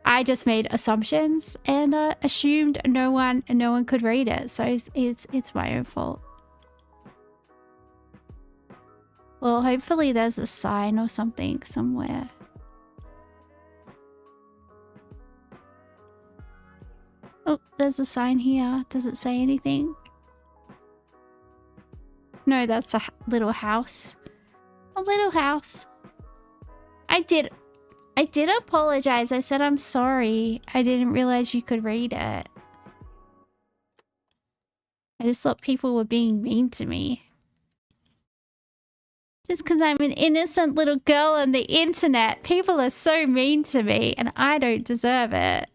I just made assumptions and assumed no one could read it. So it's my own fault. Well, hopefully there's a sign or something somewhere. Oh, there's a sign here. Does it say anything? No, that's a little house. A little house. I did apologize. I said I'm sorry. I didn't realize you could read it. I just thought people were being mean to me. Just because I'm an innocent little girl on the internet, people are so mean to me and I don't deserve it.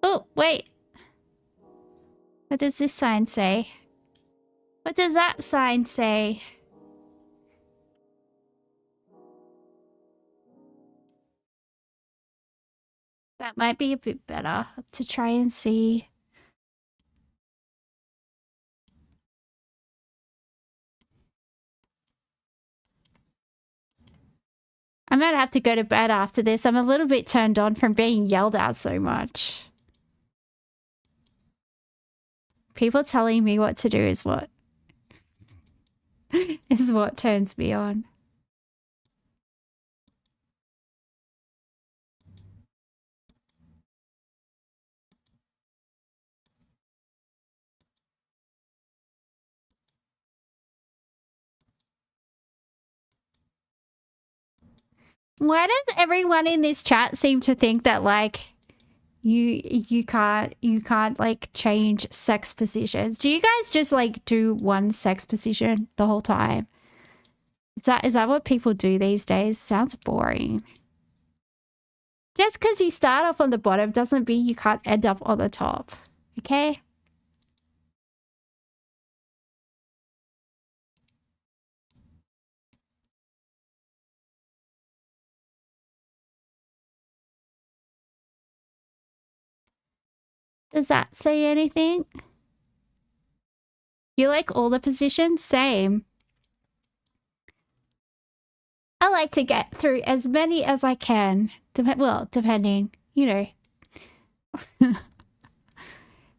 Oh, wait. What does this sign say? What does that sign say? That might be a bit better to try and see. I might have to go to bed after this. I'm a little bit turned on from being yelled at so much. People telling me what to do is what turns me on. Why does everyone in this chat seem to think that like you can't like change sex positions? Do you guys just like do one sex position the whole time? Is that what people do these days? Sounds boring. Just because you start off on the bottom doesn't mean you can't end up on the top. Okay? Does that say anything? You like all the positions? Same. I like to get through as many as I can. Depending, you know.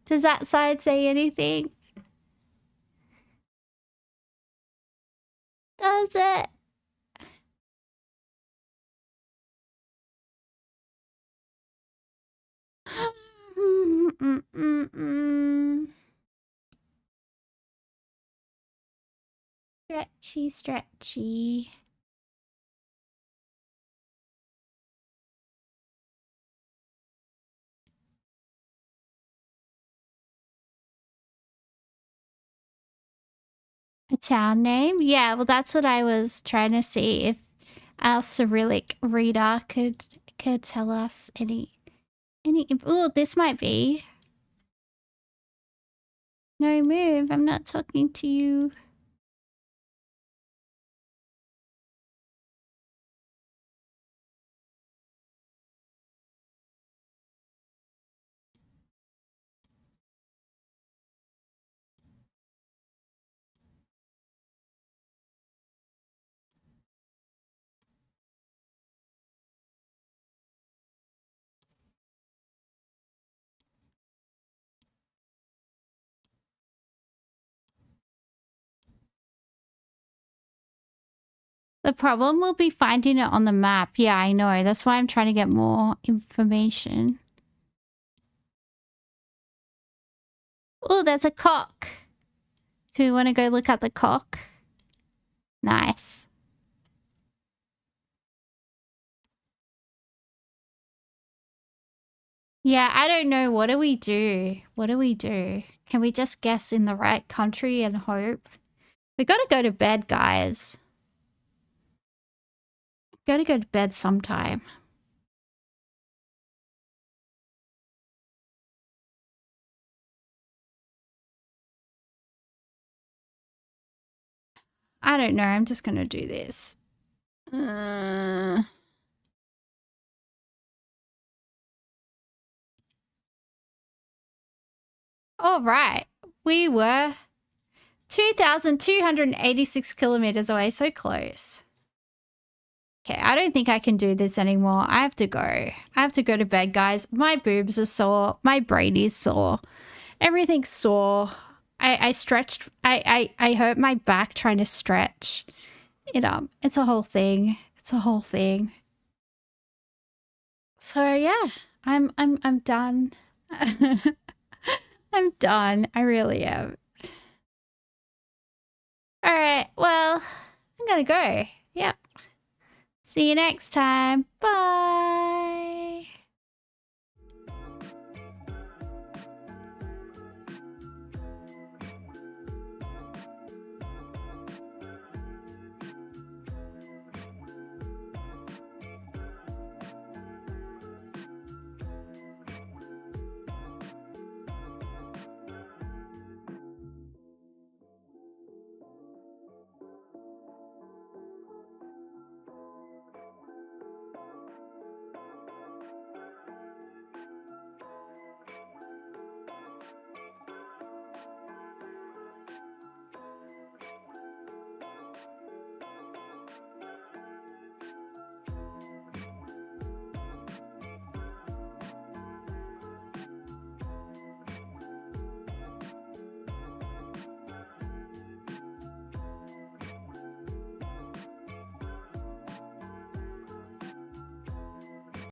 Does that side say anything? Does it? Stretchy, stretchy. A town name? Yeah, well that's what I was trying to see if our Cyrillic reader could tell us any oh, this might be. No, move. I'm not talking to you. The problem will be finding it on the map. Yeah, I know. That's why I'm trying to get more information. Oh, there's a cock. Do we want to go look at the cock? Nice. Yeah, I don't know. What do we do? What do we do? Can we just guess in the right country and hope? We gotta go to bed, guys. Gotta go to bed sometime. I don't know. I'm just gonna do this. All right. We were 2,286 kilometers away. So close. Okay, I don't think I can do this anymore. I have to go. I have to go to bed, guys. My boobs are sore. My brain is sore. Everything's sore. I stretched. I hurt my back trying to stretch. It's a whole thing. It's a whole thing. So yeah, I'm done. I'm done. I really am. All right. Well, I'm gonna go. Yep. See you next time. Bye.